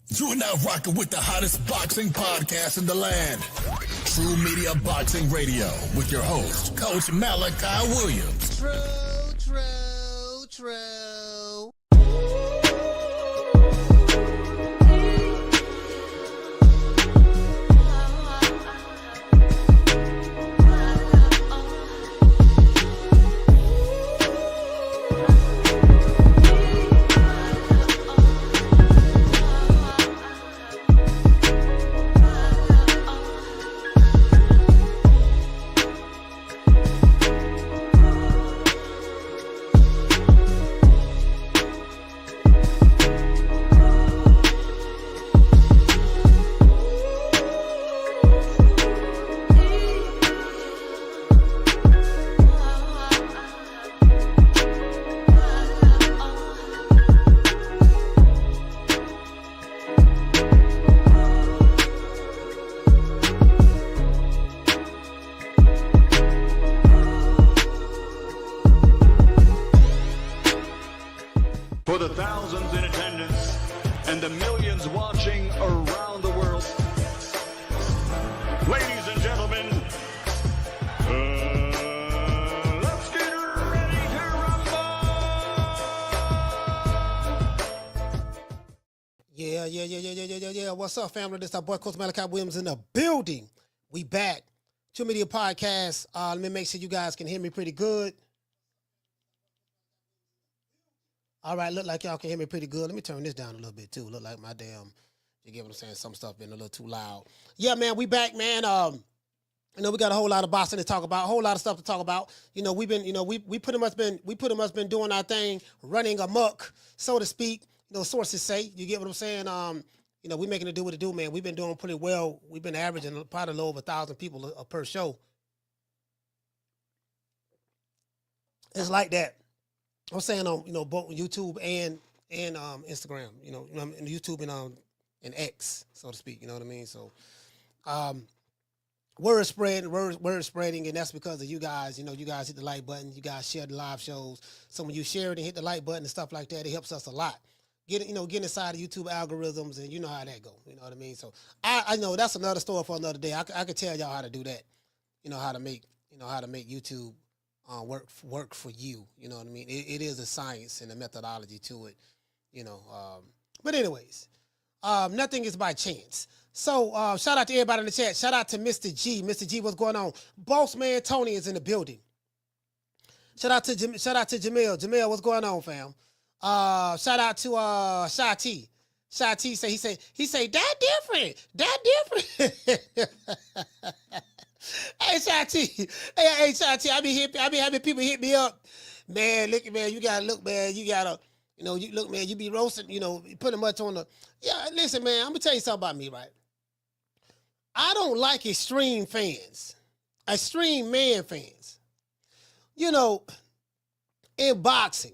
You are now rocking with the hottest boxing podcast in the land. True Media Boxing Radio with your host, Coach Malachi Williams. True. For the thousands in attendance and the millions watching around the world, ladies and gentlemen, let's get ready to rumble! Yeah. What's up, family? This is our boy, Coach Malachi Williams in the building. We back. True Media Podcast. Let me make sure you guys can hear me pretty good. All right, look like y'all can hear me pretty good. Let me turn this down a little bit, too. Look like my damn, you get what I'm saying? Some stuff been a little too loud. Yeah, man, we back, man. We got a whole lot of boxing to talk about, a whole lot of stuff to talk about. We've been, we pretty much been doing our thing, running amok, so to speak. Sources say, you get what I'm saying? We making it do what it do, man. We've been doing pretty well. We've been averaging probably a little over 1,000 people per show. It's like that. I'm saying on both YouTube and Instagram, and YouTube and X, so to speak. You know what I mean? So, word spreading, and that's because of you guys. You guys hit the like button, you guys share the live shows. So when you share it and hit the like button and stuff like that, it helps us a lot. Get inside the YouTube algorithms, and you know how that go. You know what I mean? So I know that's another story for another day. I could tell y'all how to do that. How to make YouTube. Work for you. You know what I mean? It is a science and a methodology to it, But anyways, nothing is by chance. So shout out to everybody in the chat. Shout out to Mr. G. Mr. G, what's going on? Boss Man Tony is in the building. Shout out to Jamil. Jamil, what's going on, fam? Shout out to Sha-T. Sha-T he say that different. Hey, Sha-T. Hey, Sha-T. I be having people hit me up. Man, look, man, you gotta look, man. You gotta, you look, man, you be roasting, pretty much on the, yeah, listen, man, I'm gonna tell you something about me, right? I don't like extreme fans. Extreme man fans. In boxing,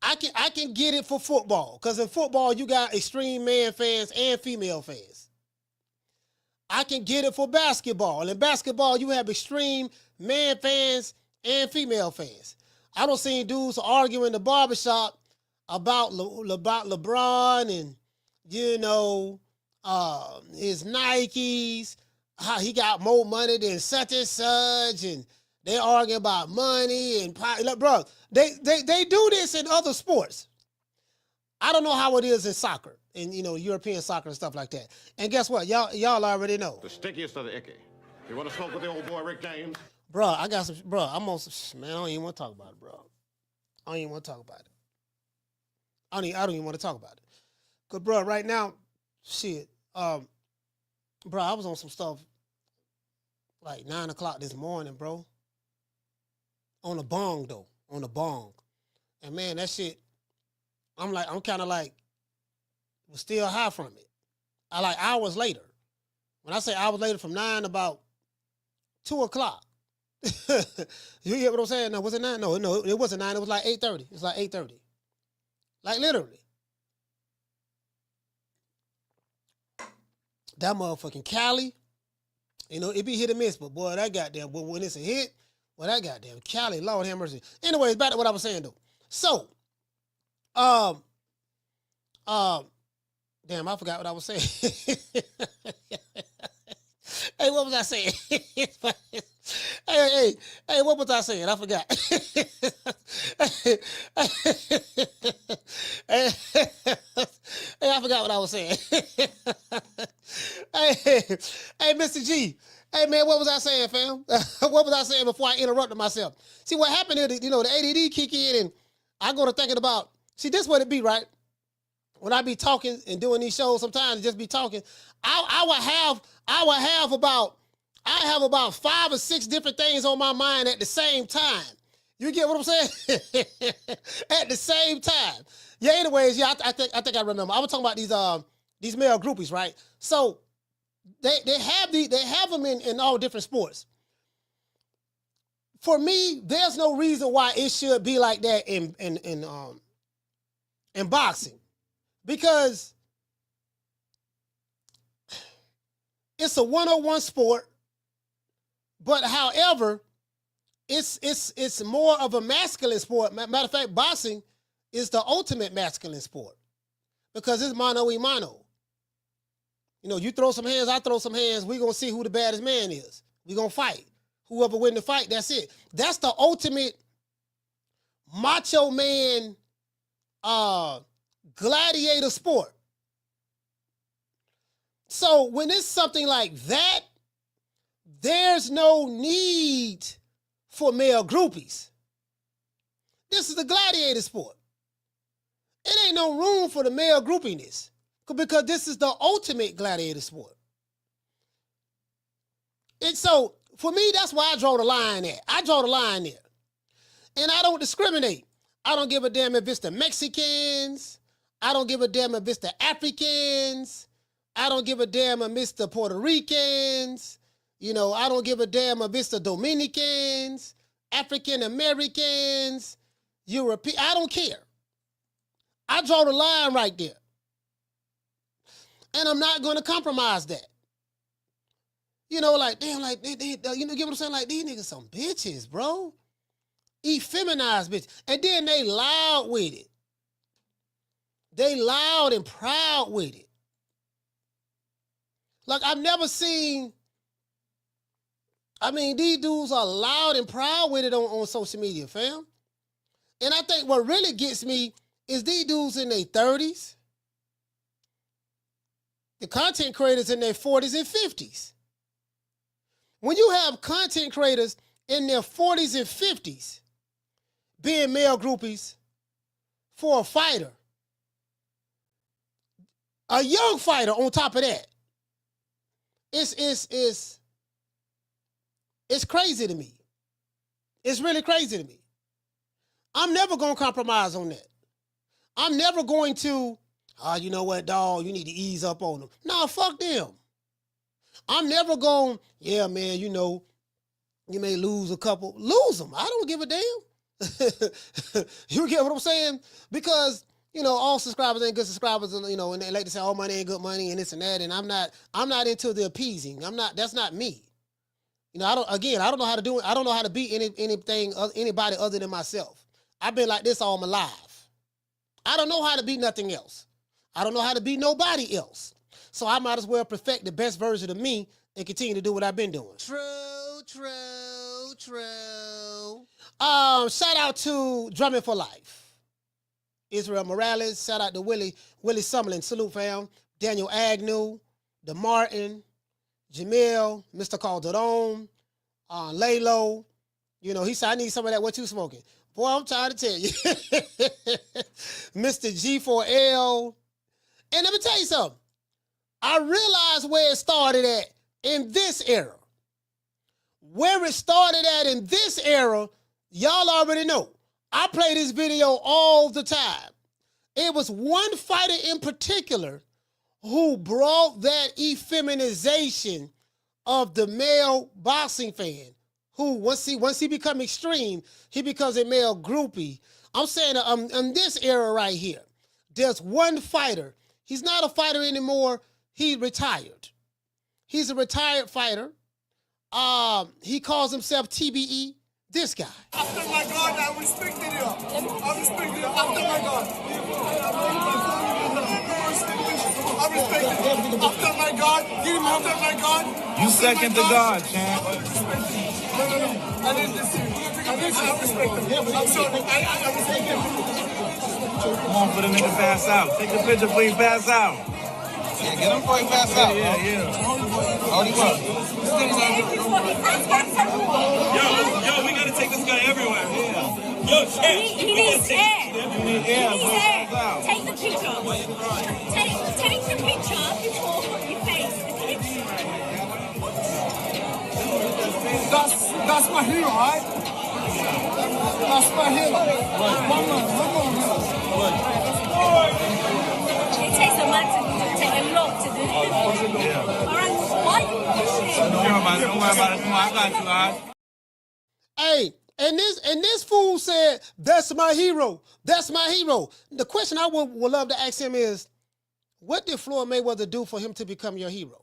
I can get it for football. Because in football, you got extreme man fans and female fans. I can get it for basketball. In basketball, you have extreme man fans and female fans. I don't see dudes arguing in the barbershop about LeBron and, his Nikes, how he got more money than such and such, and they argue about money and, look, bro, they do this in other sports. I don't know how it is in soccer and, European soccer and stuff like that. And guess what? Y'all already know. The stickiest of the icky. You want to smoke with the old boy Rick James? Bro, I got some, bro, I'm on some, man, I don't even want to talk about it, bro. I don't even want to talk about it. I don't even want to talk about it. Because, bro, right now, shit, bro, I was on some stuff like 9 o'clock this morning, bro. On the bong, though. On the bong. And, man, that shit, I'm kind of like, was still high from it. I like hours later. When I say hours later, from 9 about 2 o'clock. You get what I'm saying? No, was it 9? No, it wasn't 9. It was like 8:30. It was like 8:30. Like literally. That motherfucking Cali, it be hit or miss, but boy, that goddamn, when it's a hit, well, that goddamn Cali, Lord have mercy. Anyways, back to what I was saying though. So, Damn, I forgot what I was saying. Hey, what was I saying? hey, what was I saying? I forgot. Hey, I forgot what I was saying. Hey, Mr. G. Hey, man, what was I saying, fam? What was I saying before I interrupted myself? See, what happened here, the ADD kick in, and I go to thinking about, see, this what it be, right? When I be talking and doing these shows, sometimes just be talking, I have about 5 or 6 different things on my mind at the same time. You get what I'm saying? At the same time. Yeah. Anyways, yeah, I think I remember. I was talking about these male groupies, right? So they have them in all different sports. For me, there's no reason why it should be like that in boxing. Because it's a one-on-one sport, but however, it's more of a masculine sport. Matter of fact, boxing is the ultimate masculine sport because it's mano y mano. You throw some hands, I throw some hands. We're gonna see who the baddest man is. We're gonna fight. Whoever win the fight, that's it. That's the ultimate macho man gladiator sport. So when it's something like that, there's no need for male groupies. This is a gladiator sport. It ain't no room for the male groupiness because this is the ultimate gladiator sport. And so for me, that's why I draw the line at. I draw the line there. And I don't discriminate. I don't give a damn if it's the Mexicans. I don't give a damn if it's the Africans. I don't give a damn if it's the Puerto Ricans. I don't give a damn if it's the Dominicans, African Americans, European. I don't care. I draw the line right there. And I'm not going to compromise that. Like, damn, like, they get what I'm saying? Like, these niggas some bitches, bro. Effeminized bitches. And then they loud with it. They loud and proud with it. Like, I've never seen, these dudes are loud and proud with it on social media, fam. And I think what really gets me is these dudes in their 30s. The content creators in their 40s and 50s. When you have content creators in their 40s and 50s being male groupies for a fighter, a young fighter on top of that, it's crazy to me. It's really crazy to me. I'm never going to compromise on that. I'm never going to, you know what, dog, you need to ease up on them. Nah, fuck them. I'm never going, yeah, man, you may lose a couple. Lose them. I don't give a damn. You get what I'm saying? Because, all subscribers ain't good subscribers, and they like to say all money ain't good money and this and that, and I'm not into the appeasing. That's not me. I don't know how to do it. I don't know how to beat anybody other than myself. I've been like this all my life. I don't know how to beat nothing else. I don't know how to beat nobody else. So I might as well perfect the best version of me and continue to do what I've been doing. True. Shout out to Drumming for Life. Israel Morales. Shout out to Willie Summerlin. Salute, fam. Daniel Agnew. DeMartin. Jamil. Mr. Calderon. Laylo. He said, I need some of that. What you smoking? Boy, I'm trying to tell you. Mr. G4L. And let me tell you something. I realized where it started at in this era. Where it started at in this era, y'all already know. I play this video all the time. It was one fighter in particular who brought that effeminization of the male boxing fan, who once he become extreme, he becomes a male groupie. I'm saying in this era right here, there's one fighter. He's not a fighter anymore. He retired. He's a retired fighter. He calls himself TBE. This guy. After my God, I respected you. I respect you. After my God. respect it. After my God, give him after my God. You second to God, champ. No. I didn't listen. I respect him. I'm sorry. I respect him. Come on for the nigga pass out. Take the picture before you pass out. Yeah, get him before he pass out. Yeah. Hold him up. Yo, we gotta take this guy everywhere. Yeah. Yo, champ. He needs air. You need air. He needs air. Take the picture. Take the picture before you face the picture. That's my hero, right? That's my hero. One more. It takes a lot to do this. All right, why you pushing? Don't worry about it. Come on, I got you, all right? Hey, and this fool said, "That's my hero. That's my hero." The question I would love to ask him is, what did Floyd Mayweather do for him to become your hero?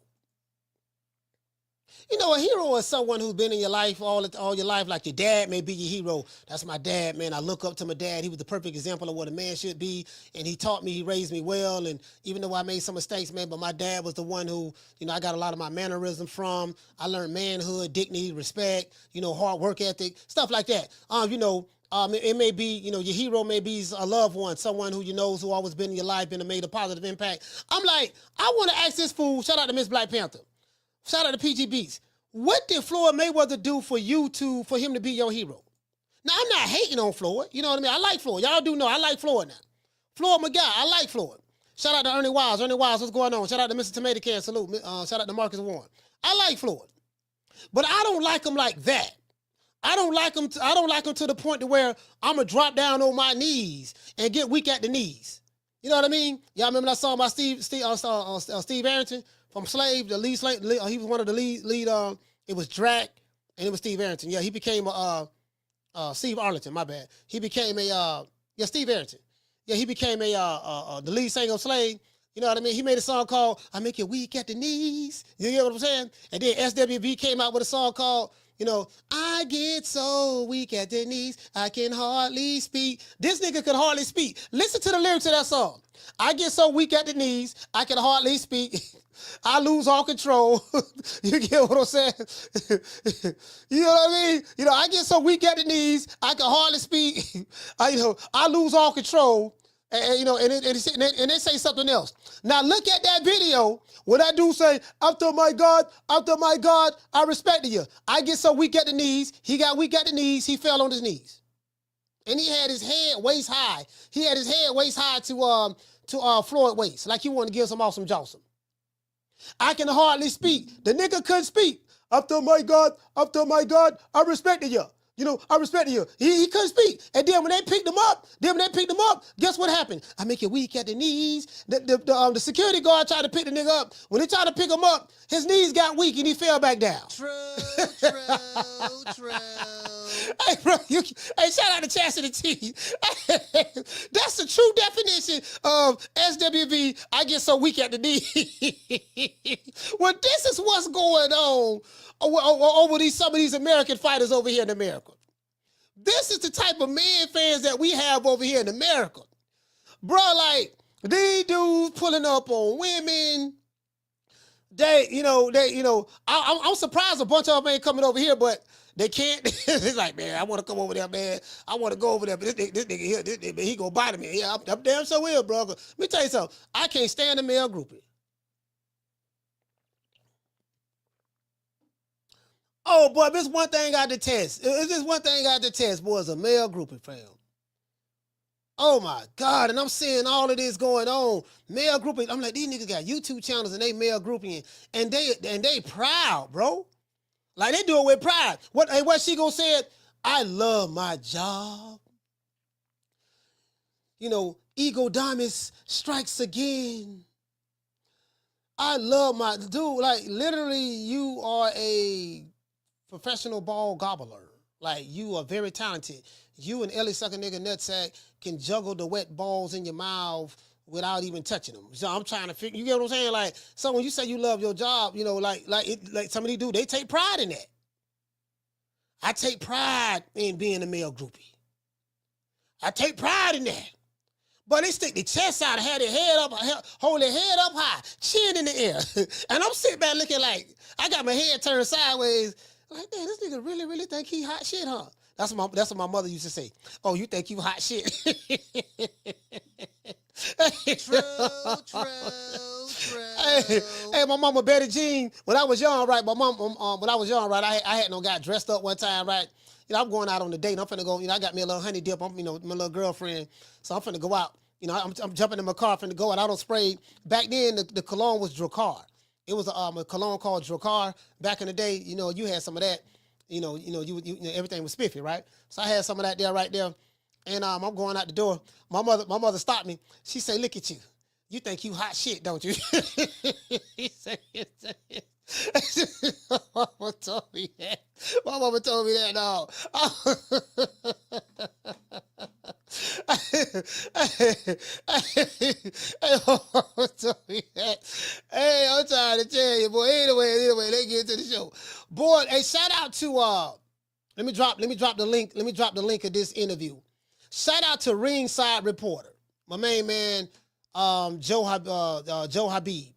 You know, a hero is someone who's been in your life all your life. Like your dad may be your hero. That's my dad, man. I look up to my dad. He was the perfect example of what a man should be, and he taught me. He raised me well. And even though I made some mistakes, man, but my dad was the one who, you know, I got a lot of my mannerisms from. I learned manhood, dignity, respect, you know, hard work ethic, stuff like that. It may be, you know, your hero may be a loved one, someone who you know who always been in your life and made a positive impact. I'm like, I want to ask this fool. Shout out to Miss Black Panther. Shout out to PG Beats. What did Floyd Mayweather do for him to be your hero? Now, I'm not hating on Floyd. You know what I mean? I like Floyd. Y'all do know I like Floyd now. Floyd, my guy. I like Floyd. Shout out to Ernie Wise. Ernie Wise, what's going on? Shout out to Mr. Tomato Can. Salute. Shout out to Marcus Warren. I like Floyd. But I don't like him like that. I don't like him to the point to where I'm going to drop down on my knees and get weak at the knees. You know what I mean? Y'all remember that song by Steve Arrington? From Slave, the lead slave, he was one of the lead. It was Drac, and it was Steve Arrington. Yeah, he became Steve Arlington. My bad. He became Steve Arrington. Yeah, he became the lead singer of Slave. You know what I mean? He made a song called "I Make You Weak at the Knees." You get what I'm saying? And then SWV came out with a song called, you know, "I get so weak at the knees, I can hardly speak." This nigga could hardly speak. Listen to the lyrics of that song. I get so weak at the knees, I can hardly speak. I lose all control. You get what I'm saying? You know what I mean? You know, I get so weak at the knees, I can hardly speak. I lose all control. And they say something else. Now look at that video when that dude say, after my God, I respected you. I get so weak at the knees. He got weak at the knees. He fell on his knees. And he had his head waist high. He had his head waist high to Floyd waist, like he wanted to give some awesome Jawsome. I can hardly speak. The nigga couldn't speak. After my God, I respected you. You know, I respected you. He couldn't speak. And then when they picked him up, guess what happened? I make you weak at the knees. The security guard tried to pick the nigga up. When they tried to pick him up, his knees got weak and he fell back down. True. Hey, bro, hey, shout out to Chastity T. That's the true definition of SWV. I get so weak at the knee. Well, this is what's going on over some of these American fighters over here in America. This is the type of man fans that we have over here in America. Bro, like, these dudes pulling up on women. I'm surprised a bunch of them ain't coming over here, but they can't. It's like, man, I want to come over there, man. I want to go over there, but this nigga here, he gonna bite me. Yeah, I'm damn sure will, bro. Let me tell you something. I can't stand a male groupie. Oh, boy, this one thing I detest. Is this one thing I detest, boy, is a male groupie, fam. Oh, my God. And I'm seeing all of this going on. Male groupie. I'm like, these niggas got YouTube channels and they male groupie. And they proud, bro. Like, they do it with pride. What she gonna say? I love my job. You know, Ego Damas strikes again. I love my dude. Like, literally, you are a professional ball gobbler. Like, you are very talented. You and Ellie sucker nigga nutsack can juggle the wet balls in your mouth without even touching them. So I'm trying to figure, you get what I'm saying? Like, so when you say you love your job, you know, like some of these do, they take pride in that. I take pride in being a male groupie. I take pride in that. But they stick their chest out and have their head up, hold their head up high, chin in the air. And I'm sitting back looking like, I got my head turned sideways. Like, man, this nigga really think he hot shit, huh? That's what my mother used to say. Oh, you think you hot shit? True. Hey, my mama Betty Jean, when I was young, right? My mom, when I was young, right? I had got dressed up one time, right? You know, I'm going out on the date. I'm finna go. You know, I got me a little honey dip. I'm, you know, my little girlfriend. So I'm finna go out. You know, I'm jumping in my car, finna go out. I don't spray. Back then, the cologne was Dracar. It was a cologne called Dracar. Back in the day, you know, you had some of that. You know, everything was spiffy, right? So I had some of that there, right there. And I'm going out the door. My mother stopped me. She said, "Look at you. You think you hot shit, don't you?" He said, my mama told me that. My mama told me that, no. Hey, I'm trying to tell you, boy. Anyway, let's get to the show. Boy, hey, shout out to let me drop the link. Let me drop the link of this interview. Shout out to Ringside reporter, my main man, Joe Habeeb.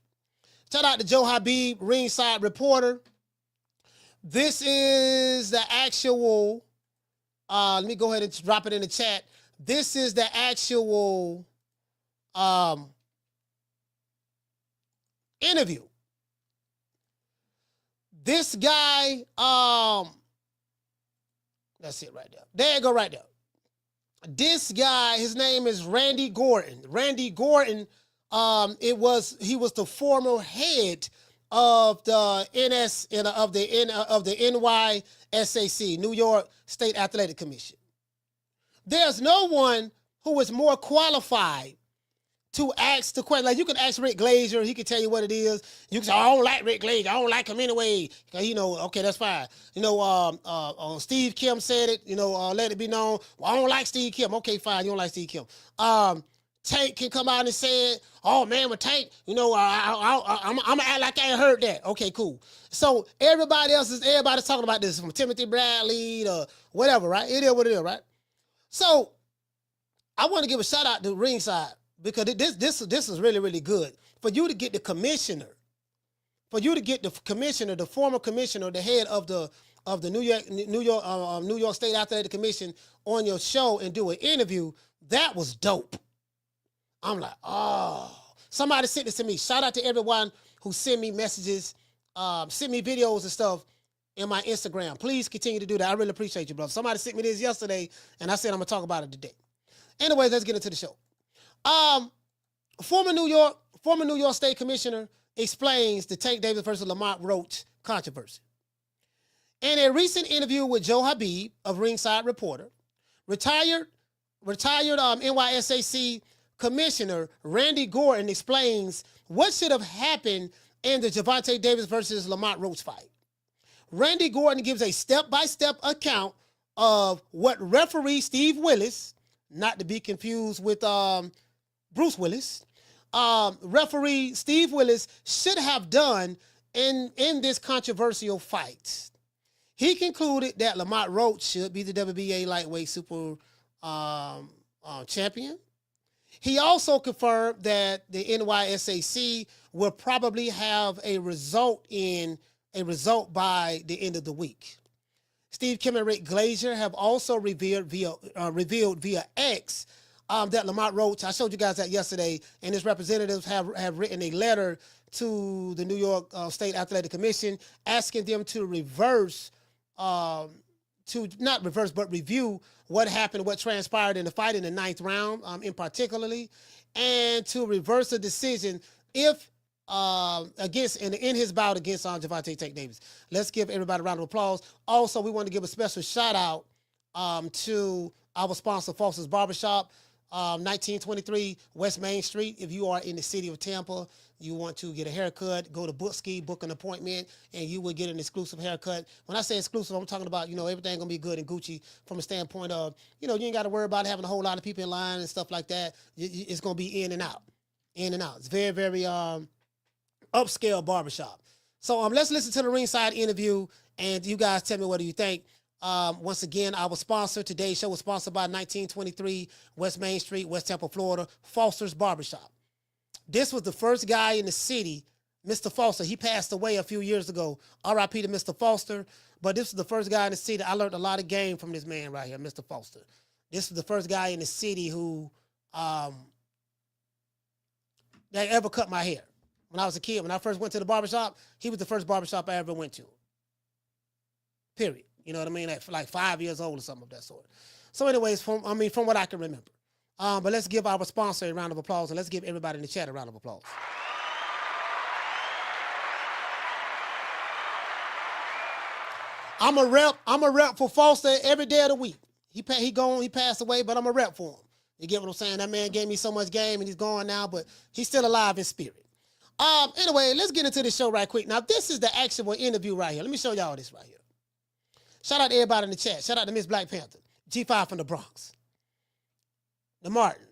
Shout out to Joe Habeeb, Ringside reporter. This is the actual, let me go ahead and drop it in the chat. This is the actual interview. This guy, that's it right there. There you go right there. This guy, his name is Randy Gordon. Randy Gordon, he was the former head of the NYSAC, New York State Athletic Commission. There's no one who is more qualified to ask the question. Like, you can ask Rick Glaser, he can tell you what it is. You can say, I don't like Rick Glaser, I don't like him anyway. You know, okay, that's fine. You know, Steve Kim said it, you know, let it be known. Well, I don't like Steve Kim. Okay, fine, you don't like Steve Kim. Tank can come out and say it. Oh man, with Tank, you know, I'm gonna act like I ain't heard that. Okay, cool. So everybody's talking about this, from Timothy Bradley to whatever, right? It is what it is, right? So I want to give a shout out to Ringside, because this is really, really good. For you to get the commissioner, the former commissioner, the head of the New York State Athletic Commission on your show and do an interview, that was dope. I'm like, oh. Somebody sent this to me. Shout out to everyone who sent me messages, sent me videos and stuff in my Instagram. Please continue to do that. I really appreciate you, brother. Somebody sent me this yesterday, and I said I'm going to talk about it today. Anyways, let's get into the show. Former New York State Commissioner explains the Tank Davis versus Lamont Roach controversy. In a recent interview with Joe Habeeb of Ringside reporter, retired NYSAC Commissioner Randy Gordon explains what should have happened in the Gervonta Davis versus Lamont Roach fight. Randy Gordon gives a step-by-step account of what referee Steve Willis, not to be confused with Bruce Willis, referee Steve Willis should have done in this controversial fight. He concluded that Lamont Roach should be the WBA Lightweight Super Champion. He also confirmed that the NYSAC will probably have a result by the end of the week. Steve, Kim, and Rick Glaser have also revealed via X that Lamont Roach, I showed you guys that yesterday, and his representatives have written a letter to the New York State Athletic Commission asking them to review what happened, what transpired in the fight in the 9th round, in particularly, and to reverse the decision if in his bout against Gervonta Tank Davis. Let's give everybody a round of applause. Also, we want to give a special shout out to our sponsor, Foster's Barbershop, 1923 West Main Street. If you are in the city of Tampa, you want to get a haircut, go to Bookski, book an appointment, and you will get an exclusive haircut. When I say exclusive, I'm talking about, everything gonna be good and Gucci from a standpoint of, you ain't got to worry about having a whole lot of people in line and stuff like that. It's gonna be in and out. It's very, very upscale barbershop. So let's listen to the Ringside interview, and you guys tell me what do you think. Once again, our sponsor, today's show was sponsored by 1923 West Main Street, West Tampa, Florida, Foster's Barbershop. This was the first guy in the city, Mr. Foster. He passed away a few years ago. R.I.P. to Mr. Foster. But this was the first guy in the city. I learned a lot of game from this man right here, Mr. Foster. This was the first guy in the city who that ever cut my hair. When I was a kid, when I first went to the barbershop, he was the first barbershop I ever went to. Period. You know what I mean? At like 5 years old or something of that sort. So anyways, from what I can remember. But let's give our sponsor a round of applause, and let's give everybody in the chat a round of applause. I'm a rep for Foster every day of the week. He passed away, but I'm a rep for him. You get what I'm saying? That man gave me so much game, and he's gone now, but he's still alive in spirit. Anyway, let's get into the show right quick. Now, this is the actual interview right here. Let me show y'all this right here. Shout out to everybody in the chat. Shout out to Miss Black Panther, G5 from the Bronx, the Martin,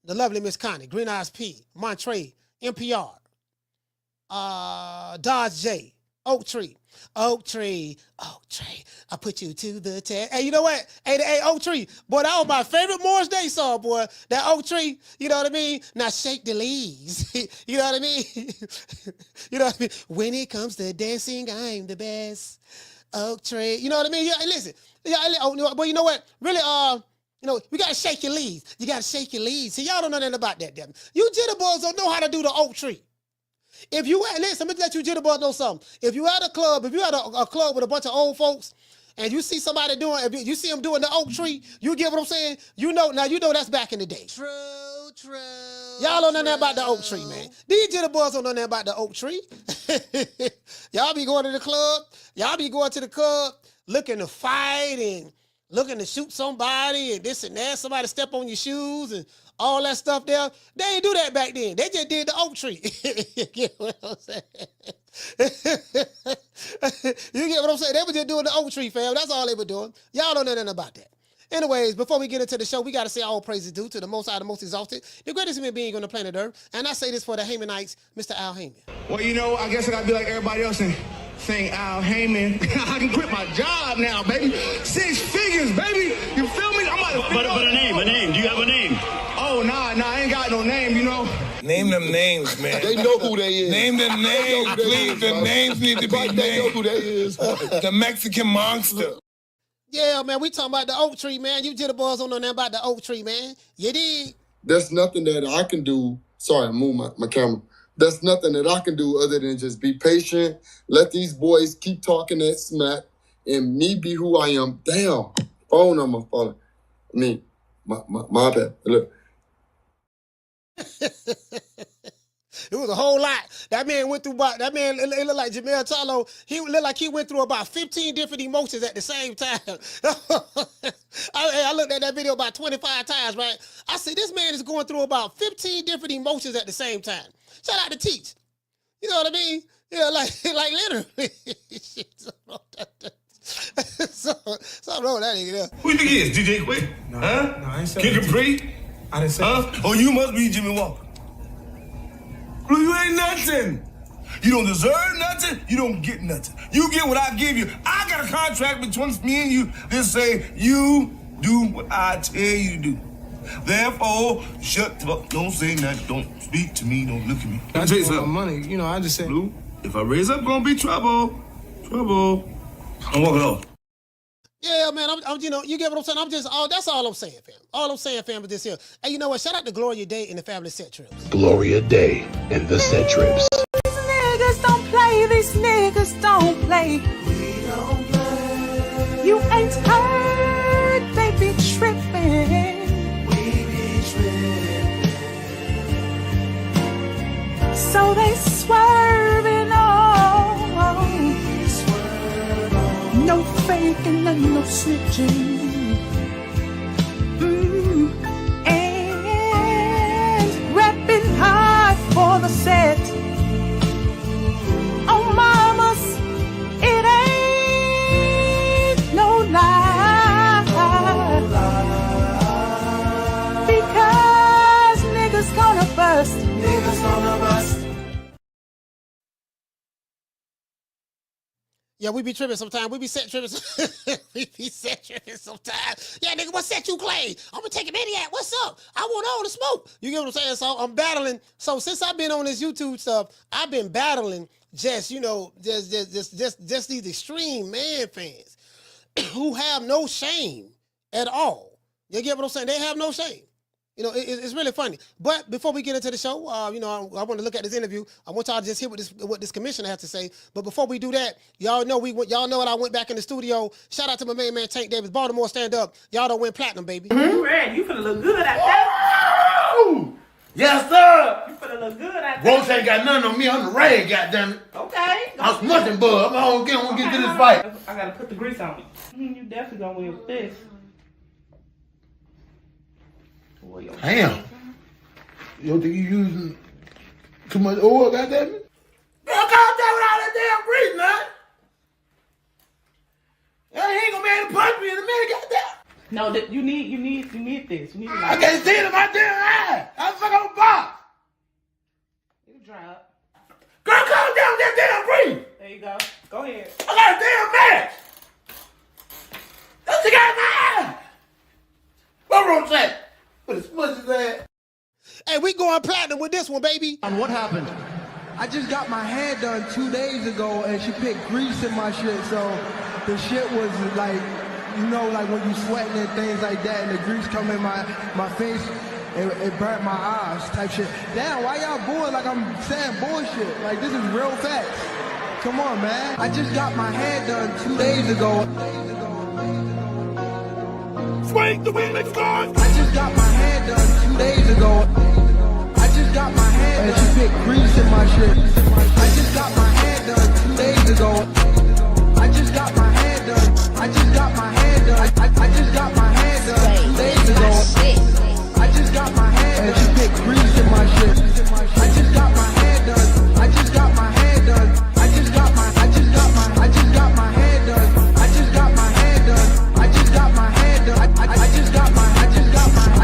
the lovely Miss Connie, Green Eyes P, Montre, NPR, Dodge J, Oak Tree, I put you to the test. Hey, you know what? Hey, Oak Tree, boy, that was my favorite Morris Day song, boy. That Oak Tree, you know what I mean? Now shake the leaves, you know what I mean? You know what I mean? When it comes to dancing, I'm the best. Oak Tree, you know what I mean? Yeah, listen, but you know what? Really, we gotta shake your leaves. You gotta shake your leaves. See, y'all don't know nothing about that, damn. You jitterbugs don't know how to do the Oak Tree. If you listen, let me let you jitterbugs know something. If you at a club, if you at a club with a bunch of old folks, and you see somebody doing, if you see them doing the Oak Tree, you get what I'm saying? You know that's back in the day. True. Y'all don't know nothing about the Oak Tree, man. These jitterbugs don't know nothing about the Oak Tree. Y'all be going to the club. Y'all be going to the club looking to fight and looking to shoot somebody and this and that. Somebody step on your shoes and all that stuff there. They didn't do that back then. They just did the Oak Tree. You get what I'm saying? You get what I'm saying? They were just doing the Oak Tree, fam. That's all they were doing. Y'all don't know nothing about that. Anyways, before we get into the show, we got to say all praises due to the Most High, the Most Exalted, the greatest human being on the planet Earth. And I say this for the Haymanites, Mr. Al Heyman. Well, I guess I got to be like everybody else and sing Al Heyman. I can quit my job now, baby. 6 figures, baby. You feel me? I'm about to But a name. Do you have a name? Oh, nah, I ain't got no name, Name them names, man. They know who they is. Name them names, please. The names need to be named. They know who they is. The Mexican monster. Yeah, man, we talking about the Oak Tree, man. You jitterbugs don't know nothing about the Oak Tree, man. You dig? There's nothing that I can do. Sorry, I moved my camera. There's nothing that I can do other than just be patient, let these boys keep talking that smack, and me be who I am. Damn, phone number falling. My bad. Look. It was a whole lot. That man went through it looked like Jamel Charlo. He looked like he went through about 15 different emotions at the same time. I looked at that video about 25 times, right? I said, this man is going through about 15 different emotions at the same time. Shout out to Teach. You know what I mean? Like literally. So I wrote that nigga there. Who you think he is? DJ Quick? No, I ain't saying Kid Capri? I didn't say that. Oh, you must be Jimmy Walker. Blue, you ain't nothing. You don't deserve nothing. You don't get nothing. You get what I give you. I got a contract between me and you that say you do what I tell you to do. Therefore, shut the fuck. Don't say nothing. Don't speak to me. Don't look at me. I just want money. I just said. Blue, if I raise up, gonna be trouble. Trouble. I'm walking off. Yeah, man, you get what I'm saying? That's all I'm saying, fam. All I'm saying, fam, is this here. Hey, you know what? Shout out to Gloria Day and the Family Set Trips. Gloria Day and the Set Trips. These niggas don't play. These niggas don't play. We don't play. You ain't heard. They be tripping. We be tripping. So they swerving on. No faking and no snitching. And repping hard for the set. Oh, mamas, it ain't no lie. Because niggas gonna bust. Niggas gonna bust. Yeah, we be tripping sometimes. We be set tripping. We be set tripping sometimes. Yeah, nigga, what set you claim? I'm gonna take a maniac. What's up? I want all the smoke. You get what I'm saying? So I'm battling. So since I've been on this YouTube stuff, I've been battling just these extreme man fans who have no shame at all. You get what I'm saying? They have no shame. You know, it's really funny. But before we get into the show, I want to look at this interview. I want y'all to just hear what this commissioner has to say. But before we do that, y'all know I went back in the studio. Shout out to my main man Tank Davis, Baltimore stand up. Y'all don't win platinum, baby. Red, you finna look good at that. Oh! Yes, sir. You finna look good at that. Roach ain't got nothing on me. I'm the Ray, goddammit. Okay. I'm smushing bud. I'm gonna get to this fight. I gotta put the grease on it. You definitely gonna win with this. Damn. You don't think you using too much oil, goddammit? Girl, calm down with all that damn grease, man. He ain't gonna be able to punch me in a minute, goddamn. No, you need this. You need to I can't see it in my damn eye. How the fuck I'm a box? It'll dry up. Girl, calm down with that damn grease. There you go. Go ahead. I got a damn match. That's the guy in my eye. What Roach at? Put his smushes at. Hey, we going platinum with this one, baby. What happened? I just got my hair done 2 days ago, and she put grease in my shit, so the shit was like, like when you sweating and things like that, and the grease come in my face, it burnt my eyes type shit. Damn, why y'all booing like I'm saying bullshit? Like, this is real facts. Come on, man. I just got my hair done 2 days ago. Swing the remix guard. I just got my hair done 2 days ago. I just got my hair done. And she put grease in my shit. I just got my hair done 2 days ago. I just got my hair done. I just got my hair done. I just got my hair done 2 days ago. I just got my hair done. And she put grease in my shit. I just got my hair done. I just got my hair done. I just got my hair done. I just got my hair done. I just got my hair done. I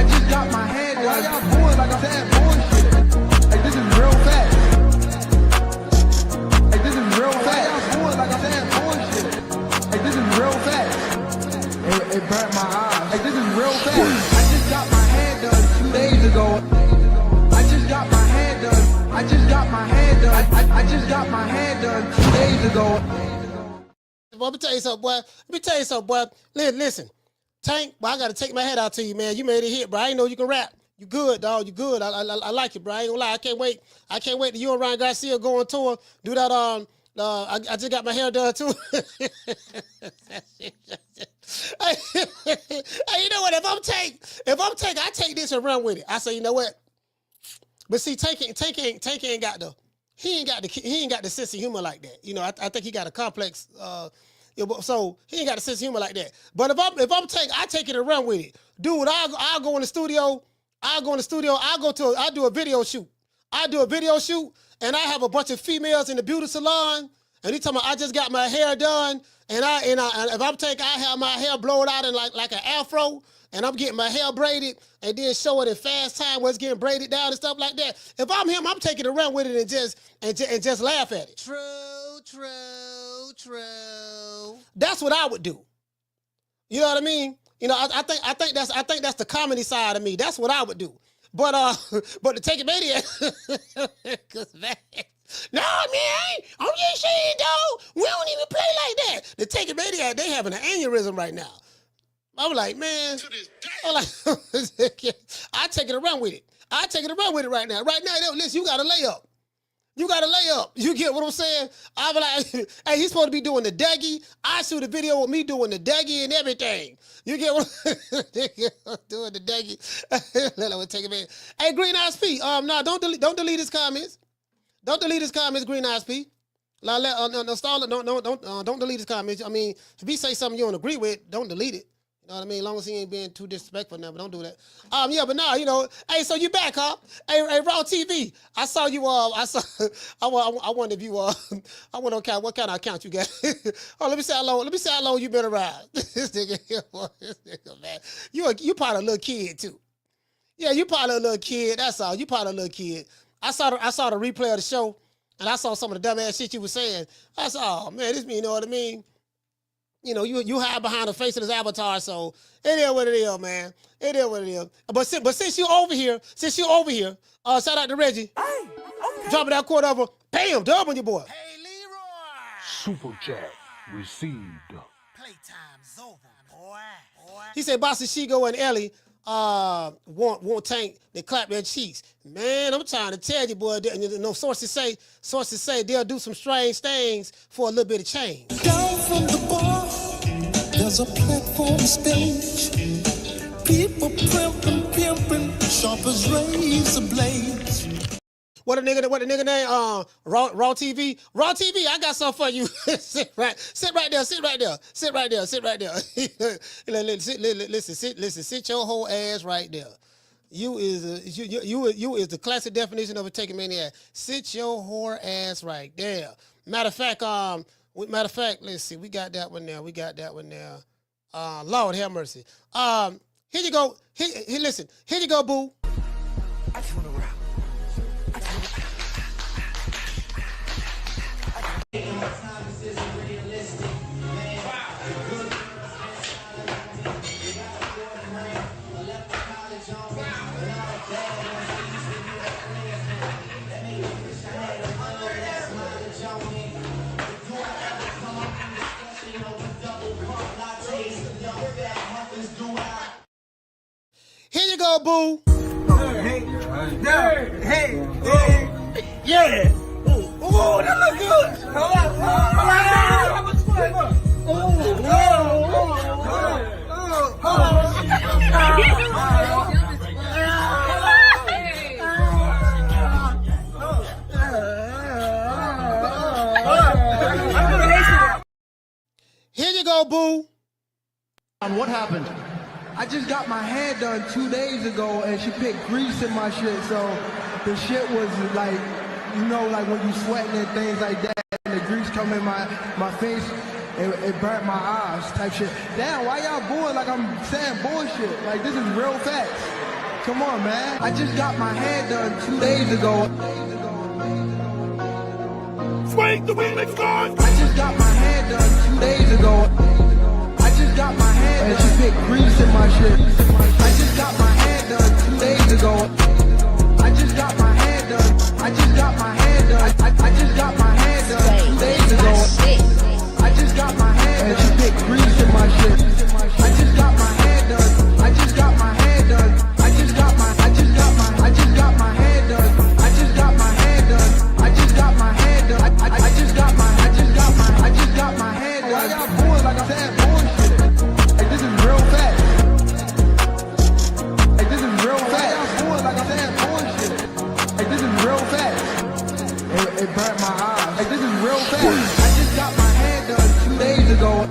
just got my hair done. Why y'all booing like I'm saying bullshit? Like, this is real facts. Like, this is real facts. Why y'all booing like I'm saying bullshit? Like, this is real facts. It burnt my eyes. Like, this is real facts. I just got my hair done 2 days ago. I just got my hair done. I just got my hair done. I just got my hair done 2 days ago. Let me tell you something, boy. Listen. Tank, I got to take my head out to you, man. You made it hit, bro. I ain't know you can rap. You good, dog. You good. I like it, bro. I ain't gonna lie. I can't wait till you and Ryan Garcia go on tour. Do that. I just got my hair done too. Hey, you know what? If I'm Tank, I take this and run with it. I say, you know what? But see, Tank ain't got the sense of humor like that. You know, I think he got a complex. So he ain't got a sense of humor like that. But if I'm Tank, I take it and run with it, dude. I'll go in the studio. I do a video shoot. And I have a bunch of females in the beauty salon. And he talking about I just got my hair done. And if I'm Tank, I have my hair blown out in like an afro. And I'm getting my hair braided and then show it in fast time where it's getting braided down and stuff like that. If I'm him, I'm taking it around with it and just laugh at it. True. That's what I would do. You know what I mean? You know, I think that's the comedy side of me. That's what I would do. But to take it maniac, no man, I'm just saying though, we don't even play like that. The take it maniac, they having an aneurysm right now. I'm like, man, I take it around with it. I take it around with it right now. Right now, listen, you got to lay up. You get what I'm saying? I be like, hey, he's supposed to be doing the Dougie. I shoot a video with me doing the Dougie and everything. You get what I'm doing the Dougie. Let me take it back. Hey, Green Eyes P. No, don't delete his comments. Don't delete his comments, Green Eyes P. Don't delete his comments. I mean, if he say something you don't agree with, don't delete it. You know what I mean? As long as he ain't being too disrespectful now, but don't do that. Yeah, but now, you know, hey, so you back, huh? Hey, Raw TV, I saw you, I wonder if you, I want to count, what kind of account you got? Let me see how long you been around. This nigga, man. You probably a little kid, too. Yeah, you probably a little kid, that's all. You probably a little kid. I saw the replay of the show. and I saw some of the dumbass shit you were saying. I said, oh man, this mean, you know what I mean? You know, you hide behind the face of this avatar, so it is what it is, man. It is what it is. But since you over here, shout out to Reggie. Hey, okay. Dropping that quarter over, bam, dub on your boy. Hey, Leroy. Super chat received. Playtime's over, boy. He said, Bossy Shigo and Ellie won't Tank, they clap their cheeks. Man, I'm trying to tell you, boy, sources say they'll do some strange things for a little bit of change. Down from the bar, there's a platform stage. People pimping, sharp as razor blades. What the nigga name? Raw TV. Raw TV, I got something for you. sit right there. Listen, sit your whole ass right there. You is the classic definition of a taking maniac. Sit your whore ass right there. Matter of fact, let's see. We got that one there. Lord have mercy. Here you go. Listen. Here you go, boo. I just wanna rap. Here you go, boo. Hey. Yeah. Oh, that look good. Here you go, boo. What happened? I just got my hair done 2 days ago, and she put grease in my shit, so the shit was like, you know, like when you sweating and things like that, and the grease come in my face, it burnt my eyes type shit. Damn, why y'all booing like I'm saying bullshit? Like, this is real facts. Come on, man. I just got my hair done 2 days ago. Swing the remix guard. I just got my hair done 2 days ago. I just got my hair done. And she put grease in my shit. I just got my hair done 2 days ago. I just got my hair done. I just got my hair done. I just got my hair done 2 days ago. I just got my hair done. And she put grease in my shit. I just got my hair done. I just got my hair done. I just got my hair done. I just got my hair done. I just got my hair done. I just got my hair done. Why y'all boys like I'm saying bullshit? Like, this is real facts. Like, this is real facts. Why y'all boys like I'm saying bullshit? Like, this is real facts. It burnt my eyes. Like, this is real facts. I just got my hair done 2 days ago.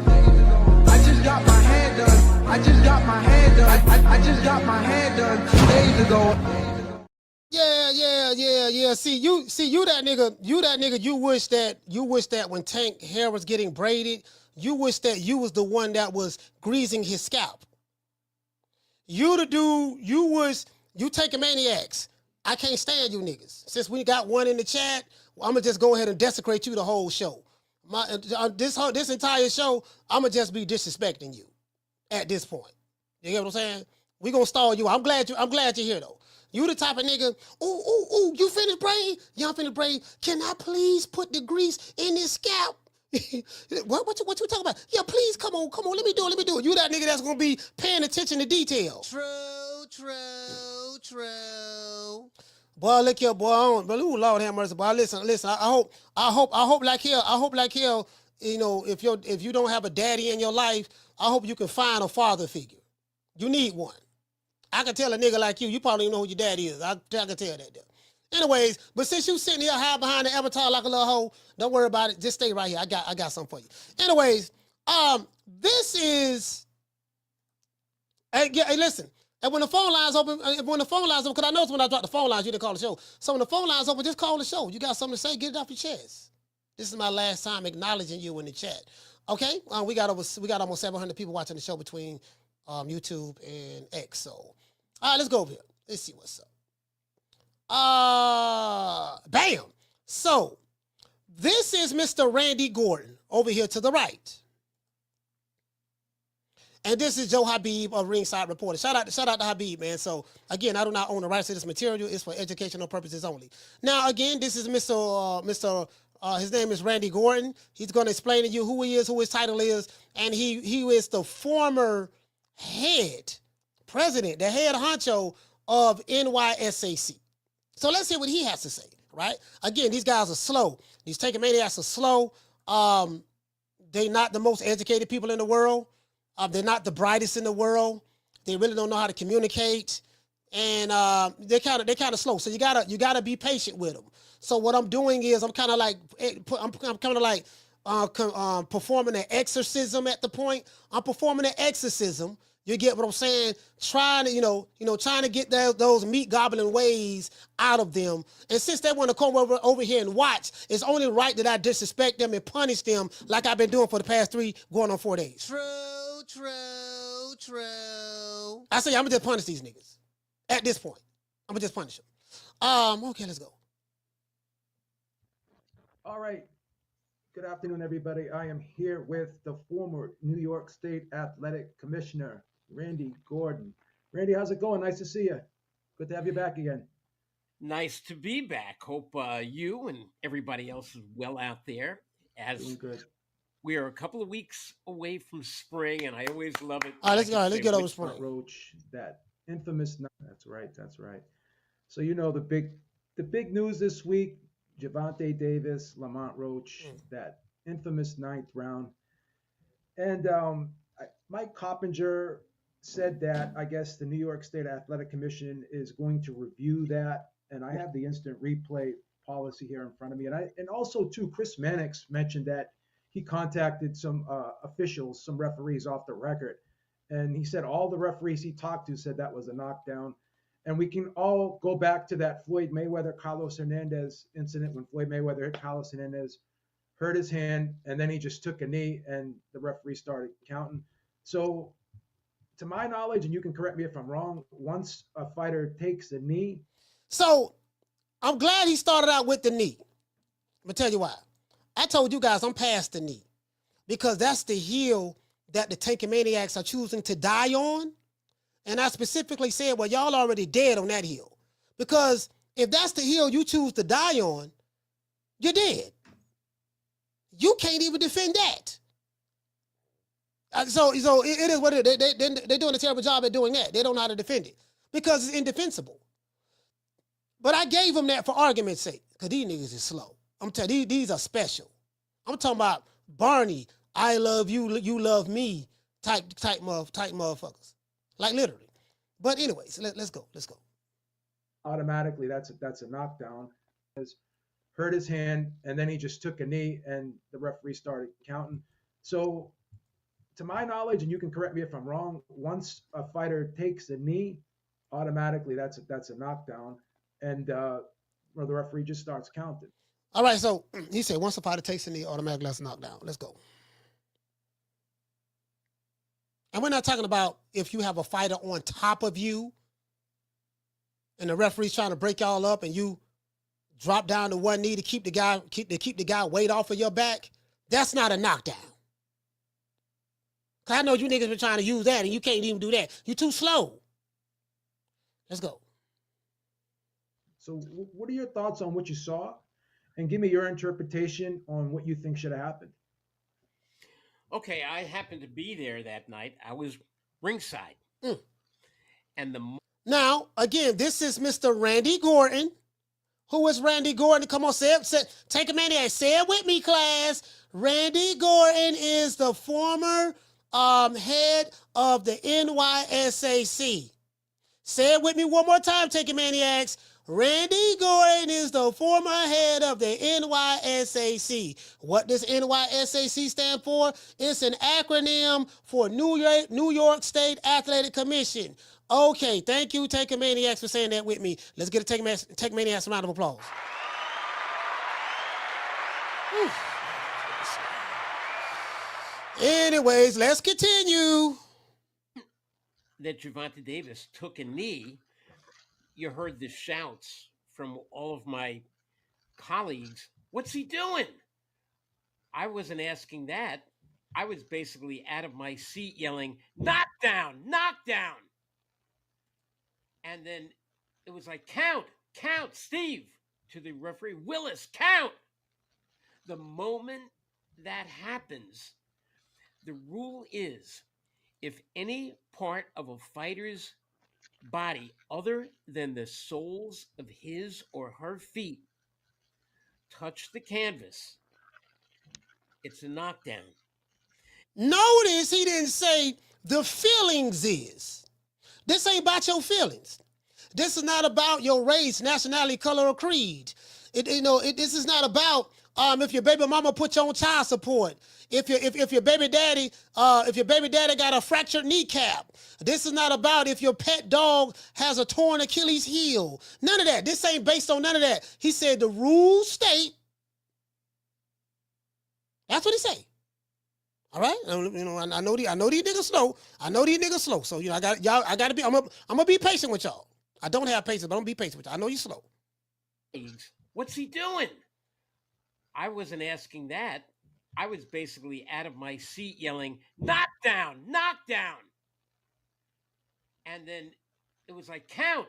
I just got my hair done. I just got my hair done. I just got my hair done 2 days ago. Yeah. See you that nigga, you wish that when Tank hair was getting braided, you wish that you was the one that was greasing his scalp. You the dude, you taking maniacs. I can't stand you niggas. Since we got one in the chat, I'm gonna just go ahead and desecrate you the whole show. This entire show, I'm gonna just be disrespecting you at this point. You get what I'm saying? We gonna stall you. I'm glad you're here though. You the type of nigga, ooh, you finished braid? Yeah, I'm finished braid. Can I please put the grease in his scalp? What you talking about? Yeah, please, come on, let me do it. You that nigga that's gonna be paying attention to details. True. Boy, look here, boy. Ooh, Lord have mercy, boy. Listen. I hope like hell, you know, if you don't have a daddy in your life, I hope you can find a father figure. You need one. I can tell a nigga like you probably don't know who your daddy is. I can tell that there. Anyways, but since you sitting here high behind the avatar like a little hoe, don't worry about it. Just stay right here. I got something for you. Anyways, this is. Hey, listen. And when the phone lines open, because I know when I drop the phone lines, you didn't call the show. So when the phone lines open, just call the show. You got something to say, get it off your chest. This is my last time acknowledging you in the chat. Okay? We got almost 700 people watching the show between YouTube and X. So, all right, let's go over here. Let's see what's up. Bam. So This is Mr. Randy Gordon over here to the right. And this is Joe Habeeb of Ringside Reporter. Shout out to Habeeb, man. So, again, I do not own the rights to this material. It's for educational purposes only. Now, again, this is his name is Randy Gordon. He's going to explain to you who he is, who his title is, and he is the former president, the head honcho of NYSAC. So let's hear what he has to say, right? Again, these guys are slow. These Taker Maniacs are slow. They're not the most educated people in the world. They're not the brightest in the world. They really don't know how to communicate, and they're kind of slow. So you gotta be patient with them. So what I'm doing is I'm kind of like performing an exorcism at the point. I'm performing an exorcism. You get what I'm saying? Trying to get those meat gobbling ways out of them. And since they want to come over here and watch, it's only right that I disrespect them and punish them like I've been doing for the past 3 going on 4 days. True. I say I'm gonna just punish these niggas. At this point, I'm gonna just punish them. Okay, let's go. All right. Good afternoon, everybody. I am here with the former New York State Athletic Commissioner, Randy Gordon. Randy, how's it going? Nice to see you. Good to have you back again. Nice to be back. Hope you and everybody else is well out there. As good. We are a couple of weeks away from spring, and I always love it. All right, let's get over spring. Lamont Roach, that infamous. That's right. So the big news this week: Gervonta Davis, Lamont Roach, that infamous 9th round, and Mike Coppinger said that I guess the New York State Athletic Commission is going to review that, and I have the instant replay policy here in front of me, and also too, Chris Mannix mentioned that he contacted some officials, some referees off the record, and he said all the referees he talked to said that was a knockdown. And we can all go back to that Floyd Mayweather-Carlos Hernandez incident when Floyd Mayweather hit Carlos Hernandez, hurt his hand, and then he just took a knee, and the referee started counting. So to my knowledge, and you can correct me if I'm wrong, once a fighter takes a knee. So I'm glad he started out with the knee. I'm going to tell you why. I told you guys I'm past the knee because that's the heel that the Taker Maniacs are choosing to die on. And I specifically said, well, y'all already dead on that hill. Because if that's the hill you choose to die on, you're dead. You can't even defend that. So it is what it is. They're doing a terrible job at doing that. They don't know how to defend it because it's indefensible. But I gave them that for argument's sake because these niggas is slow. I'm telling you, these are special. I'm talking about Barney, I love you, you love me type motherfuckers. Like literally. But anyways, let's go. Automatically, that's a knockdown. Hurt his hand, and then he just took a knee, and the referee started counting. So to my knowledge, and you can correct me if I'm wrong, once a fighter takes a knee, automatically that's a knockdown, and the referee just starts counting. All right, so he said once a fighter takes a knee, automatically that's a knockdown. Let's go. And we're not talking about if you have a fighter on top of you and the referee's trying to break y'all up and you drop down to one knee to keep the guy weight off of your back. That's not a knockdown. Cause I know you niggas been trying to use that and you can't even do that. You're too slow. Let's go. So what are your thoughts on what you saw? And give me your interpretation on what you think should have happened. Okay, I happened to be there that night. I was ringside. And now, again, this is Mr. Randy Gordon. Who is Randy Gordon? Come on, take a minute. Say it with me, class. Randy Gordon is the former head of the NYSAC. Say it with me one more time, take a maniacs. Randy Gordon is the former head of the NYSAC. What does NYSAC stand for? It's an acronym for New York State Athletic Commission. Okay, thank you, Taker Maniacs, for saying that with me. Let's get a Taker Maniacs round of applause. Anyways, let's continue. That Gervonta Davis took a knee. You heard the shouts from all of my colleagues. What's he doing? I wasn't asking that. I was basically out of my seat yelling, knockdown, knockdown. And then it was like, count, Steve, to the referee, Willis, count. The moment that happens, the rule is if any part of a fighter's body other than the soles of his or her feet touch the canvas, it's a knockdown. Notice he didn't say the feelings is. This ain't about your feelings. This is not about your race, nationality, color, or creed. This is not about if your baby mama put you on child support. If your baby daddy got a fractured kneecap. This is not about if your pet dog has a torn Achilles heel. None of that. This ain't based on none of that. He said the rules state. That's what he said. All right, I know these niggas slow. So I gotta be. I'm gonna be patient with y'all. I don't have patience, but I'm gonna be patient with y'all. I know you slow. What's he doing? I wasn't asking that. I was basically out of my seat yelling, knockdown, knockdown. And then it was like, count,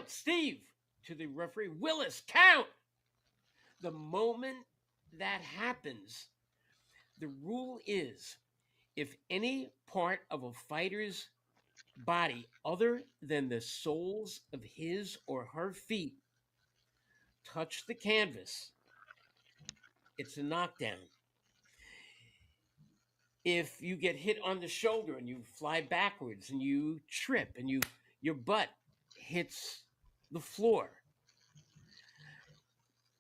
Steve, to the referee, Willis, count. The moment that happens, the rule is if any part of a fighter's body other than the soles of his or her feet touch the canvas, it's a knockdown. If you get hit on the shoulder and you fly backwards and you trip and your butt hits the floor,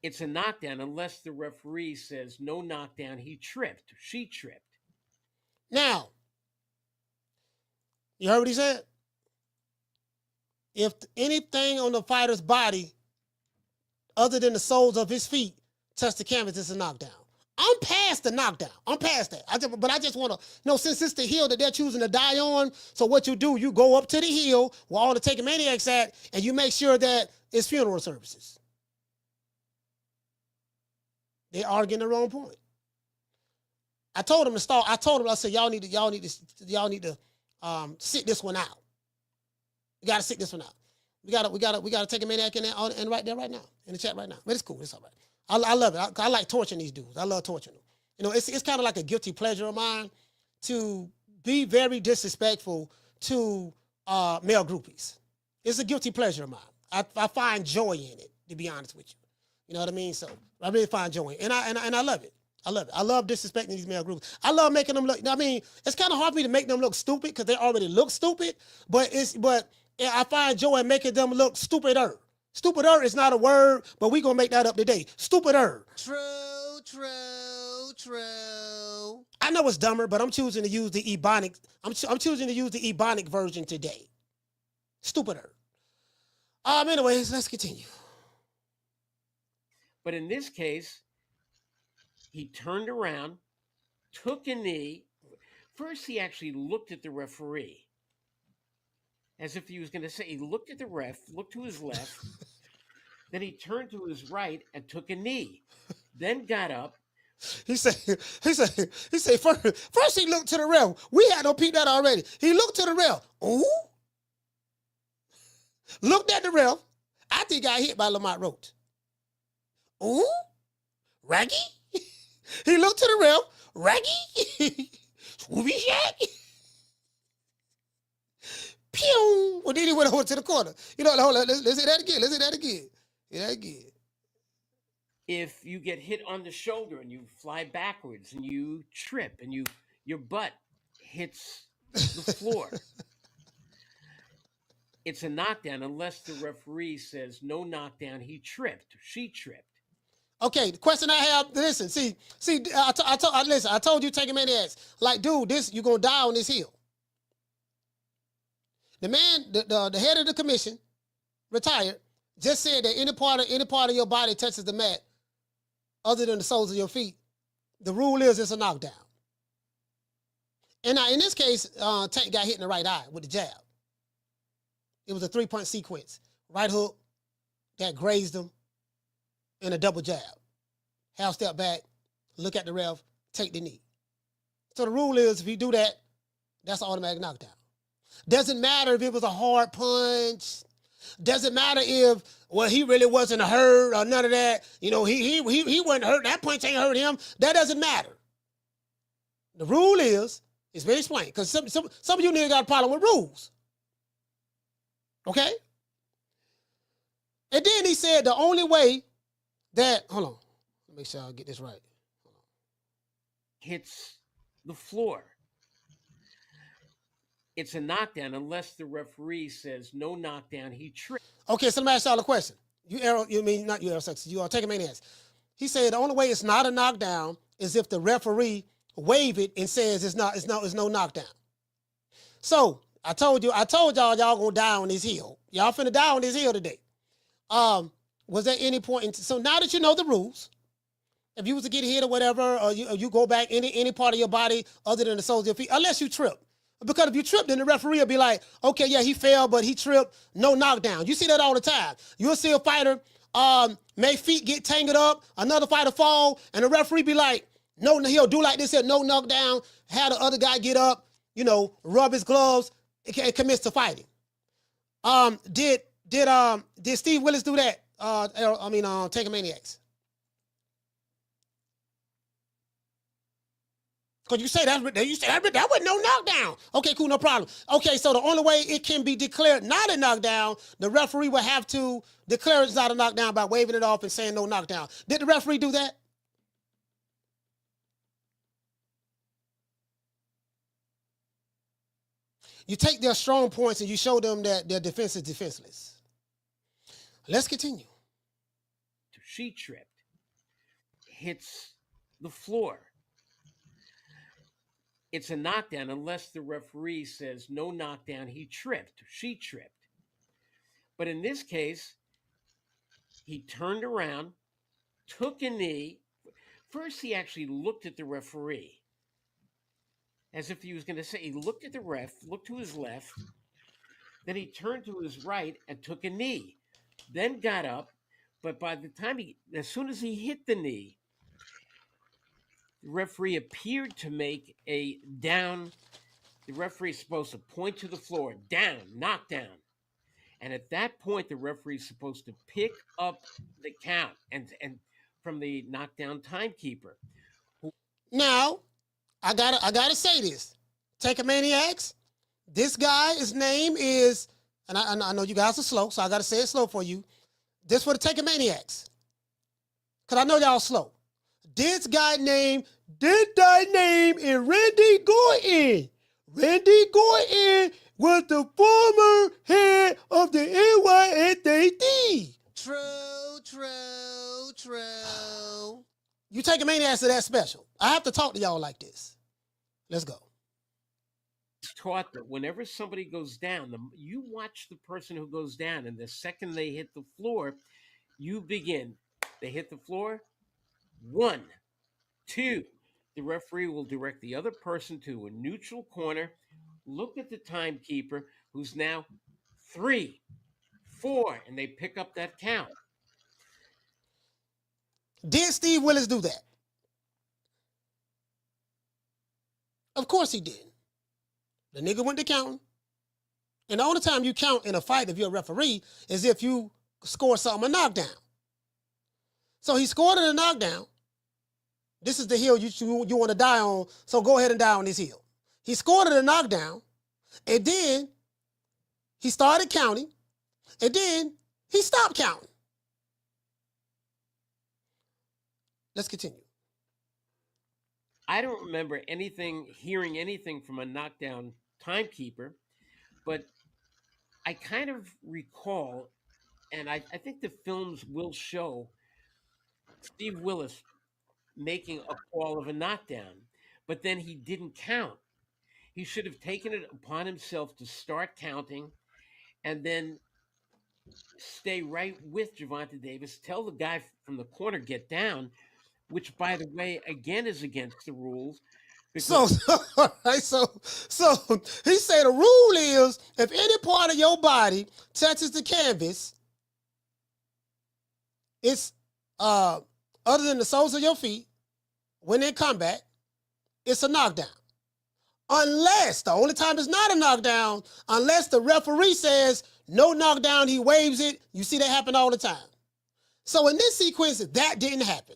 it's a knockdown unless the referee says no knockdown, he tripped, she tripped. Now, you heard what he said? If anything on the fighter's body other than the soles of his feet touch the canvas, it's a knockdown. I'm past the knockdown. I'm past that. But I just want to know, since it's the hill that they're choosing to die on, so what you do, you go up to the hill where all the Taking Maniacs at, and you make sure that it's funeral services. They're arguing the wrong point. I told them to start. I said, y'all need to sit this one out. We got to sit this one out. We gotta take a maniac in there and right there right now in the chat right now. But it's cool. It's all right. I love it. I like torturing these dudes. I love torturing them. It's kind of like a guilty pleasure of mine to be very disrespectful to male groupies. It's a guilty pleasure of mine. I find joy in it, to be honest with you. You know what I mean? So I really find joy in it. And I love it. I love it. I love disrespecting these male groups. I love making them look. I mean, it's kind of hard for me to make them look stupid because they already look stupid. But I find joy in making them look stupider. Stupider is not a word, but we gonna make that up today. Stupider. True. I know it's dumber, but I'm choosing to use the Ebonic. I'm choosing to use the Ebonic version today. Stupider. Anyways, let's continue. But in this case, he turned around, took a knee. First, he actually looked at the referee. As if he was going to say, he looked at the ref, looked to his left, then he turned to his right and took a knee, then got up. He said, first he looked to the ref. We had no peep that already. He looked to the ref. Ooh. Looked at the ref. I think he got hit by Lamont Roach. Ooh. Raggy. He looked to the ref. Raggy. Swoopy shack. Pew! Well, then he went over to the corner. Hold on, let's say that again. If you get hit on the shoulder and you fly backwards and you trip and your butt hits the floor, it's a knockdown unless the referee says no knockdown, he tripped, she tripped. Okay, the question I have, listen, I told you Taking Maniacs, like, dude, you're going to die on this hill. The man, the head of the commission, retired, just said that any part of your body touches the mat other than the soles of your feet, the rule is it's a knockdown. And now in this case, Tank got hit in the right eye with the jab. It was a 3-punch sequence. Right hook that grazed him and a double jab. Half step back, look at the ref, take the knee. So the rule is if you do that, that's an automatic knockdown. Doesn't matter if it was a hard punch. Doesn't matter if, well, he really wasn't hurt or none of that. You know, he wasn't hurt. That punch ain't hurt him. That doesn't matter. The rule is, it's very explained, because some of you niggas got a problem with rules. Okay? And then he said the only way that, hold on, let me make sure I get this right. Hits the floor. It's a knockdown unless the referee says no knockdown. He tripped. Okay, so let me ask y'all a question. Not you, Errol Sexton. You are taking maniacs. He said the only way it's not a knockdown is if the referee wave it and says it's no knockdown. So I told y'all y'all gonna die on this hill. Y'all finna die on this hill today. Was there any point so now that you know the rules, if you was to get hit or whatever, or you go back any part of your body other than the soles of your feet, unless you trip. Because if you trip, then the referee will be like, okay, yeah, he fell, but he tripped, no knockdown. You see that all the time. You'll see a fighter, may feet get tangled up, another fighter fall, and the referee be like, no, he'll do like this, here, no knockdown, have the other guy get up, rub his gloves, and commits to fighting. Did Steve Willis do that? Taking maniacs. Because you say that wasn't no knockdown. Okay, cool, no problem. Okay, so the only way it can be declared not a knockdown, the referee will have to declare it's not a knockdown by waving it off and saying no knockdown. Did the referee do that? You take their strong points and you show them that their defense is defenseless. Let's continue. She tripped. Hits the floor. It's a knockdown unless the referee says no knockdown, he tripped, she tripped. But in this case, he turned around, took a knee. First, he actually looked at the referee as if he was going to say, he looked at the ref, looked to his left, then he turned to his right and took a knee, then got up. But by the time as soon as he hit the knee, the referee appeared to make a down. The referee is supposed to point to the floor, down, knockdown. And at that point, the referee is supposed to pick up the count and from the knockdown timekeeper. Now, I gotta say this. Take maniacs. This guy, his name is, and I know you guys are slow, so I gotta say it slow for you. This for the take maniacs. Because I know y'all slow. This guy named is Randy Gordon. Randy Gordon was the former head of the NYSAC. True. You take maniacs to that special. I have to talk to y'all like this. Let's go. Taught that whenever somebody goes down, you watch the person who goes down, and the second they hit the floor, you begin. They hit the floor. 1, 2. The referee will direct the other person to a neutral corner, look at the timekeeper, who's now 3, 4, and they pick up that count. Did Steve Willis do that? Of course he did. The nigga went to counting. And the only time you count in a fight if you're a referee is if you score something a knockdown. So he scored a knockdown. This is the hill you want to die on, so go ahead and die on this hill. He scored a knockdown, and then he started counting, and then he stopped counting. Let's continue. I don't remember hearing anything from a knockdown timekeeper, but I kind of recall, and I think the films will show Steve Willis making a call of a knockdown, but then he didn't count. He should have taken it upon himself to start counting and then stay right with Gervonta Davis, tell the guy from the corner, get down, which, by the way, again is against the rules. So he said the rule is if any part of your body touches the canvas, it's other than the soles of your feet, when in combat, it's a knockdown. Unless, the only time it's not a knockdown, unless the referee says no knockdown, he waves it. You see that happen all the time. So in this sequence, that didn't happen.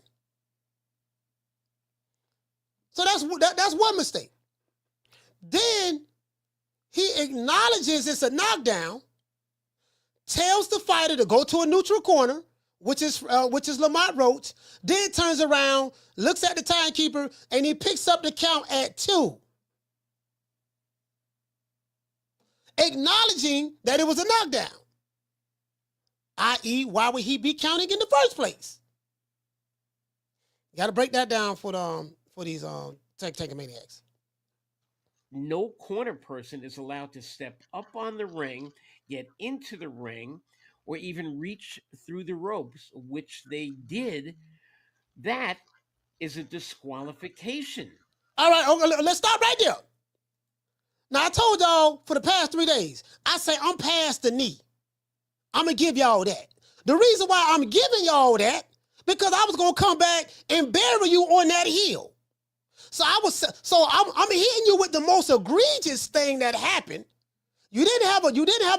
So that's one mistake. Then he acknowledges it's a knockdown, tells the fighter to go to a neutral corner, which is Lamont Roach, then turns around, looks at the timekeeper, and he picks up the count at 2. Acknowledging that it was a knockdown. I.e., why would he be counting in the first place? You got to break that down for these taking maniacs. No corner person is allowed to step up on the ring, get into the ring, or even reach through the ropes, which they did. That is a disqualification. All right, okay, let's stop right there. Now, I told y'all for the past 3 days, I say I'm past the knee. I'm going to give y'all that. The reason why I'm giving y'all that, because I was going to come back and bury you on that heel. So I'm hitting you with the most egregious thing that happened. You didn't have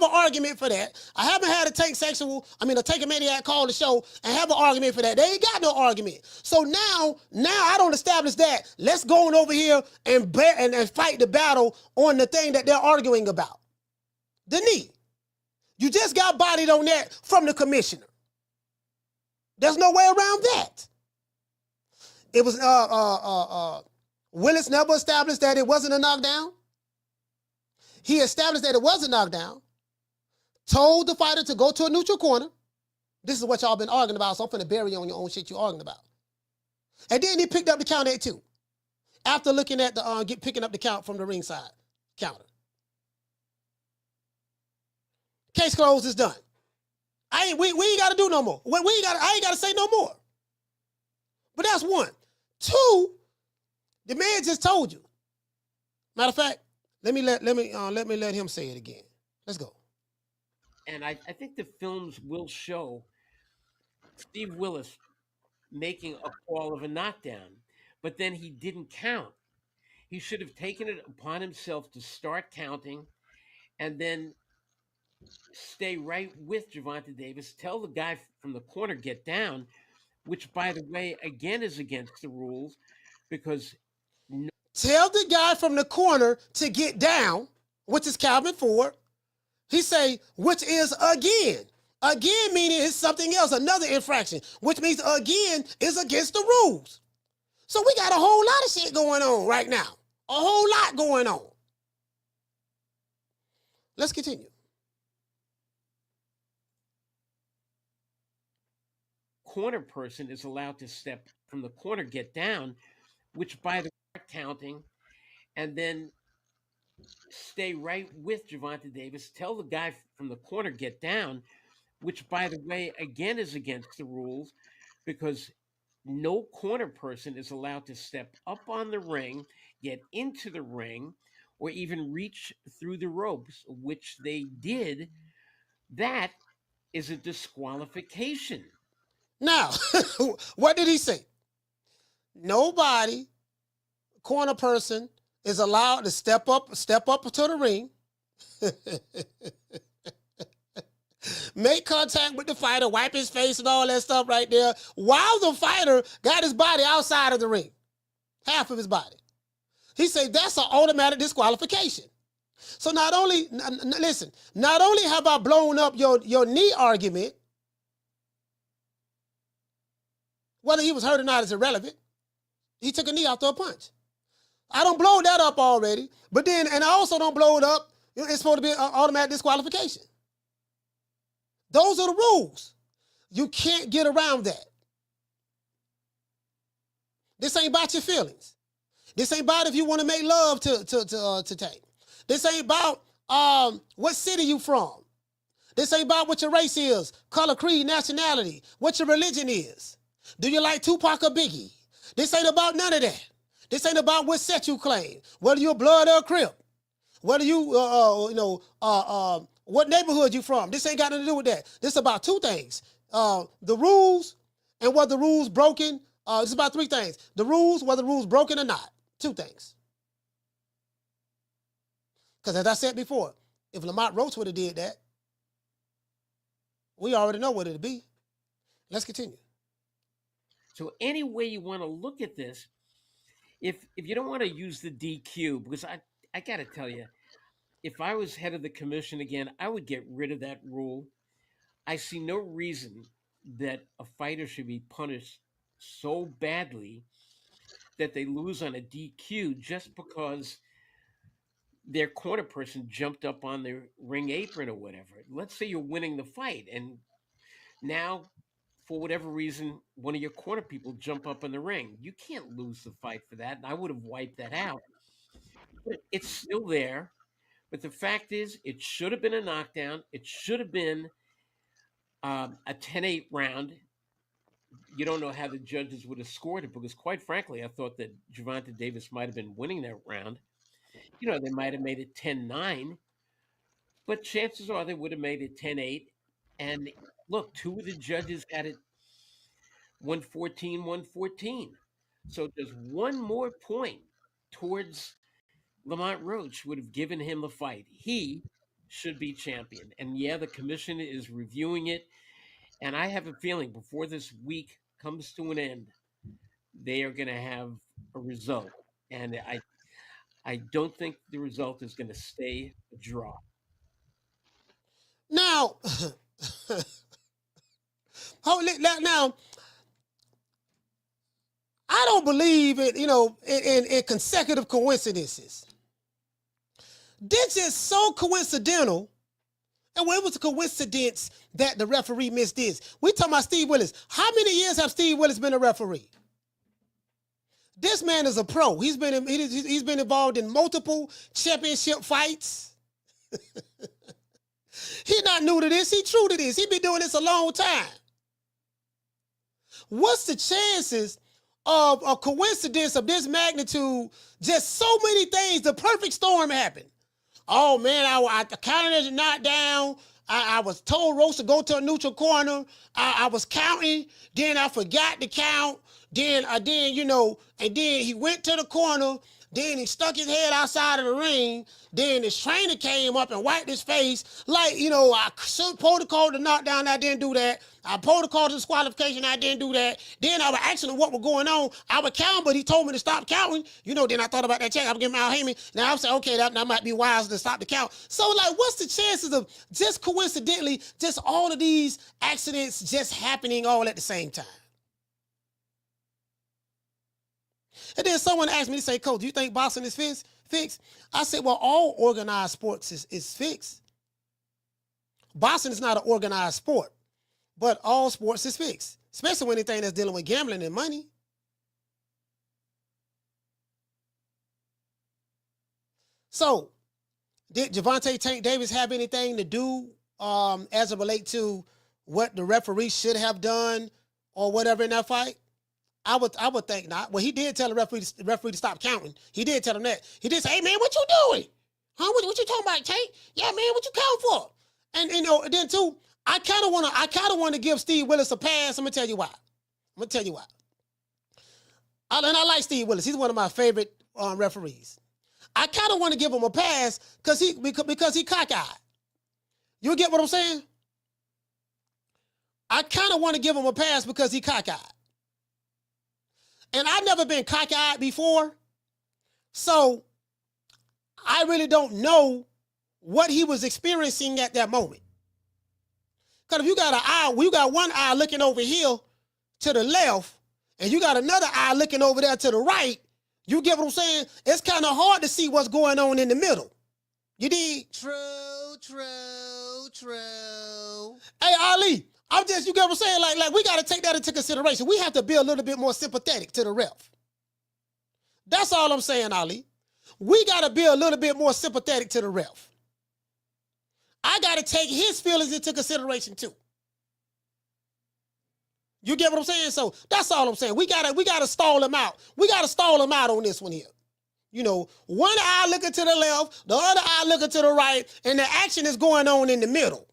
an argument for that. I haven't had a take a maniac call the show and have an argument for that. They ain't got no argument. So now I don't establish that. Let's go on over here and fight the battle on the thing that they're arguing about. The knee. You just got bodied on that from the commissioner. There's no way around that. It was Willis never established that it wasn't a knockdown. He established that it was a knockdown, told the fighter to go to a neutral corner. This is what y'all been arguing about, so I'm finna bury you on your own shit you're arguing about. And then he picked up the count at 2, after looking at picking up the count from the ringside counter. Case closed, is done. We ain't got to do no more. I ain't got to say no more. But that's one. 2, the man just told you. Matter of fact, let me let him say it again. Let's go. And I think the films will show Steve Willis making a call of a knockdown, but then he didn't count. He should have taken it upon himself to start counting and then stay right with Gervonta Davis, tell the guy from the corner, get down, which, by the way, again is against the rules because... Tell the guy from the corner to get down, which is Calvin Ford. He say, which is again. Again meaning it's something else, another infraction, which means again is against the rules. So we got a whole lot of shit going on right now. A whole lot going on. Let's continue. Corner person is allowed to step from the corner, get down, which by the counting, and then stay right with Gervonta Davis, tell the guy from the corner, get down, which, by the way, again is against the rules because no corner person is allowed to step up on the ring, get into the ring, or even reach through the ropes, which they did. That is a disqualification. Now, what did he say? Nobody, corner person, is allowed to step up to the ring, make contact with the fighter, wipe his face and all that stuff right there, while the fighter got his body outside of the ring, half of his body. He said that's an automatic disqualification. So not only have I blown up your knee argument, whether he was hurt or not is irrelevant. He took a knee after a punch. I don't blow that up already, but then, and I also don't blow it up, it's supposed to be an automatic disqualification. Those are the rules. You can't get around that. This ain't about your feelings. This ain't about if you want to make love to Tank. This ain't about what city you from. This ain't about what your race is, color, creed, nationality, what your religion is. Do you like Tupac or Biggie? This ain't about none of that. This ain't about what set you claim, whether you're blood or Crip, whether you, what neighborhood you from. This ain't got nothing to do with that. This is about 2 things. The rules and whether the rules broken. It's about 3 things. The rules, whether the rules broken or not. Two things. Because as I said before, if Lamont Roach would have did that, we already know what it'd be. Let's continue. So any way you want to look at this, if you don't want to use the DQ, because I got to tell you, if I was head of the commission again, I would get rid of that rule. I see no reason that a fighter should be punished so badly that they lose on a DQ just because their corner person jumped up on their ring apron or whatever. Let's say you're winning the fight, and now, for whatever reason, one of your corner people jump up in the ring. You can't lose the fight for that, and I would have wiped that out. But it's still there. But the fact is, it should have been a knockdown. It should have been a 10-8 round. You don't know how the judges would have scored it because, quite frankly, I thought that Gervonta Davis might have been winning that round. You know, they might have made it 10-9, but chances are they would have made it 10-8. And look, two of the judges had it 114-114. So just one more point towards Lamont Roach would have given him the fight. He should be champion. And yeah, the commission is reviewing it. And I have a feeling before this week comes to an end, they are going to have a result. And I don't think the result is going to stay a draw. Now, now, I don't believe in consecutive coincidences. This is so coincidental, and it was a coincidence that the referee missed this. We talking about Steve Willis. How many years have Steve Willis been a referee? This man is a pro. He's been involved in multiple championship fights. He's not new to this. He's true to this. He's been doing this a long time. What's the chances of a coincidence of this magnitude? Just so many things. The perfect storm happened. Oh, man, I counted as a knockdown. I was told Roach to go to a neutral corner. I was counting. Then I forgot to count. Then he went to the corner. Then he stuck his head outside of the ring. Then his trainer came up and wiped his face. I protocol to knockdown, I didn't do that. I protocol to disqualification, I didn't do that. Then I was asking him what was going on. I would count, but he told me to stop counting. Then I thought about that check. I would give him Al Heyman. Now I'm saying, okay, that might be wise to stop the count. So, what's the chances of just coincidentally, just all of these accidents just happening all at the same time? And then someone asked me to say, Coach, do you think boxing is fixed? I said, well, all organized sports is fixed. Boxing is not an organized sport, but all sports is fixed, especially when anything that's dealing with gambling and money. So, did Gervonta Tank Davis have anything to do as it relates to what the referee should have done or whatever in that fight? I would think not. Well, he did tell the referee to stop counting. He did tell him that. He did say, hey, man, what you doing? Huh? What you talking about, Tank? Yeah, man, what you counting for? And then too, I kind of want to give Steve Willis a pass. I'm gonna tell you why. And I like Steve Willis. He's one of my favorite referees. I kind of want to give him a pass because he cockeyed. You get what I'm saying? I kind of want to give him a pass because he cockeyed. And I've never been cockeyed before, so I really don't know what he was experiencing at that moment. Because if you got one eye looking over here to the left, and you got another eye looking over there to the right, you get what I'm saying? It's kind of hard to see what's going on in the middle. You dig? True. Hey, Ali. You get what I'm saying? Like we got to take that into consideration. We have to be a little bit more sympathetic to the ref. That's all I'm saying, Ali. We got to be a little bit more sympathetic to the ref. I got to take his feelings into consideration too. You get what I'm saying? So that's all I'm saying. We gotta stall him out. We got to stall him out on this one here. One eye looking to the left, the other eye looking to the right, and the action is going on in the middle.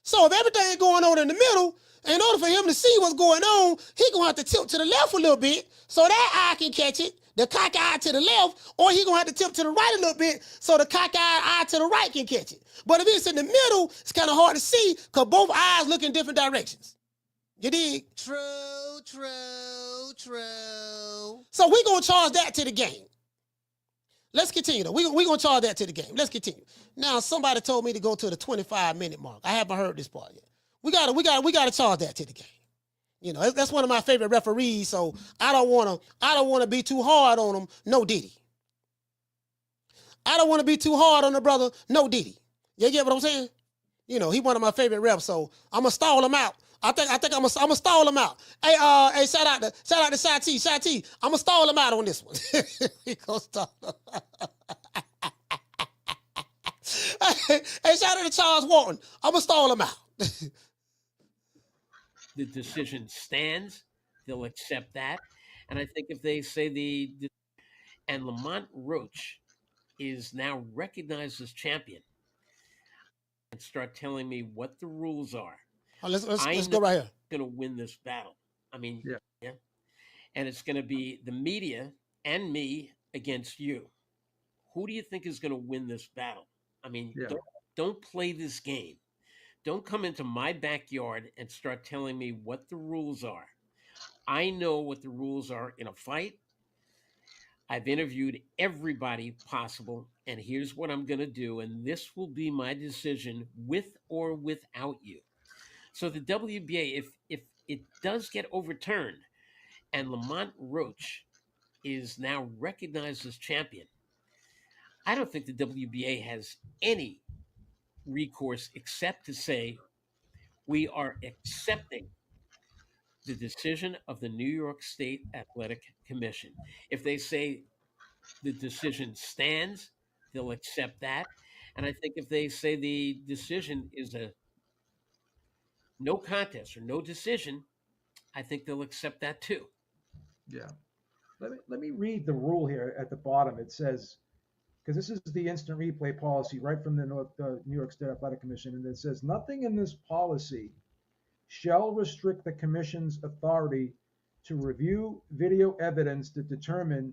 So if everything is going on in the middle, in order for him to see what's going on, he's going to have to tilt to the left a little bit so that eye can catch it, the cockeyed eye to the left, or he gonna have to tip to the right a little bit so the cockeyed eye to the right can catch it. But if it's in the middle, it's kind of hard to see because both eyes look in different directions. You dig? True. So we gonna charge that to the game. Let's continue though. We gonna charge that to the game. Let's continue. Now somebody told me to go to the 25-minute mark. I haven't heard this part yet. We gotta charge that to the game. You know, that's one of my favorite referees, so I don't wanna be too hard on him. No Diddy. I don't wanna be too hard on the brother. No Diddy. You get what I'm saying? You know, he one of my favorite refs, so I'm gonna stall him out. I think I'm gonna stall him out. Hey, shout out to Shy T. I'm gonna stall him out on this one. He gonna stall him. Hey, shout out to Charles Wharton. I'm gonna stall him out. The decision stands, they'll accept that. And I think if they say and Lamont Roach is now recognized as champion, and start telling me what the rules are. Oh, let's go right here. Going to win this battle. I mean, yeah. And it's going to be the media and me against you. Who do you think is going to win this battle? I mean, don't play this game. Don't come into my backyard and start telling me what the rules are. I know what the rules are in a fight. I've interviewed everybody possible, and here's what I'm going to do, and this will be my decision with or without you. So the WBA, if it does get overturned and Lamont Roach is now recognized as champion, I don't think the WBA has any recourse except to say we are accepting the decision of the New York State Athletic Commission. If they say the decision stands, they'll accept that. And I think if they say the decision is a no contest or no decision, I think they'll accept that too. Yeah. Let me read the rule here at the bottom. It says, because this is the instant replay policy right from the New York State Athletic Commission, and it says, nothing in this policy shall restrict the commission's authority to review video evidence to determine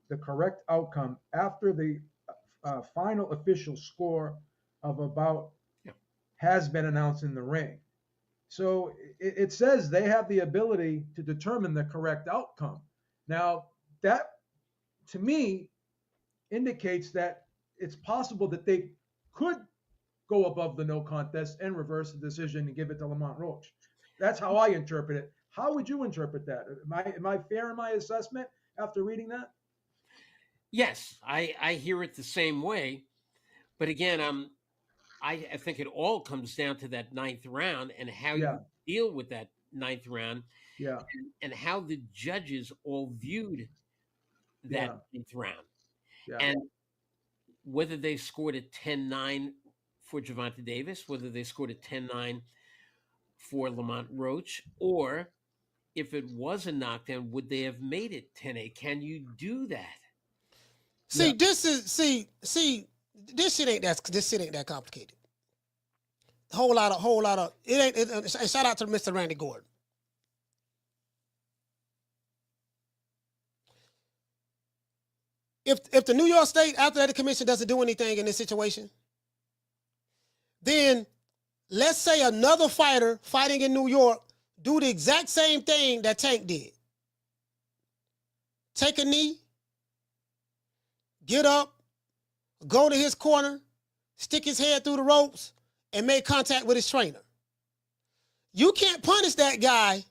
the correct outcome after the final official score of a bout has been announced in the ring. So it says they have the ability to determine the correct outcome. Now, that, to me, indicates that it's possible that they could go above the no contest and reverse the decision and give it to Lamont Roach. That's how I interpret it. How would you interpret that? Am I fair in my assessment after reading that? Yes, I hear it the same way. But again, I think it all comes down to that ninth round and how you deal with that ninth round. Yeah. And how the judges all viewed that ninth round. Yeah. And whether they scored a 10-9 for Gervonta Davis, whether they scored a 10-9 for Lamont Roach, or if it was a knockdown, would they have made it 10-8? Can you do that? See, this shit ain't that complicated. Whole lot of it ain't. Shout out to Mr. Randy Gordon. If the New York State Athletic Commission doesn't do anything in this situation, then let's say another fighter fighting in New York do the exact same thing that Tank did. Take a knee, get up, go to his corner, stick his head through the ropes, and make contact with his trainer. You can't punish that guy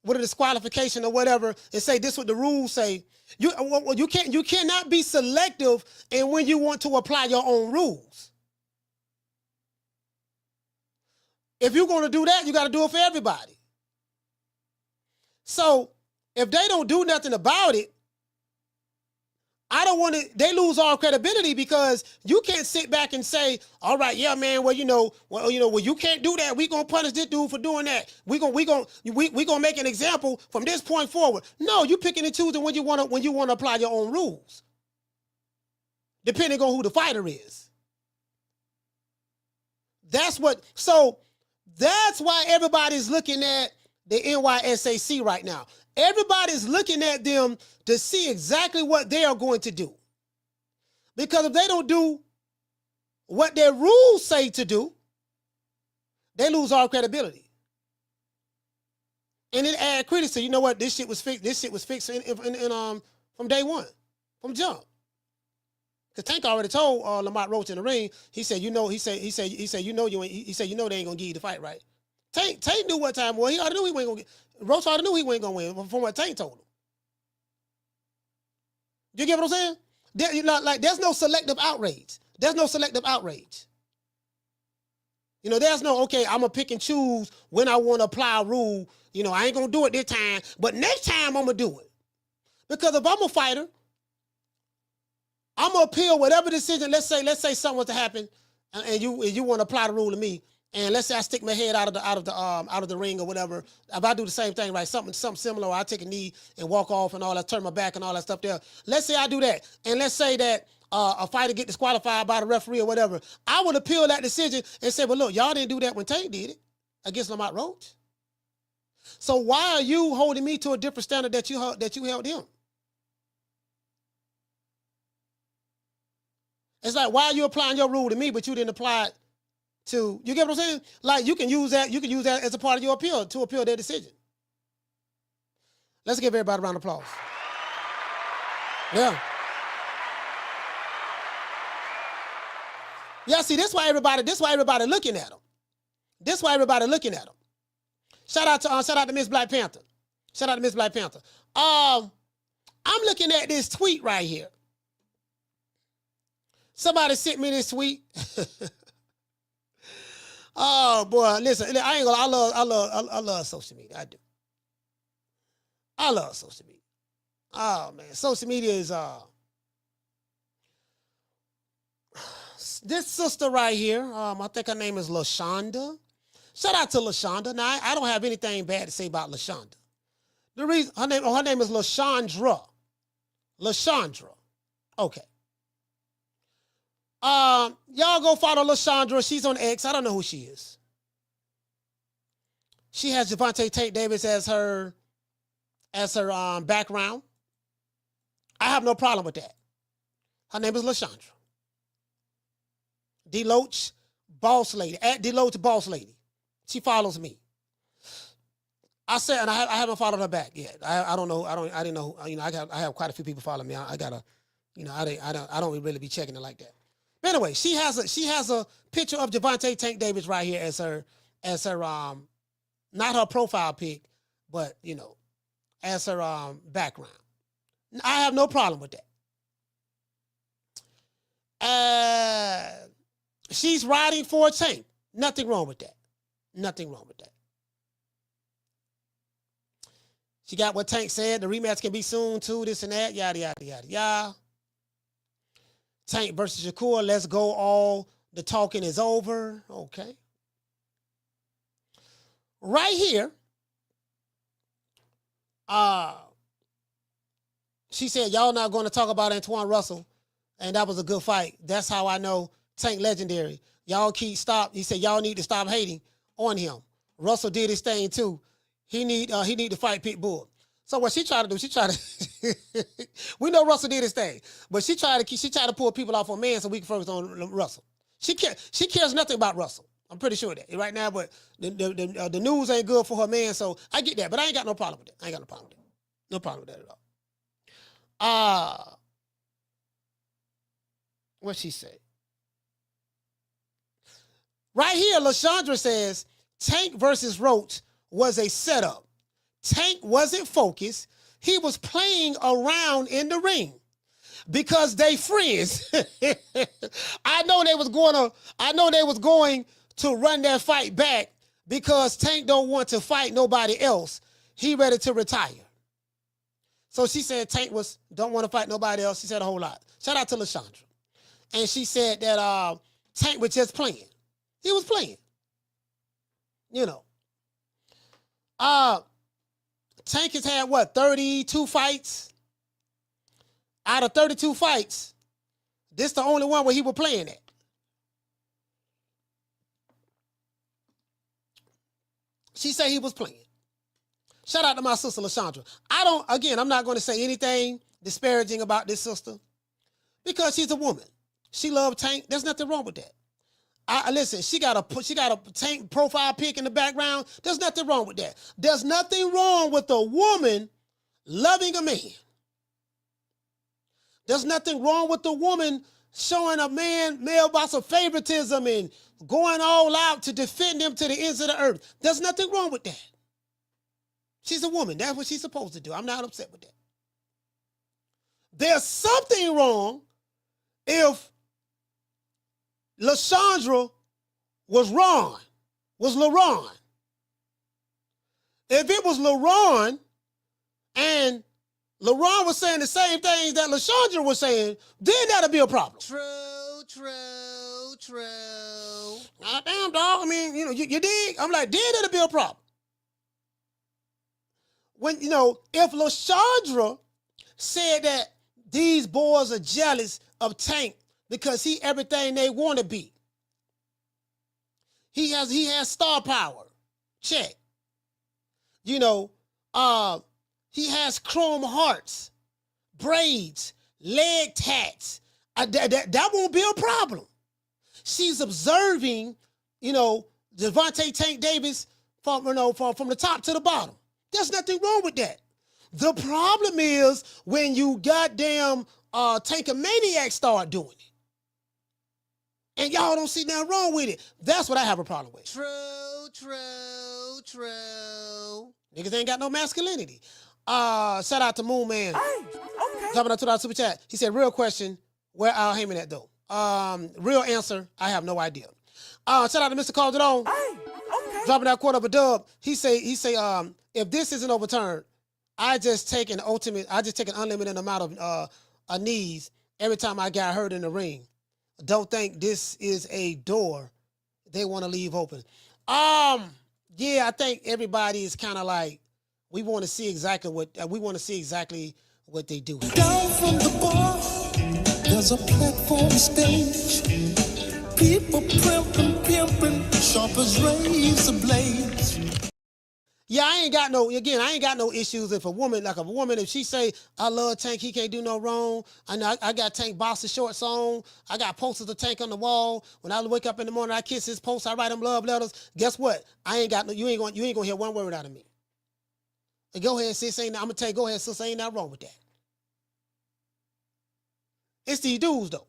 with a disqualification or whatever and say this is what the rules say. You cannot be selective in when you want to apply your own rules. If you're going to do that, you got to do it for everybody. So if they don't do nothing about it, they lose all credibility because you can't sit back and say, all right, yeah, man, you can't do that. We're going to punish this dude for doing that. We're going to make an example from this point forward. No, you picking and choosing when you want to apply your own rules, depending on who the fighter is. That's why everybody's looking at the NYSAC right now. Everybody's looking at them to see exactly what they are going to do. Because if they don't do what their rules say to do, they lose all credibility. And it add credence to, you know what, this shit was fixed. This shit was fixed from day one, from jump. Because Tank already told Lamont Roach in the ring. He said, you know, you know they ain't gonna give you the fight, right? Tank knew what time it was. He already knew he wasn't gonna get. Roach already knew he wasn't gonna win from what Tank told him. You get what I'm saying? There's no selective outrage. There's no selective outrage. You know, there's no, okay, I'm going to pick and choose when I want to apply a rule. You know, I ain't going to do it this time, but next time I'm going to do it. Because if I'm a fighter, I'm going to appeal whatever decision. Let's say something was to happen and you want to apply the rule to me. And let's say I stick my head out of the ring or whatever. If I do the same thing, right, something similar, or I take a knee and walk off and all that, turn my back and all that stuff there. Let's say I do that, and let's say that a fighter get disqualified by the referee or whatever. I would appeal that decision and say, well, look, y'all didn't do that when Tank did it against Lamont Roach. So why are you holding me to a different standard that you held him? It's like, why are you applying your rule to me, but you didn't apply it to, you get what I'm saying? Like, you can use that as a part of your appeal to appeal their decision. Let's give everybody a round of applause. Yeah. Yeah, see, this is why everybody looking at him. This is why everybody looking at him. Shout out to Miss Black Panther. Shout out to Miss Black Panther. I'm looking at this tweet right here. Somebody sent me this tweet. Oh boy, listen, I ain't gonna. I love social media. I do. I love social media. Oh man, social media is this sister right here. I think her name is LaShonda. Shout out to LaShonda. Now I don't have anything bad to say about LaShonda. The reason her name is LaShondra. LaShondra. Okay. Y'all go follow LaShondra. She's on X. I don't know who she is. She has Gervonta Davis as her background. I have no problem with that. Her name is LaShondra. Deloach Boss Lady. At Deloach Boss Lady. She follows me. I said, and I haven't followed her back yet. I don't know. I didn't know. You know, I have quite a few people follow me. I gotta, you know, I don't really be checking it like that. But anyway, she has a picture of Gervonta Tank Davis right here as her not her profile pic, but you know, as her background. I have no problem with that. She's riding for Tank. Nothing wrong with that. Nothing wrong with that. She got what Tank said. The rematch can be soon too. This and that. Yada yada yada yada. Tank versus Shakur, let's go. All the talking is over. Okay. Right here, she said, y'all not going to talk about Antoine Russell, and that was a good fight. That's how I know Tank legendary. Y'all he said, y'all need to stop hating on him. Russell did his thing too. He need to fight Pitbull. So what she tried to do, we know Russell did his thing, but she tried to pull people off on man so we can focus on Russell. She cares nothing about Russell. I'm pretty sure of that right now, but the news ain't good for her man, so I get that, but I ain't got no problem with that. I ain't got no problem with that. No problem with that at all. What'd she say? Right here, LaShondra says, Tank versus Roach was a setup. Tank wasn't focused. He was playing around in the ring because they friends. I know they was going to run that fight back because Tank don't want to fight nobody else. He ready to retire. So she said Tank don't want to fight nobody else. She said a whole lot. Shout out to LaShondra. And she said that Tank was just playing. He was playing. You know. Tank has had, 32 fights? Out of 32 fights, this the only one where he was playing at. She said he was playing. Shout out to my sister, LaShondra. I'm not going to say anything disparaging about this sister because she's a woman. She loves Tank. There's nothing wrong with that. Listen, she got a Tank profile pic in the background. There's nothing wrong with that. There's nothing wrong with a woman loving a man. There's nothing wrong with the woman showing a male boss of favoritism and going all out to defend him to the ends of the earth. There's nothing wrong with that. She's a woman. That's what she's supposed to do. I'm not upset with that. There's something wrong if LaShondra was LaRon. If it was LaRon and LaRon was saying the same things that LaShondra was saying, then that'd be a problem. True. Damn, dog. I mean, you dig? I'm like, then that'd be a problem. When, if LaShondra said that these boys are jealous of Tank because he everything they want to be. He has star power. Check. He has chrome hearts, braids, leg tats. That won't be a problem. She's observing, Gervonta Tank Davis from the top to the bottom. There's nothing wrong with that. The problem is when you goddamn Tankamaniac start doing it. And y'all don't see nothing wrong with it. That's what I have a problem with. True. Niggas ain't got no masculinity. Shout out to Moon Man. Hey, okay. Dropping out $2 super chat. He said, real question, where Al Heyman at though? Real answer, I have no idea. Shout out to Mr. Calderon. Hey, okay. Dropping out $2 He say, if this isn't overturned, I just take an unlimited amount of knees every time I got hurt in the ring. Don't think this is a door they want to leave open. Yeah, I think everybody is kind of like, we want to see exactly what they do. Down from the bar, there's a platform stage. People pimping, sharp as razor blades. Yeah, I ain't got no issues if a woman, if she say, I love Tank, he can't do no wrong. I got Tank boxer shorts on. I got posters of Tank on the wall. When I wake up in the morning, I kiss his post, I write him love letters. Guess what? You ain't gonna hear one word out of me. And go ahead, sis, I'm gonna tell you, go ahead, sis, ain't nothing wrong with that. It's these dudes though.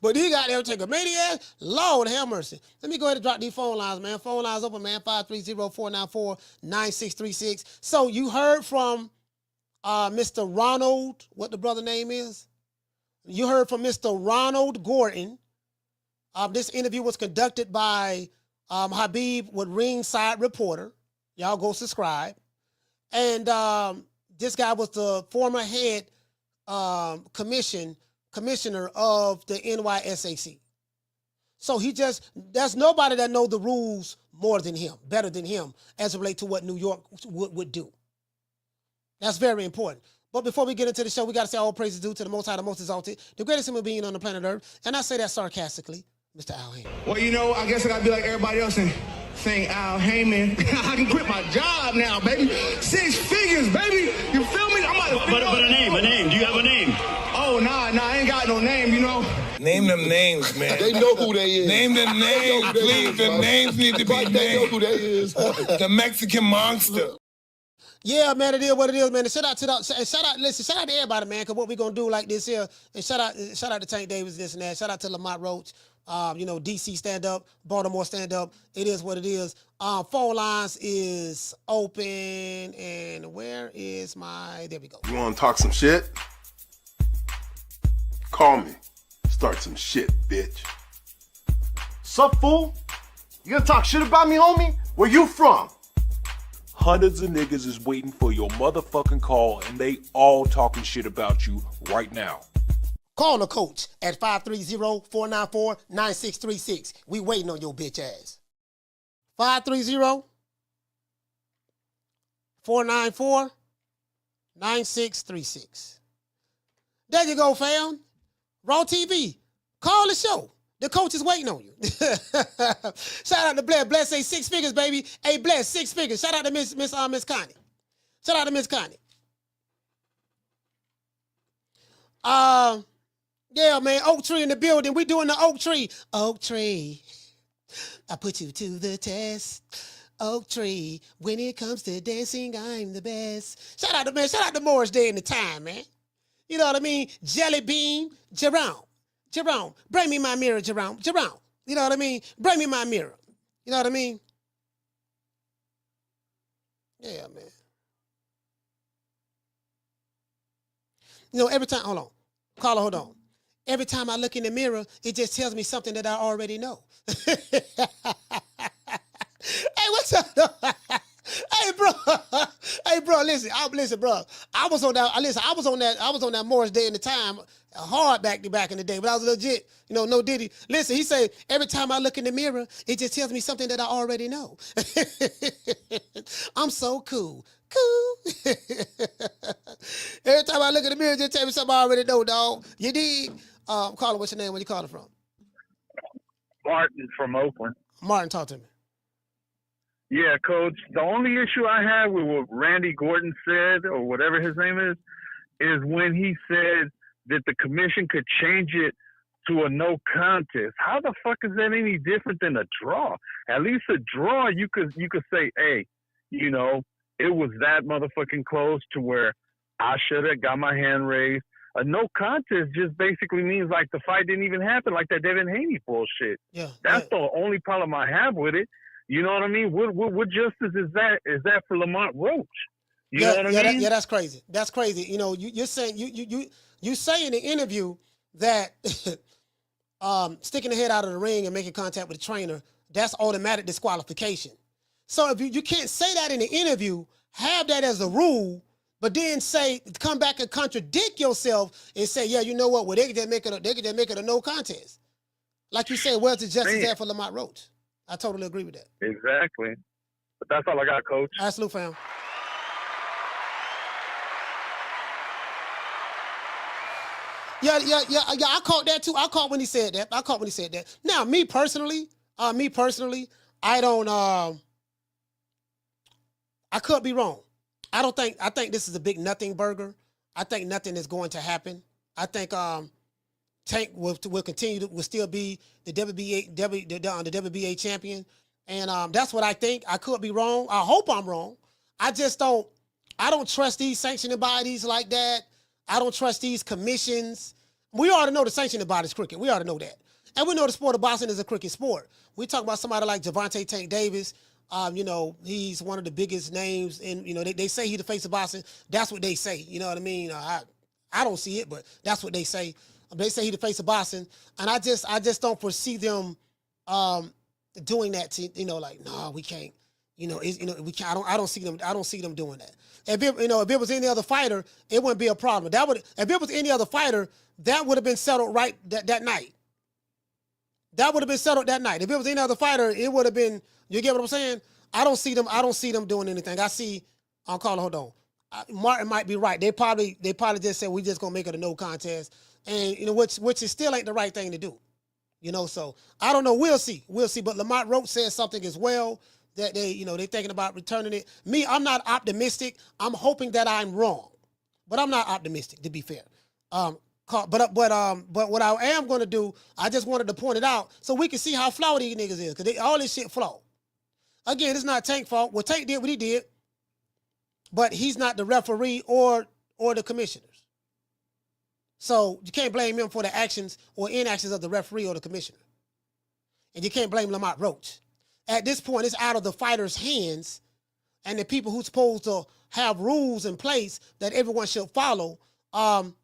But he got there take a maniac. Lord have mercy. Let me go ahead and drop these phone lines, man. Phone lines open, man. 530-494-9636. So you heard from Mr. Ronald, what the brother name is? You heard from Mr. Ronald Gordon. This interview was conducted by Habeeb with Ringside Reporter. Y'all go subscribe. And this guy was the former head commissioner of the NYSAC. So there's nobody that knows the rules more than him, better than him, as it relates to what New York would do. That's very important. But before we get into the show, we got to say all praises due to the Most High, the Most Exalted, the greatest human being on the planet Earth. And I say that sarcastically, Mr. Al Heyman. Well, I guess I got to be like everybody else and saying Al Heyman. I can quit my job now, baby. 6 figures, baby. You feel me? But a name. Do you have a name? Oh, nah, I ain't got no name, Name them names, man. They know who they is. Name them names, please. The names need to be named. They know who they is. The Mexican monster. Yeah, man, it is what it is, man. And shout out to everybody, man, because what we gonna do like this here, and shout out to Tank Davis, this and that. Shout out to Lamont Roach. DC stand up, Baltimore stand up. It is what it is. Phone lines is open, and where is there we go. You want to talk some shit? Call me. Start some shit, bitch. Sup, fool? You gonna talk shit about me, homie? Where you from? Hundreds of niggas is waiting for your motherfucking call, and they all talking shit about you right now. Call the coach at 530-494-9636. We waiting on your bitch ass. 530-494-9636. There you go, fam. Raw TV. Call the show. The coach is waiting on you. Shout out to Bless. Bless say 6 figures, baby. Hey, Bless, 6 figures. Shout out to Miss Connie. Shout out to Miss Connie. Yeah, man. Oak Tree in the building. We doing the Oak Tree. Oak Tree, I put you to the test. Oak Tree, when it comes to dancing, I'm the best. Shout out to Morris Day in the time, man. You know what I mean? Jelly Bean, Jerome, bring me my mirror, Jerome. You know what I mean? Bring me my mirror. You know what I mean? Yeah, man. You know, every time, hold on. Carla, hold on. Every time I look in the mirror, it just tells me something that I already know. Hey, what's up? Hey, bro, listen, bro. I was on that Morris Day in the time, hard back in the day, but I was legit, no Diddy. Listen, he said, every time I look in the mirror, it just tells me something that I already know. I'm so cool. Every time I look in the mirror, it just tells me something I already know, dog. You dig? Carla, what's your name? Where you calling from? Martin from Oakland. Martin, talk to me. Yeah, Coach. The only issue I have with what Randy Gordon said, or whatever his name is when he said that the commission could change it to a no contest. How the fuck is that any different than a draw? At least a draw, you could say, hey, it was that motherfucking close to where I should have got my hand raised. A no contest just basically means like the fight didn't even happen, like that Devin Haney bullshit. Yeah, that's the only problem I have with it. You know what I mean? What justice is that? Is that for Lamont Roach? You know what I mean? Yeah, that's crazy. That's crazy. You're saying you say in the interview that sticking the head out of the ring and making contact with the trainer, that's automatic disqualification. So if you can't say that in the interview, have that as a rule, but then come back and contradict yourself and say, yeah, you know what? Well, they could just make it a no contest. Like you said, where's the justice there for Lamont Roach? I totally agree with that. Exactly. But that's all I got, Coach. Absolute, fam. Yeah. I caught that too. I caught when he said that. Now, me personally, I don't. I could be wrong. I think this is a big nothing burger. I think nothing is going to happen. I think Tank will still be the WBA champion, and that's what I think. I could be wrong. I hope I'm wrong. I don't trust these sanctioning bodies like that. I don't trust these commissions. We already know the sanctioning body's crooked. We already know that, and we know the sport of boxing is a crooked sport. We talk about somebody like Gervonta Tank Davis. He's one of the biggest names, and they say he's the face of boxing. That's what they say. You know what I mean? I don't see it, but that's what they say. They say he's the face of boxing, and I just don't foresee them doing that to no, we can't. We can't. I don't see them doing that. If it was any other fighter, it wouldn't be a problem. If it was any other fighter, that would have been settled right that night. That would have been settled that night. If it was any other fighter, it would have been. You get what I'm saying? I don't see them doing anything. I'll call it. Hold on. Martin might be right. They probably just said we just gonna make it a no contest, and which is still ain't the right thing to do. So I don't know. We'll see. But Lamont Roach said something as well that they thinking about returning it. Me, I'm not optimistic. I'm hoping that I'm wrong, but I'm not optimistic, to be fair. But what I am going to do, I just wanted to point it out so we can see how flawed these niggas is, because all this shit flawed. Again, it's not Tank's fault. Well, Tank did what he did, but he's not the referee or the commissioners. So you can't blame him for the actions or inactions of the referee or the commissioner. And you can't blame Lamont Roach. At this point, it's out of the fighter's hands, and the people who's supposed to have rules in place that everyone should follow. We're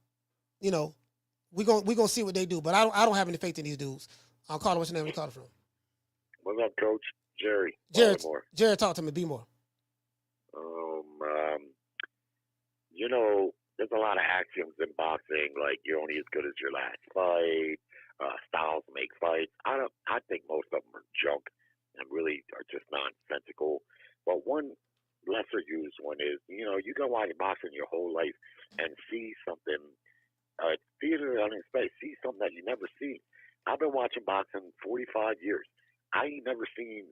gonna see what they do, but I don't have any faith in these dudes. I'll call him. What's your name? Where you call it from? What's up, Coach? Jerry. Jared, talk to me. Be more. There's a lot of axioms in boxing, like you're only as good as your last fight. Styles make fights. I think most of them are junk and really are just nonsensical. But one lesser used one is, you can watch boxing your whole life and see something, theater on its face, see something that you never seen. I've been watching boxing 45 years. I ain't never seen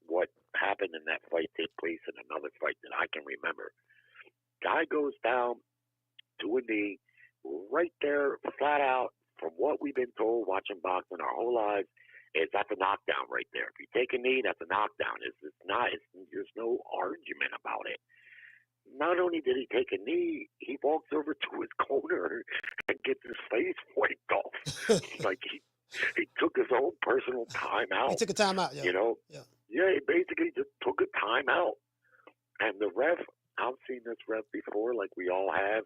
what happened in that fight take place in another fight that I can remember. Guy goes down to a knee, right there, flat out, from what we've been told watching boxing our whole lives, is that's a knockdown right there. If you take a knee, that's a knockdown. There's no argument about it. Not only did he take a knee, he walks over to his corner and gets his face wiped off. Like he took his own personal time out. He took a time out, yeah. You know? Yeah. Yeah, he basically just took a time out. And the ref, I've seen this ref before, like we all have.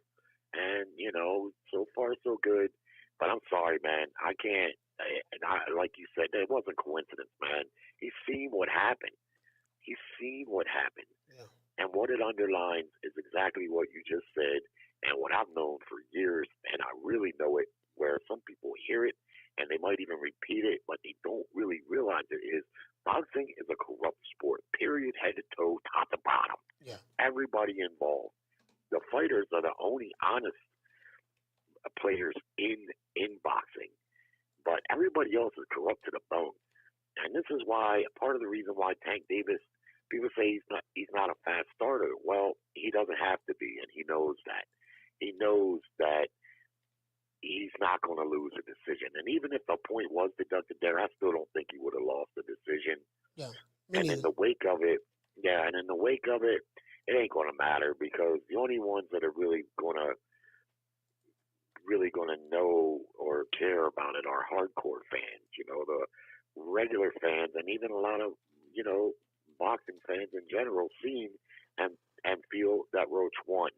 And, you know, so far so good. But I'm sorry, man. I can't. And like you said, it wasn't coincidence, man. He's seen what happened. He's seen what happened. Yeah. And what it underlines is exactly what you just said and what I've known for years. And I really know it, where some people hear it and they might even repeat it, but they don't really realize it is boxing is a corrupt sport, period, head to toe, top to bottom. Yeah. Everybody involved. The fighters are the only honest players in boxing, but everybody else is corrupt to the bone. And this is why, part of the reason why Tank Davis, people say he's not a fast starter. Well, he doesn't have to be, and he knows that. He knows that he's not going to lose a decision. And even if the point was deducted there, I still don't think he would have lost the decision. Yeah. And in the wake of it, it ain't going to matter, because the only ones that are really going to know or care about it are hardcore fans, you know, the regular fans, and even a lot of, you know, boxing fans in general seen and feel that Roach won.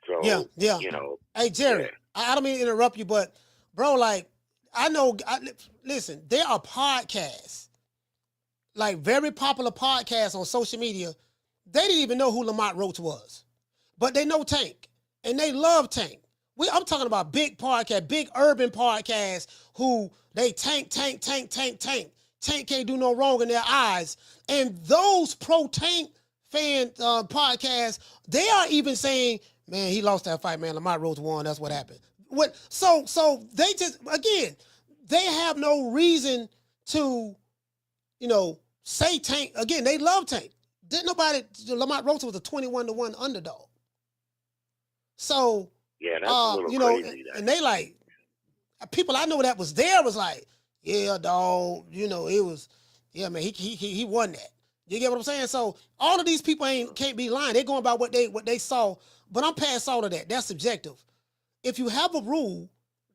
So, yeah. You know. Hey, Jerry, yeah. I don't mean to interrupt you, but, bro, like, listen, there are podcasts, like very popular podcasts on social media. They didn't even know who Lamont Roach was, but they know Tank, and they love Tank. I'm talking about big podcast, big urban podcasts who they Tank. Tank can't do no wrong in their eyes. And those pro-Tank fan podcasts, they are even saying, man, he lost that fight, man. Lamont Roach won. That's what happened. So they just, again, they have no reason to, you know, say Tank. Again, they love Tank. Lamont Roach was a 21-1 underdog. So, yeah, that's a little you know, crazy. and they like, people I know that was there was like, yeah, dog, you know, it was, yeah, man, he won that. You get what I'm saying? So all of these people can't be lying. They're going by what they saw. But I'm past all of that. That's subjective. If you have a rule,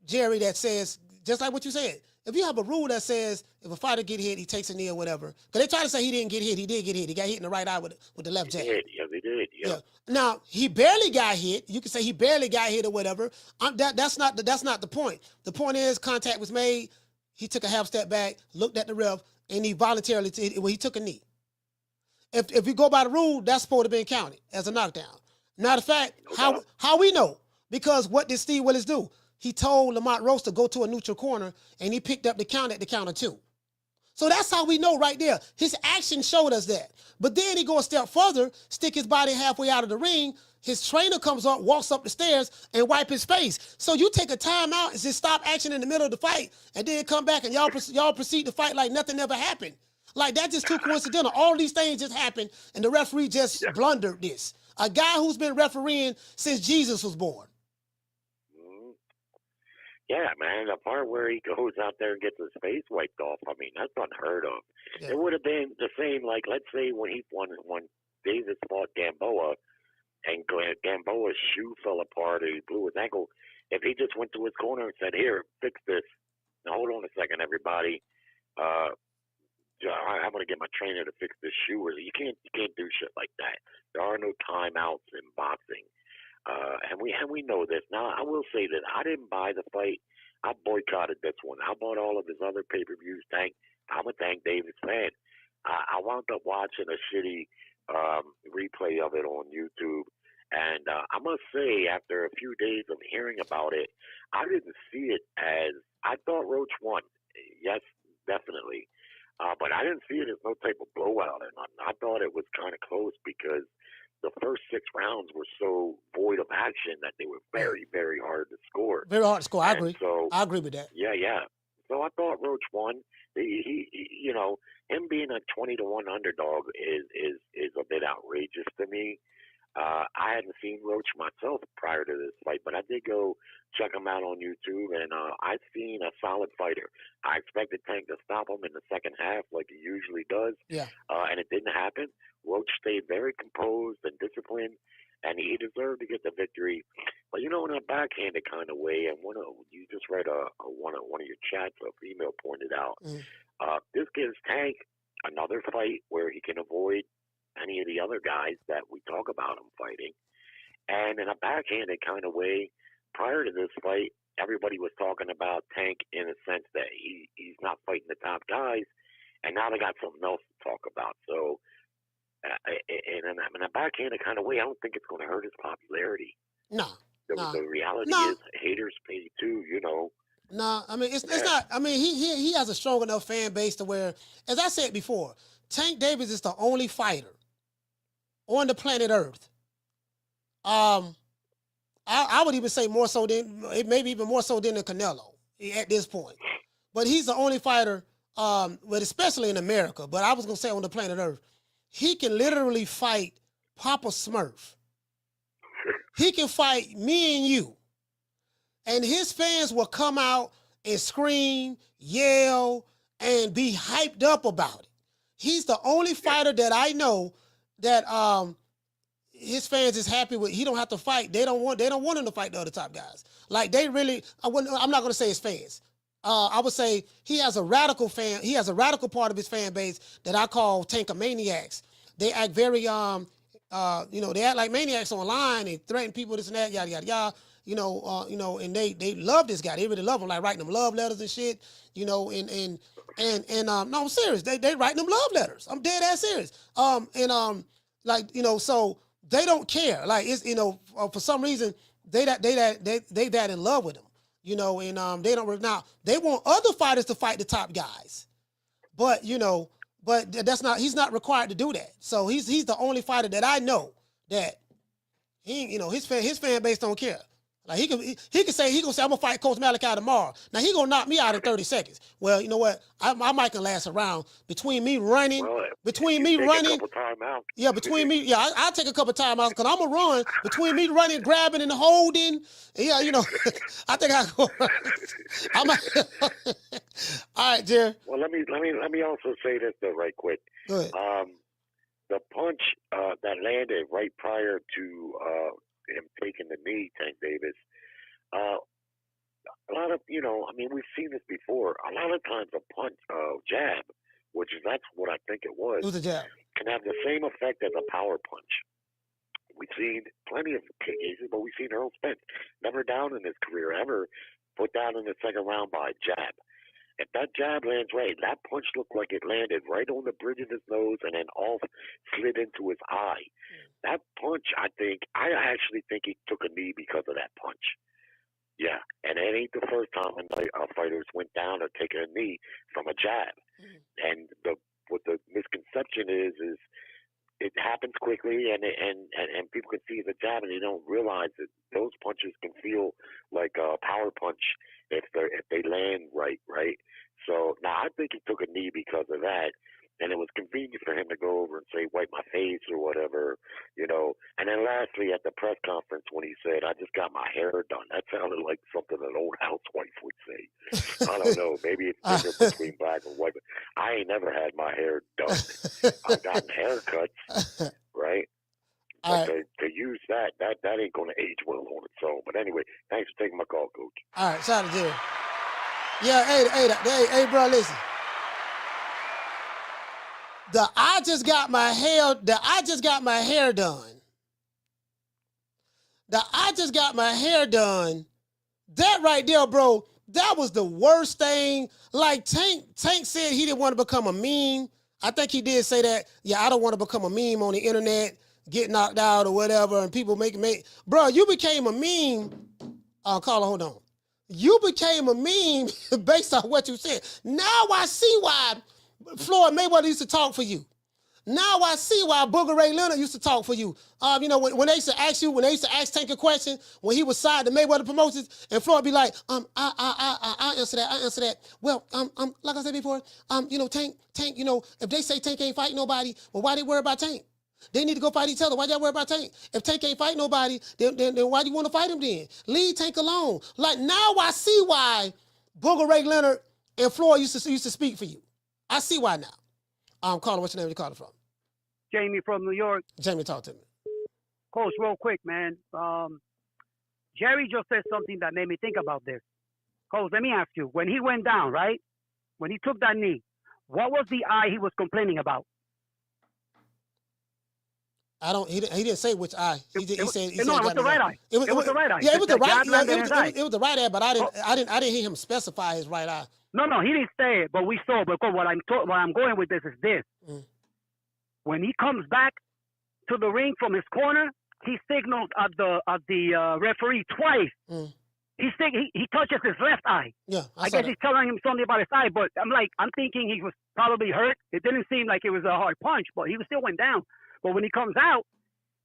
Jerry, that says, just like what you said, if you have a rule that says if a fighter get hit, he takes a knee or whatever, because they try to say he didn't get hit. He did get hit. He got hit in the right eye with the left jab. Yes, he did. Yeah. Now, he barely got hit. You can say he barely got hit or whatever. That's not the point. The point is contact was made. He took a half step back, looked at the ref, and he voluntarily he took a knee. If you go by the rule, that's supposed to be counted as a knockdown. Matter of fact, how we know? Because what did Steve Willis do? He told Lamont Roach to go to a neutral corner, and he picked up the count at the count of 2. So that's how we know right there. His action showed us that. But then he go a step further, stick his body halfway out of the ring. His trainer comes up, walks up the stairs, and wipe his face. So you take a timeout and just stop action in the middle of the fight, and then come back and y'all proceed to fight like nothing ever happened. Like, that's just too coincidental. All these things just happened, and the referee just blundered this. A guy who's been refereeing since Jesus was born. Yeah, man, the part where he goes out there and gets his face wiped off, I mean, that's unheard of. Yeah. It would have been the same, like, let's say when Davis fought Gamboa, and Gamboa's shoe fell apart or he blew his ankle, if he just went to his corner and said, here, fix this. Now, hold on a second, everybody. I'm going to get my trainer to fix this shoe. You can't do shit like that. There are no timeouts in boxing. And we know this. Now, I will say that I didn't buy the fight. I boycotted this one. I bought all of his other pay-per-views. I'm a Tank Davis fan. I wound up watching a shitty replay of it on YouTube. And I must say, after a few days of hearing about it, I didn't see it as – I thought Roach won. Yes, definitely. But I didn't see it as no type of blowout or nothing. I thought it was kind of close because – the first 6 rounds were so void of action that they were very, very hard to score. Very hard to score. I agree. So, I agree with that. Yeah. So I thought Roach won. He you know, him being a 20-1 underdog is a bit outrageous to me. I hadn't seen Roach myself prior to this fight, but I did go check him out on YouTube, and I've seen a solid fighter. I expected Tank to stop him in the second half like he usually does, and it didn't happen. Roach stayed very composed and disciplined, and he deserved to get the victory. But, you know, in a backhanded kind of way, and you just read one of your chats, a female pointed out, this gives Tank another fight where he can avoid any of the other guys that we talk about him fighting. And in a backhanded kind of way, prior to this fight, everybody was talking about Tank in a sense that he's not fighting the top guys, and now they got something else to talk about. So in a backhanded kind of way, I don't think it's going to hurt his popularity. No. The reality is haters pay too, you know. No, I mean, it's not. I mean, he has a strong enough fan base to where, as I said before, Tank Davis is the only fighter on the planet Earth. I would even say more so than, maybe even more so than the Canelo at this point. But he's the only fighter, but especially in America, but I was going to say on the planet Earth, he can literally fight Papa Smurf. He can fight me and you. And his fans will come out and scream, yell, and be hyped up about it. He's the only fighter that I know that his fans is happy with. He don't have to fight. They don't want him to fight the other top guys. Like they really, I'm not going to say his fans. I would say he has a radical fan. He has a radical part of his fan base that I call Tankomaniacs. They act very, they act like maniacs online. They threaten people, this and that, yada yada yada. And they love this guy. They really love him, like writing them love letters and shit. No, I'm serious. They writing them love letters. I'm dead ass serious. So they don't care. Like it's for some reason they that in love with him. They don't now. They want other fighters to fight the top guys, but that's not. He's not required to do that. So he's the only fighter that I know that his fan base don't care. Like he can say I'm gonna fight Coach Malachi tomorrow. Now he gonna knock me out in 30 seconds. Well, you know what? I might can last around between me running. I'll take a couple timeouts. Yeah, I'll take a couple timeouts because I'm gonna run between me running, grabbing, and holding. Yeah, I think I go. All right, Jerry. Well, let me also say this though, right quick. Go ahead. The punch that landed right prior to him taking the knee, Tank Davis. A lot of, we've seen this before. A lot of times a punch, jab, that's what I think it was. It was a jab. Can have the same effect as a power punch. We've seen plenty of cases, but we've seen Earl Spence never down in his career, ever put down in the second round by a jab. If that jab lands right, that punch looked like it landed right on the bridge of his nose and then off, slid into his eye. That punch, I actually think he took a knee because of that punch. Yeah, and it ain't the first time fighters went down or taken a knee from a jab. And what the misconception is it happens quickly and people can see the jab and they don't realize that those punches can feel like a power punch if they land right. So now I think he took a knee because of that, and it was convenient for him to go over and say wipe my face or whatever, And then lastly at the press conference when he said I just got my hair done, that sounded like something an old housewife would say. I don't know, maybe it's different between black and white, but I ain't never had my hair done. I've gotten haircuts, right? But to use that ain't going to age well on its own. But anyway, thanks for taking my call, Coach. All right, shout out to Jerry. Yeah, hey, bro, listen. I just got my hair done. I just got my hair done. That right there, bro, that was the worst thing. Like Tank said he didn't want to become a meme. I think he did say that. Yeah, I don't want to become a meme on the internet, get knocked out or whatever, and people make. Bro, you became a meme. Carla, hold on. You became a meme based on what you said. Now I see why Floyd Mayweather used to talk for you. Now I see why Booger Ray Leonard used to talk for you. You know, when they used to ask you, when they used to ask Tank a question, when he was signed to Mayweather Promotions, and Floyd be like, I answer that. Well, like I said before, you know, Tank, you know, if they say Tank ain't fight nobody, well, why they worry about Tank? They need to go fight each other. Why y'all worry about Tank? If Tank ain't fight nobody, then why do you want to fight him then? Leave Tank alone. Like, now I see why Booger Ray Leonard and Floyd used to speak for you. I see why now. Caller, what's your name? You calling from? Jamie from New York. Jamie, talk to me. Coach, real quick, man. Jerry just said something that made me think about this. Coach, let me ask you. When he went down, right? When he took that knee, what was the eye he was complaining about? He didn't say which eye. He said it was the right eye. It was the right eye. Yeah, it was the right eye. It was the right eye, but I didn't hear him specify his right eye. No, he didn't say it, but we saw. But what I'm going with this is this. When he comes back to the ring from his corner, he signals at the referee twice. He touches his left eye. Yeah, I guess he's telling him something about his eye, but I'm thinking he was probably hurt. It didn't seem like it was a hard punch, but he still went down. But when he comes out,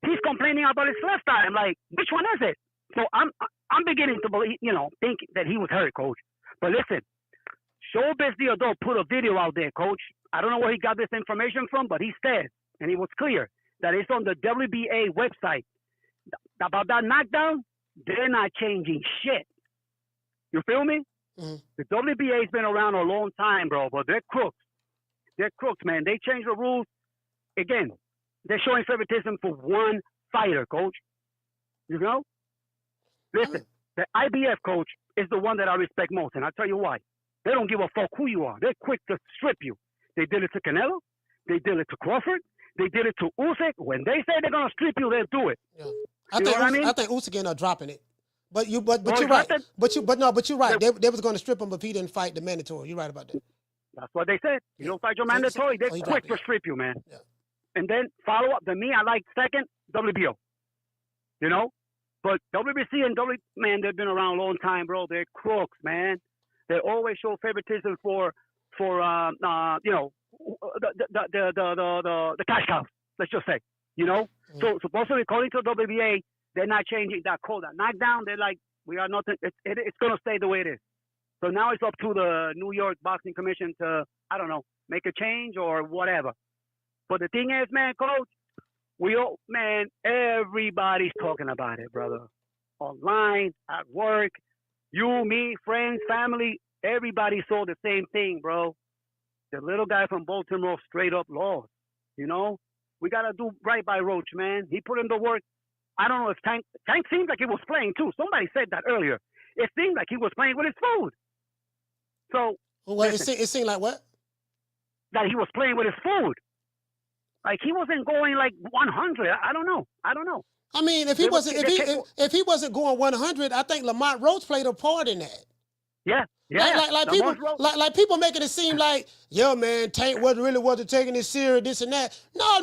he's complaining about his left eye. I'm like, which one is it? So I'm beginning to believe, think that he was hurt, Coach. But listen, Showbiz the Adult put a video out there, Coach. I don't know where he got this information from, but he said, and it was clear, that it's on the WBA website. About that knockdown, they're not changing shit. You feel me? The WBA's been around a long time, bro, but they're crooks. They're crooks, man. They change the rules. Again, they're showing favoritism for one fighter, Coach. You know? Listen, the IBF, Coach, is the one that I respect most, and I'll tell you why. They don't give a fuck who you are. They're quick to strip you. They did it to Canelo. They did it to Crawford. They did it to Usyk. When they say they're gonna strip you, they'll do it. Yeah. I think Usyk ended up dropping it. But you're right. But you're right. They was gonna strip him if he didn't fight the mandatory. You're right about that. That's what they said. You don't fight your mandatory, they're quick to strip you, man. Yeah. And then follow up. Then me, I like second WBO. You know, but WBC and man, they've been around a long time, bro. They're crooks, man. They always show favoritism for the cash cows. Let's just say, So supposedly, according to WBA, they're not changing that code. That knockdown, they're like, we are nothing. It's gonna stay the way it is. So now it's up to the New York Boxing Commission to, I don't know, make a change or whatever. But the thing is, man, Coach, everybody's talking about it, brother. Online, at work, you, me, friends, family, everybody saw the same thing, bro. The little guy from Baltimore straight up lost, We got to do right by Roach, man. He put in the work. I don't know if Tank seemed like he was playing, too. Somebody said that earlier. It seemed like he was playing with his food. So, it seemed like what? That he was playing with his food. Like he wasn't going like 100. I don't know. I mean, if he wasn't going 100, I think Lamont Roach played a part in that. Yeah. Like people making it seem like, yo, man, Tank wasn't taking it serious, this and that. No,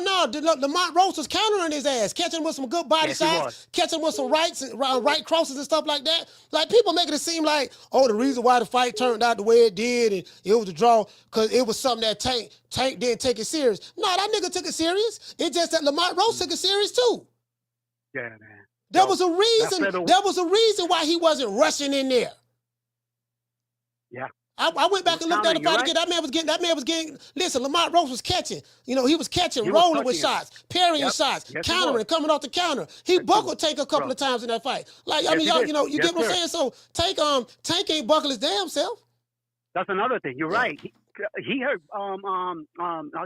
Lamont Roach was countering his ass, catching him with some good body shots, catching him with some right crosses and stuff like that. Like people making it seem like, oh, the reason why the fight turned out the way it did and it was a draw because it was something that Tank didn't take it serious. No, that nigga took it serious. It's just that Lamont Roach took it serious too. Yeah, man. There was a reason why he wasn't rushing in there. Yeah. I went back and looked at the fight again. That man was getting. Listen, Lamont Roach was catching. He was catching, rolling with shots, parrying shots, countering, coming off the counter. He buckled Tank a couple of times in that fight. Like I mean, y'all, you get what I'm saying. So Tank ain't buckle his damn self. That's another thing. You're right. He hurt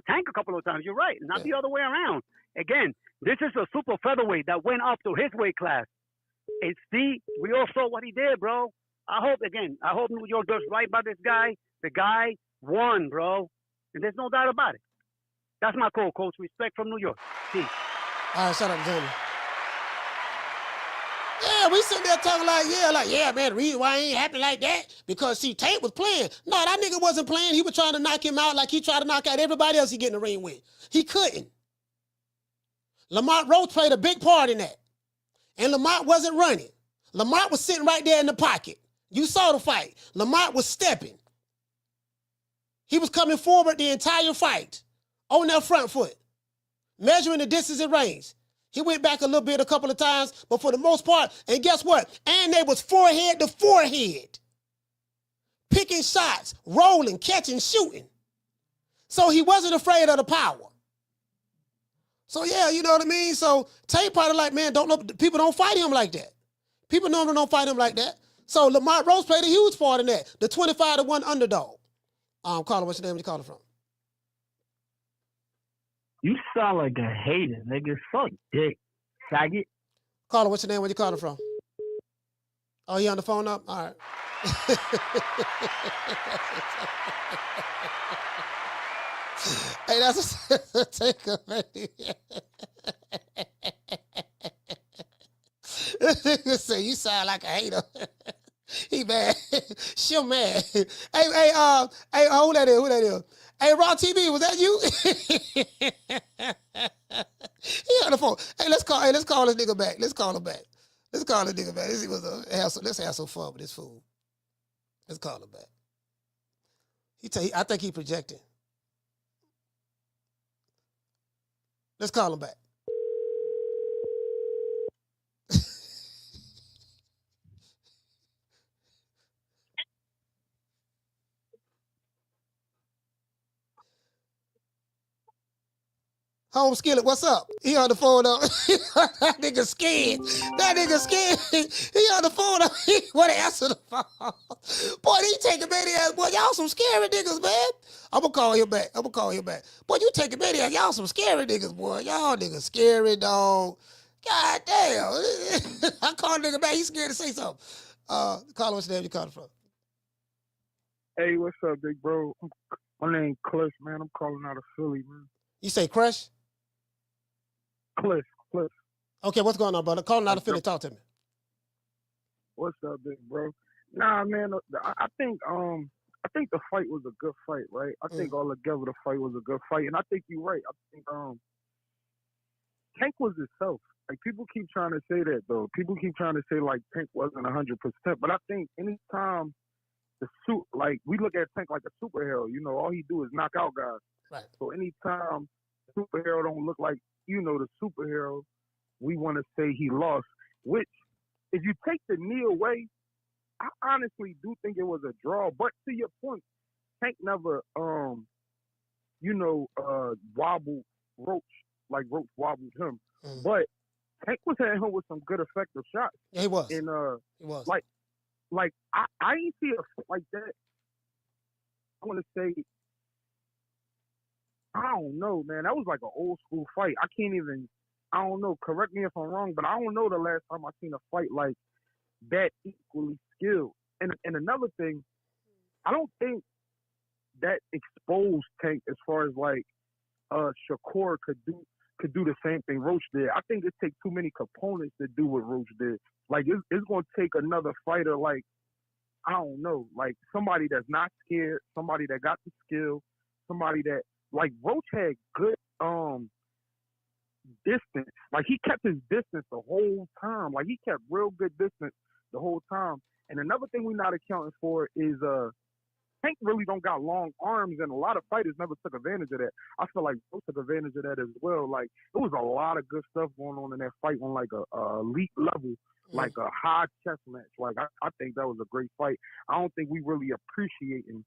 Tank a couple of times. You're right. Not the other way around. Again, this is a super featherweight that went up to his weight class. And see, we all saw what he did, bro. I hope New York does right by this guy. The guy won, bro. And there's no doubt about it. That's my call, Coach. Respect from New York. Peace. All right, shut up, Jamie. Yeah, we sitting there talking like, man, the reason why he ain't happy like that, because, see, Tank was playing. No, that nigga wasn't playing. He was trying to knock him out like he tried to knock out everybody else he get in the ring with. He couldn't. Lamont Roach played a big part in that. And Lamont wasn't running. Lamont was sitting right there in the pocket. You saw the fight. Lamont was stepping. He was coming forward the entire fight on that front foot. measuring the distance and range. He went back a little bit a couple of times, but for the most part, and guess what? And they was forehead to forehead. Picking shots, rolling, catching, shooting. So he wasn't afraid of the power. So yeah, you know what I mean? So Tank probably like, man, people don't fight him like that. People normally don't fight him like that. So Lamont Roach played a huge part in that. The 25-1 underdog. Caller, what's your name? Where you calling from? You sound like a hater, nigga. Suck dick, faggot. Caller, what's your name? Where you calling from? Oh, you on the phone up? All right. Hey, that's a taker, man. This say you sound like a hater. He mad. She mad. Hey, who that is? Hey, Raw TV, was that you? He on the phone. Hey, let's call this nigga back. Let's call him back. Let's call this nigga back. Let's have some fun with this fool. Let's call him back. I think he projecting. Let's call him back. Home Skillet, what's up? He on the phone up. That nigga scared. He on the phone up. He want to answer the phone. Boy, he taking many ass. Boy, y'all some scary niggas, man. I'm going to call him back. Boy, you taking many ass. Y'all some scary niggas, boy. Y'all niggas scary, dog. God damn. I called nigga back. He scared to say something. Call him, what's the name you calling from? Hey, what's up, big bro? My name Cliff, man. I'm calling out of Philly, man. You say Crush? Cliff. Okay, what's going on, brother? Calling out of Philly, talk to me. What's up, big bro? Nah, man, I think the fight was a good fight, right? I think altogether the fight was a good fight, and I think you're right. I think Tank was himself. Like, people keep trying to say that, though. People keep trying to say, like, Tank wasn't 100%, but I think anytime we look at Tank like a superhero, you know, all he do is knock out guys. Right. So anytime the superhero don't look like, you know, the superhero, we want to say he lost, which if you take the knee away, I honestly do think it was a draw. But to your point, Tank never, wobbled Roach like Roach wobbled him. But Tank was hitting him with some good effective shots. Yeah, he was. And he was. Like I didn't see a fight like that. I want to say, I don't know, man. That was like an old school fight. I don't know. Correct me if I'm wrong, but I don't know the last time I seen a fight like that equally skilled. And another thing, I don't think that exposed Tank as far as like Shakur could do the same thing Roach did. I think it takes too many components to do what Roach did. Like it's gonna take another fighter, like, I don't know, like somebody that's not scared, somebody that got the skill, somebody that, like, Roach had good distance. Like, he kept his distance the whole time. Like, he kept real good distance the whole time. And another thing we're not accounting for is Tank really don't got long arms, and a lot of fighters never took advantage of that. I feel like Roach took advantage of that as well. Like, it was a lot of good stuff going on in that fight on like a elite level, like a high chess match. Like, I think that was a great fight. I don't think we really appreciating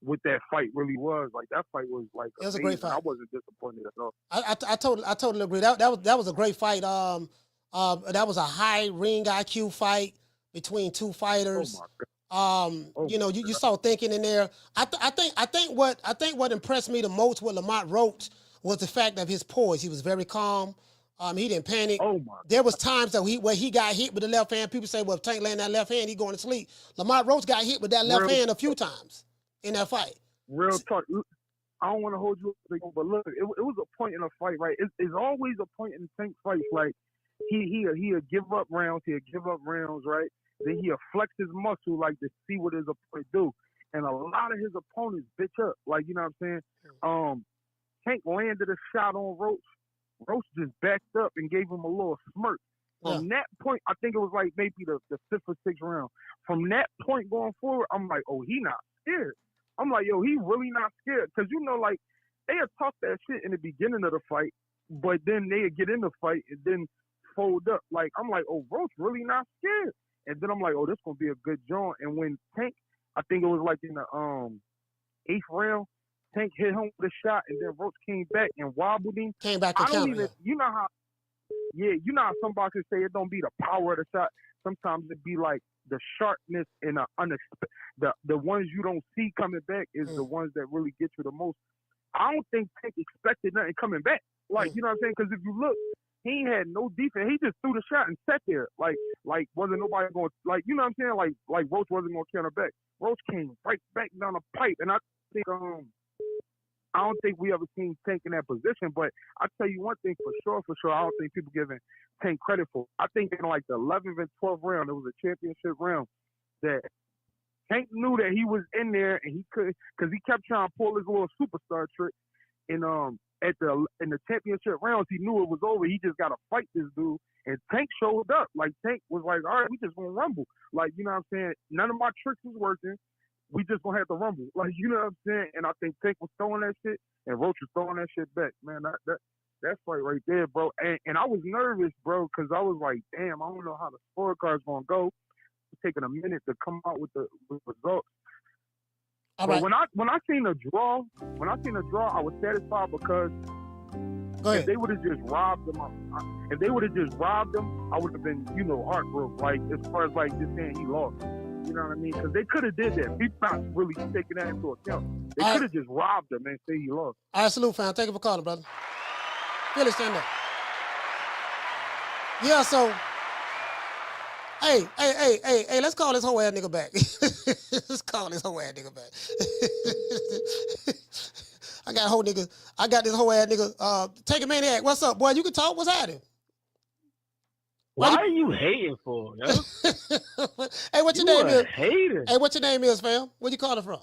what that fight really was. Like, that fight was like it was amazing. a great fight. I wasn't disappointed at all. I totally agree. That was a great fight. That was a high ring IQ fight between two fighters. Oh my God. You know, you saw thinking in there. I think what impressed me the most with Lamont Roach was the fact of his poise. He was very calm. He didn't panic. Oh my! There was times that where he got hit with the left hand. People say, well, if Tank landed that left hand, he going to sleep. Lamont Roach got hit with that left hand a few times in that fight. Real talk. I don't want to hold you up, but look, it was a point in a fight, right? It's always a point in Tank fights. Like, he'll give up rounds, right? Then he'll flex his muscle, like, to see what his opponent do. And a lot of his opponents bitch up. Like, you know what I'm saying? Tank landed a shot on Roach. Roach just backed up and gave him a little smirk. From that point, I think it was like maybe the fifth or sixth round. From that point going forward, I'm like, oh, he not scared. I'm like, yo, he really not scared. Because, you know, like, they had talked that shit in the beginning of the fight. but then they get in the fight and then fold up. Like, I'm like, oh, Roach really not scared. And then I'm like, oh, this gonna be a good joint. And when Tank, I think it was like in the 8th round, Tank hit him with a shot, and then Roach came back and wobbled him. Came back to counter. You know how some boxers say it don't be the power of the shot. Sometimes it be like the sharpness and the ones you don't see coming back is the ones that really get you the most. I don't think Tank expected nothing coming back. Like, you know what I'm saying? Because if you look, he had no defense. He just threw the shot and sat there. Like wasn't nobody going, like, you know what I'm saying? Like Roach wasn't going to counter back. Roach came right back down the pipe. And I think, I don't think we ever seen Tank in that position. But I tell you one thing for sure, I don't think people giving Tank credit for. I think in like the 11th and 12th round, it was a championship round that Tank knew that he was in there and he could, because he kept trying to pull his little superstar trick. And in the championship rounds, he knew it was over. He just got to fight this dude. And Tank showed up. Like, Tank was like, all right, we just going to rumble. Like, you know what I'm saying? None of my tricks was working. We just going to have to rumble. Like, you know what I'm saying? And I think Tank was throwing that shit, and Roach was throwing that shit back. Man, that fight right there, bro. And I was nervous, bro, because I was like, damn, I don't know how the scorecard's going to go. It's taking a minute to come out with the results. But right. when I seen the draw, I was satisfied because if they would have just robbed them, I would have been, heartbroken. Like, as far as like just saying he lost, you know what I mean? Because they could have did that. People not really taking that into account. They could have just robbed him and say he lost. All right, salute, fam. Thank you for calling, brother. Philly, stand up. Yeah, so. Hey, let's call this whole ass nigga back. Let's call this whole ass nigga back. I got this whole ass nigga. Take a maniac. What's up, boy? You can talk. What's happening? Why are you hating for, yo? Hey, what your name is? Hater. Hey, what your name is, fam? Where you calling from?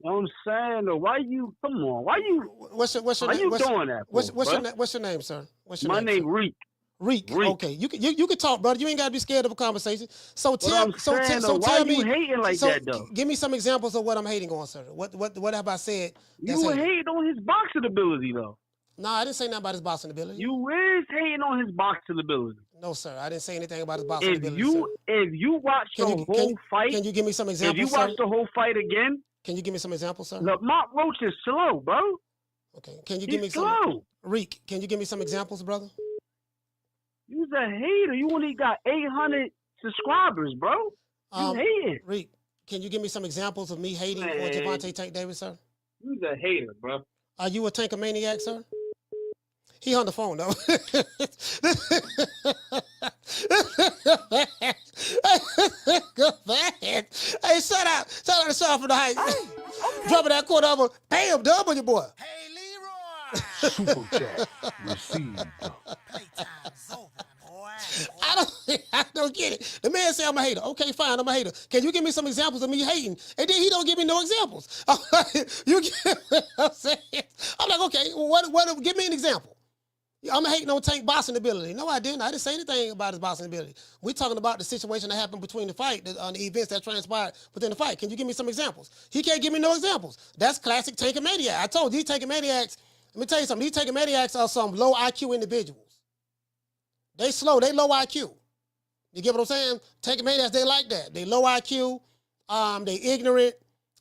You know what I'm saying? Though, why you? Come on. Why you? What's your name? Doing that? What's your name, sir? My name Reek. Reek. Okay, you can talk, brother. You ain't gotta be scared of a conversation. So tell me. Why you hating like that though? Give me some examples of what I'm hating on, sir. What have I said? You were hating on his boxing ability though. No, I didn't say nothing about his boxing ability. You is hating on his boxing ability. No, sir. I didn't say anything about his boxing ability. If you watch the whole fight, can you give me some examples? If you watch the whole fight again, can you give me some examples, sir? Lamont Roach is slow, bro. Okay, can you give me some? Slow. Reek, can you give me some examples, brother? You's a hater. You only got 800 subscribers, bro. You hating. Reek, can you give me some examples of me hating on Gervonta Tank Davis, sir? You's a hater, bro. Are you a tankomaniac, sir? He on the phone though. Go back. Hey, shout out to Sean from the Heights. Okay. Dropping that quarter over. Bam, double your boy. Hey, Leroy. Super chat received. Playtime's over, boy. I don't get it. The man say I'm a hater. Okay, fine, I'm a hater. Can you give me some examples of me hating? And then he don't give me no examples. You get what I'm saying? I'm like, okay, well, what? Give me an example. I'm hating on Tank boxing ability. No, I didn't. I didn't say anything about his boxing ability. We're talking about the situation that happened between the fight, the events that transpired within the fight. Can you give me some examples? He can't give me no examples. That's classic tankomaniac. I told you, these tankomaniacs, let me tell you something. These tankomaniacs are some low IQ individuals. They slow. They low IQ. You get what I'm saying? Tankomaniacs, they like that. They low IQ. They ignorant.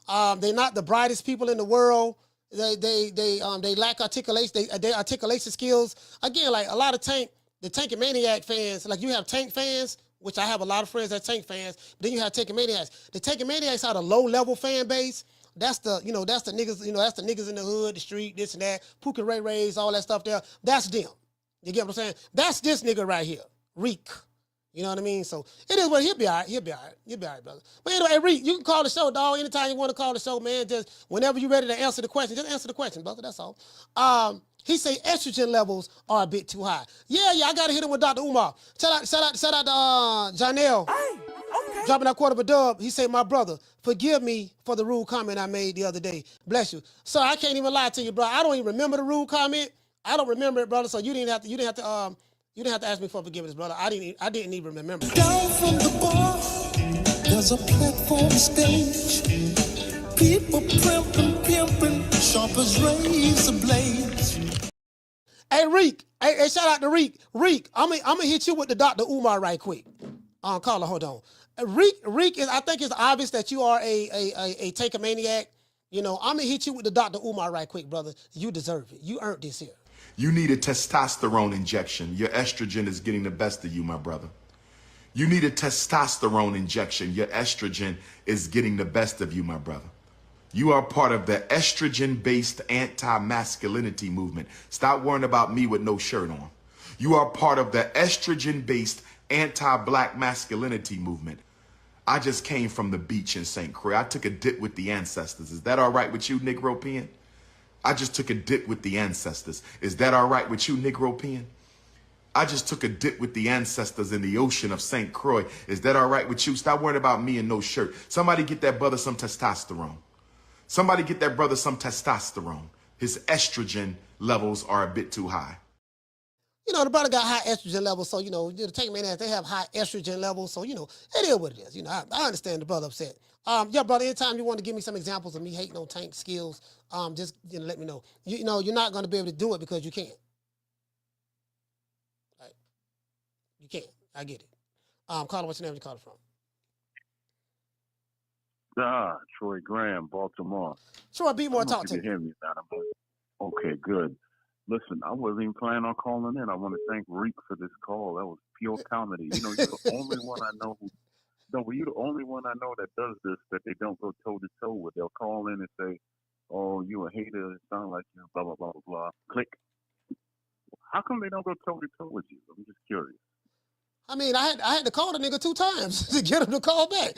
They're not the brightest people in the world. They lack articulation. Their articulation skills. Again, like a lot of the Tankomaniac fans, like you have Tank fans, which I have a lot of friends that Tank fans. But then you have Tankomaniacs. The Tankomaniacs are the low level fan base. That's the niggas. That's the niggas in the hood, the street, this and that. Puka Ray Rays, all that stuff there. That's them. You get what I'm saying? That's this nigga right here, Reek. You know what I mean? So it is what he'll be all right. He'll be all right, brother. But anyway, Reek, you can call the show, dog. Anytime you want to call the show, man. Just whenever you're ready to answer the question, just answer the question, brother. That's all. He say estrogen levels are a bit too high. Yeah, I gotta hit him with Dr. Umar. Shout out to Janelle. Hey, okay. Dropping that quarter of a dub. He say, my brother, forgive me for the rude comment I made the other day. Bless you. So I can't even lie to you, bro. I don't even remember the rude comment. I don't remember it, brother. So you didn't have to ask me for forgiveness, brother. I didn't even remember. Down from the bar, there's a platform stage. People pimping, sharp as razor blades. Hey, Reek. Hey, shout out to Reek. Reek, I'm gonna hit you with the Dr. Umar right quick. Caller, hold on. Reek is. I think it's obvious that you are a taker maniac. You know, I'm gonna hit you with the Dr. Umar right quick, brother. You deserve it. You earned this here. You need a testosterone injection. Your estrogen is getting the best of you, my brother. You need a testosterone injection. Your estrogen is getting the best of you, my brother. You are part of the estrogen-based anti-masculinity movement. Stop worrying about me with no shirt on. You are part of the estrogen-based anti-black masculinity movement. I just came from the beach in St. Croix. I took a dip with the ancestors. Is that all right with you, Negropean? I just took a dip with the ancestors. Is that all right with you, Negropean? I just took a dip with the ancestors in the ocean of St. Croix. Is that all right with you? Stop worrying about me and no shirt. Somebody get that brother some testosterone. Somebody get that brother some testosterone. His estrogen levels are a bit too high. You know, the brother got high estrogen levels, so, you know, the taker maniacs, they have high estrogen levels, so, you know, it is what it is. You know, I understand the brother upset. Yeah, brother, anytime you want to give me some examples of me hating on tank skills, just, you know, let me know. You know, you're not going to be able to do it because you can't. Right? You can't. I get it. Caller, what's your name? You call it from? Troy Graham, Baltimore. Troy, be more talk to you. Hear me now. Okay, good. Listen, I wasn't even planning on calling in. I want to thank Reek for this call. That was pure comedy. You know, you're the only one I know who. No, but you're the only one I know that does this. That they don't go toe to toe with. They'll call in and say, "Oh, you a hater. It sounds like you." Blah blah blah blah blah. Click. How come they don't go toe to toe with you? I'm just curious. I mean, I had to call the nigga 2 times to get him to call back.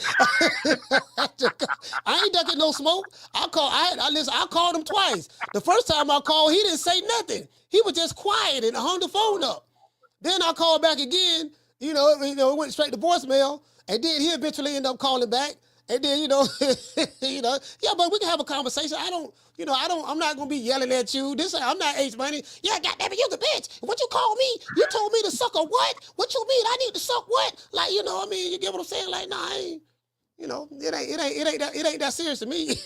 I ain't ducking no smoke. I called him twice. The first time I called, he didn't say nothing. He was just quiet and hung the phone up. Then I called back again. You know, it went straight to voicemail, and then he eventually ended up calling back. And then, yeah, but we can have a conversation. I'm not gonna be yelling at you. I'm not Ace Money. Yeah, goddamn it, you the bitch. What you call me? You told me to suck a what? What you mean? I need to suck what? Like, you know, I mean, you get what I'm saying? Like, nah, I ain't. You know, it ain't that serious to me.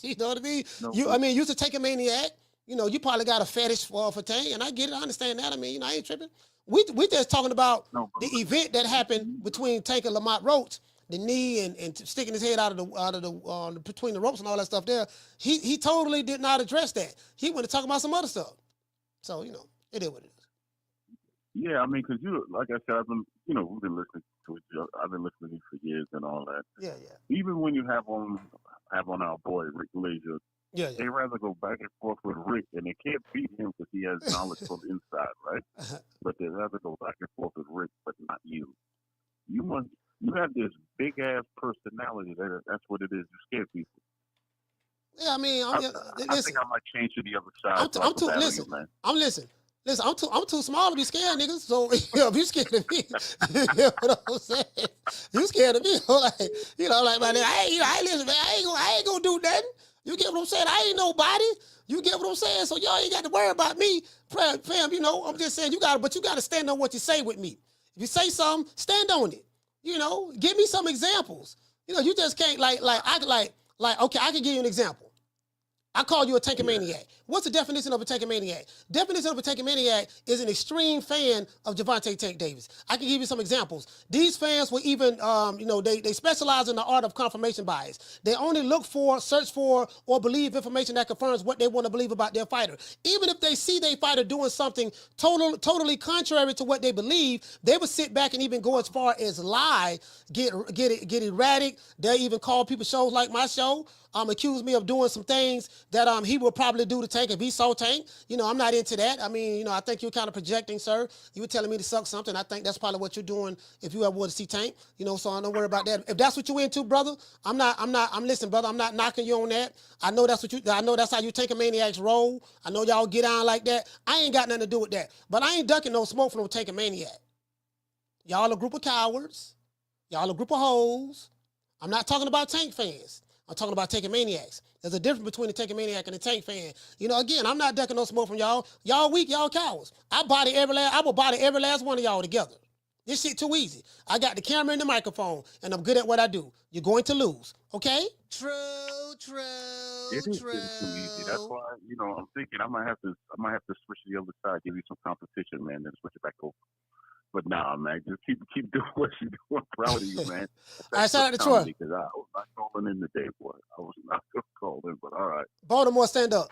You know what I mean? No, you used to take a maniac. You know, you probably got a fetish for Tank, and I get it. I understand that. I mean, you know, I ain't tripping. We just talking about the event that happened between Tank and Lamont Roach. The knee and sticking his head out of the between the ropes and all that stuff there. He totally did not address that. He went to talk about some other stuff. So, you know, it is what it is. Yeah, I mean, because like I said, we've been listening to each other. I've been listening to you for years and all that. Yeah. Even when you have on our boy Rick Glaser, they rather go back and forth with Rick, and they can't beat him because he has knowledge from the inside, right? But they rather go back and forth with Rick, but not you. You have this big ass personality. That's what it is. You scare people. Yeah, I mean, I think I might change to the other side. Listen. I'm too small to be scared, niggas. So if you scared of me, you know what I'm saying? You scared of me, like man, I ain't gonna do nothing. You get what I'm saying? I ain't nobody. You get what I'm saying? So y'all ain't got to worry about me, fam. You know, I'm just saying you gotta stand on what you say with me. If you say something, stand on it. You know, give me some examples. You know, you just can't okay, I can give you an example. I call you a tanker maniac. What's the definition of a tanker maniac? Definition of a tanker maniac is an extreme fan of Gervonta Tank Davis. I can give you some examples. These fans will even, they specialize in the art of confirmation bias. They only search for, or believe information that confirms what they want to believe about their fighter. Even if they see their fighter doing something totally contrary to what they believe, they would sit back and even go as far as lie, get erratic. They even call people shows like my show. Accuse me of doing some things that he would probably do to Tank if he saw Tank. You know, I'm not into that. I mean, you know, I think you're kind of projecting, sir. You were telling me to suck something. I think that's probably what you're doing if you ever would see Tank. You know, so I don't worry about that. If that's what you're into, brother, listen, brother, I'm not knocking you on that. I know that's how you take a maniac's roll. I know y'all get on like that. I ain't got nothing to do with that. But I ain't ducking no smoke from no Tank a maniac. Y'all a group of cowards. Y'all a group of hoes. I'm not talking about Tank fans. I'm talking about taking maniacs. There's a difference between a taking maniac and a Tank fan. You know, again, I'm not ducking no smoke from y'all. Y'all weak, y'all cowards. I will body every last one of y'all together. This shit too easy. I got the camera and the microphone, and I'm good at what I do. You're going to lose, okay? True. It is getting too easy. That's why, I'm thinking I might have to switch to the other side, give you some competition, man, then switch it back over. But nah, man, just keep doing what you're doing. I'm proud of you, man. All right, shout out to Troy. Because I was not calling in today, boy. I was not going to call in, but all right. Baltimore, stand up.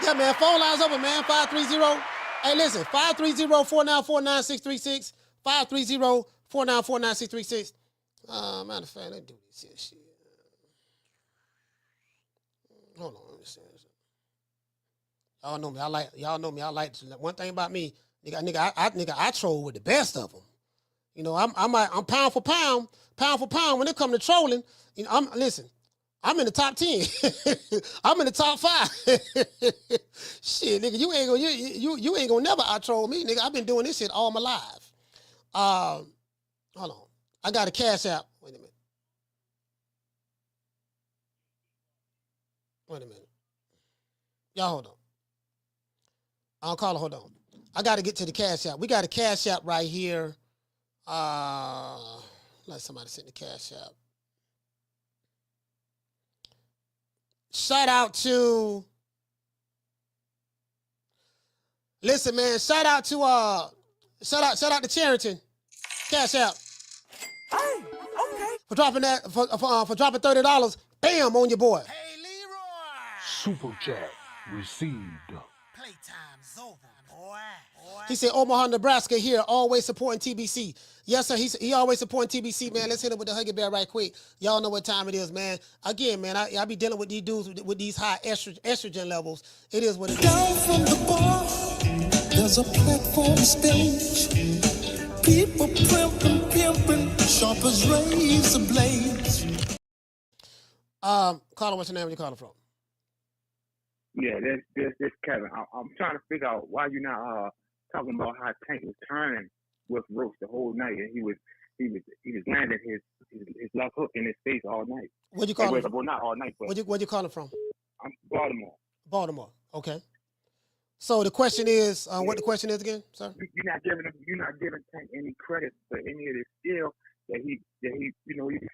Yeah, man, phone lines open, man, 530. Hey, listen, 530-494-9636, 530-494-9636. Matter of fact, let's do this shit. Hold on, let me see. Y'all know me. I like one thing about me, I troll with the best of them. I'm pound for pound when it comes to trolling. I'm in the top 10. I'm in the top 5. Shit, nigga, you ain't gonna never out-troll me, nigga. I've been doing this shit all my life. Hold on. I got a Cash App. Wait a minute. Y'all hold on. I'll call it, hold on. I got to get to the Cash App. We got a Cash App right here. Let somebody send the Cash App. Shout out to, listen, man. Shout out to Charrington, Cash App. Hey, okay. For dropping that, for dropping $30, bam, on your boy. Super chat received. Playtime's over, boy. He said, Omaha, Nebraska here, always supporting TBC. Yes, sir, he always supporting TBC, man. Let's hit him with the Huggy Bear right quick. Y'all know what time it is, man. Again, man, I be dealing with these dudes with these high estrogen levels. It is what it is. Down from the bar, there's a platform stage. People pimping, sharp as razor blades. Caller, what's your name? Where you calling from? Yeah, this Kevin. I'm trying to figure out why you're not talking about how Tank was turning with Roach the whole night, and he was landing his left hook in his face all night. Where'd you call him from? Well, not all night, but Where'd you calling from? I'm Baltimore. Baltimore. Okay. So the question is, what the question is again, sir? You're not giving Tank any credit for any of the skill that he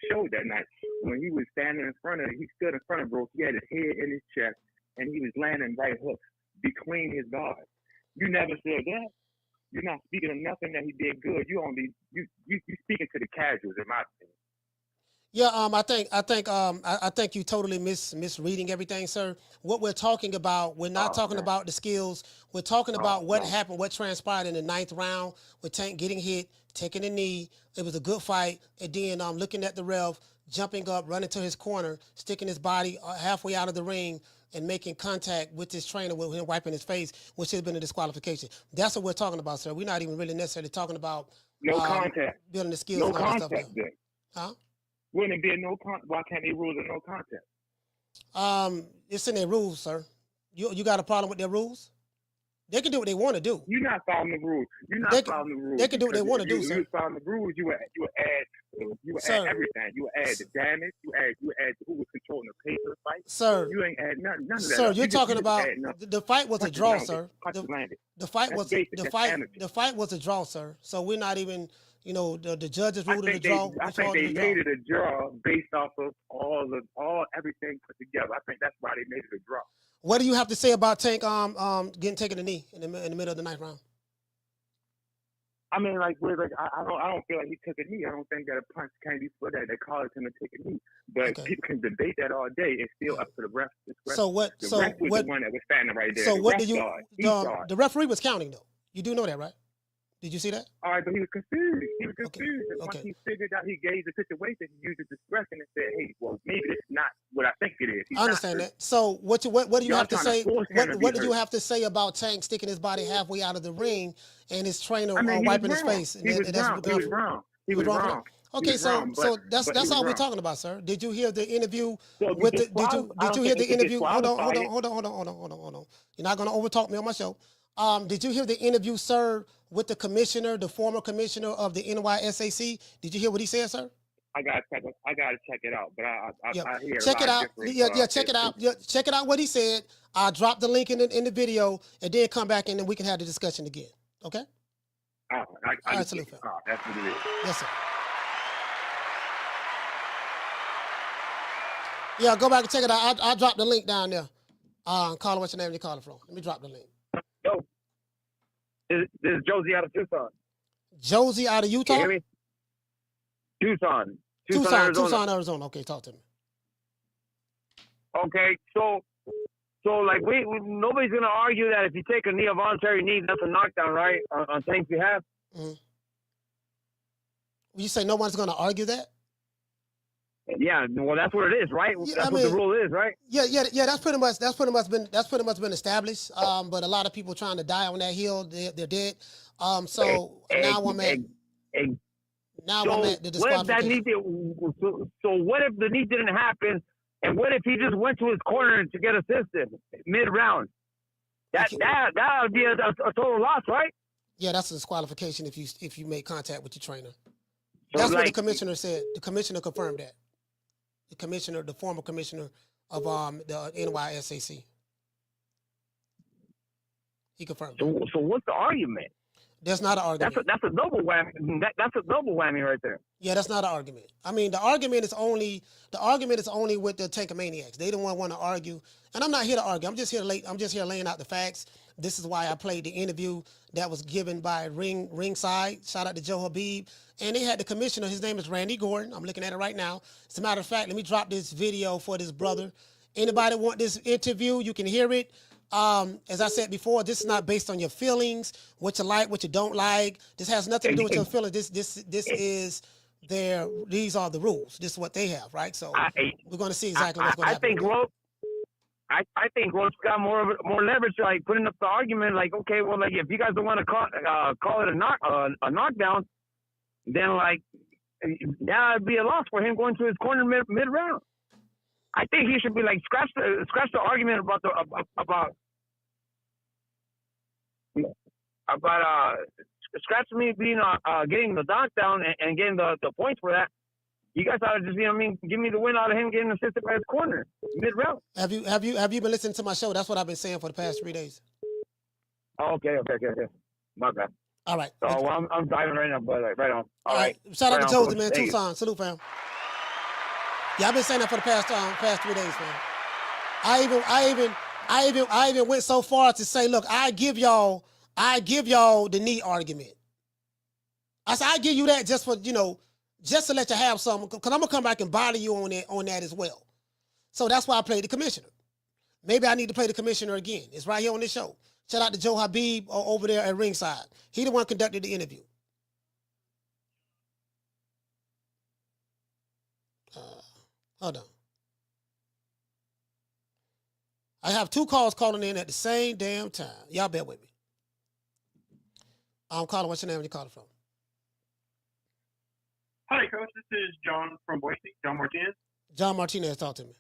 showed that night when he was standing in front of. He stood in front of Roach. He had his head in his chest, and he was landing right hooks between his guards. You never said that. You're not speaking of nothing that he did good. You speaking to the casuals, in my opinion. Yeah, I think you totally misreading everything, sir. What we're talking about, we're not talking about the skills. We're talking about what happened, what transpired in the 9th round with Tank getting hit, taking a knee. It was a good fight, and then looking at the ref, jumping up, running to his corner, sticking his body halfway out of the ring, and making contact with his trainer with him wiping his face, which has been a disqualification. That's what we're talking about, sir. We're not even really necessarily talking about contact, building the skills. No and all that contact. stuff. Huh? Wouldn't it be a no contact? Why can't they rule a no contact? It's in their rules, sir. You got a problem with their rules? They can do what they want to do. You're not following the rules. Following the rules. They can do what they want to do, sir. You following the rules. You would add everything. You would add the damage. You add who was controlling the pace of the fight. Sir, you ain't add none of that. Sir, you're talking about the fight was a draw, sir. The fight was a draw, sir. So we're not even. The judges ruled it a draw. I think they made it a draw based off of everything put together. I think that's why they made it a draw. What do you have to say about Tank getting taken a knee in the middle of the 9th round? I mean, I don't feel like he took a knee. I don't think that a punch can't be put that caused him to take a knee. But people can debate that all day. It's still up to the ref. So what? The ref was the one that was standing right there. So what do you? The referee was counting though. You do know that, right? Did you see that? All right, but he was confused. And once he figured out, he gauged the situation, he used his discretion and said, "Hey, well, maybe it's not what I think it is." I understand that. So what do you have to say? What do you have to say about Tank sticking his body halfway out of the ring and his trainer wiping his face? He was wrong. He was wrong. Okay, so that's all we're talking about, sir. Did you hear the interview with the? Did you hear the interview? Hold on. You're not gonna overtalk me on my show. Did you hear the interview, sir, with the commissioner, the former commissioner of the NYSAC? Did you hear what he said, sir? I gotta check it out, but I hear check it out. Check it out. Check it out what he said. I'll drop the link in the video, and then come back and then we can have the discussion again. Okay? I right, salute, fam. that's what it is. Yes, sir. Yeah, go back and check it out. I'll drop the link down there. Caller, what's your name? You calling from? Let me drop the link. Yo, this is Josie out of Tucson. Josie out of Utah? Can you hear me? Tucson, Arizona. Okay, talk to me. Okay, so like we nobody's gonna argue that if you take a knee, a voluntary knee, that's a knockdown, right? On Saints behalf. Mm-hmm. You say no one's gonna argue that? Yeah, well, that's what it is, right? Yeah, that's what the rule is, right? Yeah. That's pretty much been established. But a lot of people trying to die on that hill, they're dead. Now I'm at the disqualification. So what if the knee didn't happen, and what if he just went to his corner to get assisted mid-round? That would be a total loss, right? Yeah, that's a disqualification if you make contact with your trainer. That's what the commissioner said. The commissioner confirmed that. The former commissioner of the NYSAC. He confirmed. So what's the argument? There's not an argument. That's a double whammy. That's a double whammy right there. Yeah, that's not an argument. I mean, the argument is only with the Tankamaniacs. They don't want to argue, and I'm not here to argue. I'm just here laying out the facts. This is why I played the interview that was given by Ringside. Shout out to Joe Habeeb. And they had the commissioner. His name is Randy Gordon. I'm looking at it right now. As a matter of fact, let me drop this video for this brother. Anybody want this interview, you can hear it. As I said before, this is not based on your feelings, what you like, what you don't like. This has nothing to do with your feelings. These are the rules. This is what they have, right? So we're going to see exactly what's going to happen. I think Roach got more leverage, like putting up the argument, like, okay, well, like if you guys don't want to call it a knockdown, then like that would be a loss for him going to his corner mid round. I think he should be like scratch the argument about scratch me being getting the knockdown and getting the points for that. You guys ought to just, give me the win out of him getting assisted by his corner mid round. Have you been listening to my show? That's what I've been saying for the past 3 days. Oh, okay. My bad. All right. So I'm driving right now, but right on. All right. Shout out right to Josie, on, man. Thank Tucson. you. Salute, fam. Yeah, I've been saying that for the past 3 days, man. I even went so far to say, look, I give y'all the knee argument. I said I give you that just for just to let you have something, because I'm gonna come back and bother you on that as well. So that's why I played the commissioner. Maybe I need to play the commissioner again. It's right here on this show. Shout out to Joe Habeeb over there at Ringside. He the one conducted the interview. Hold on. I have 2 calls calling in at the same damn time. Y'all bear with me. I'm calling. What's your name? Where you calling from? Hi, Coach. This is John from Boise. John Martinez. John Martinez, talk to me.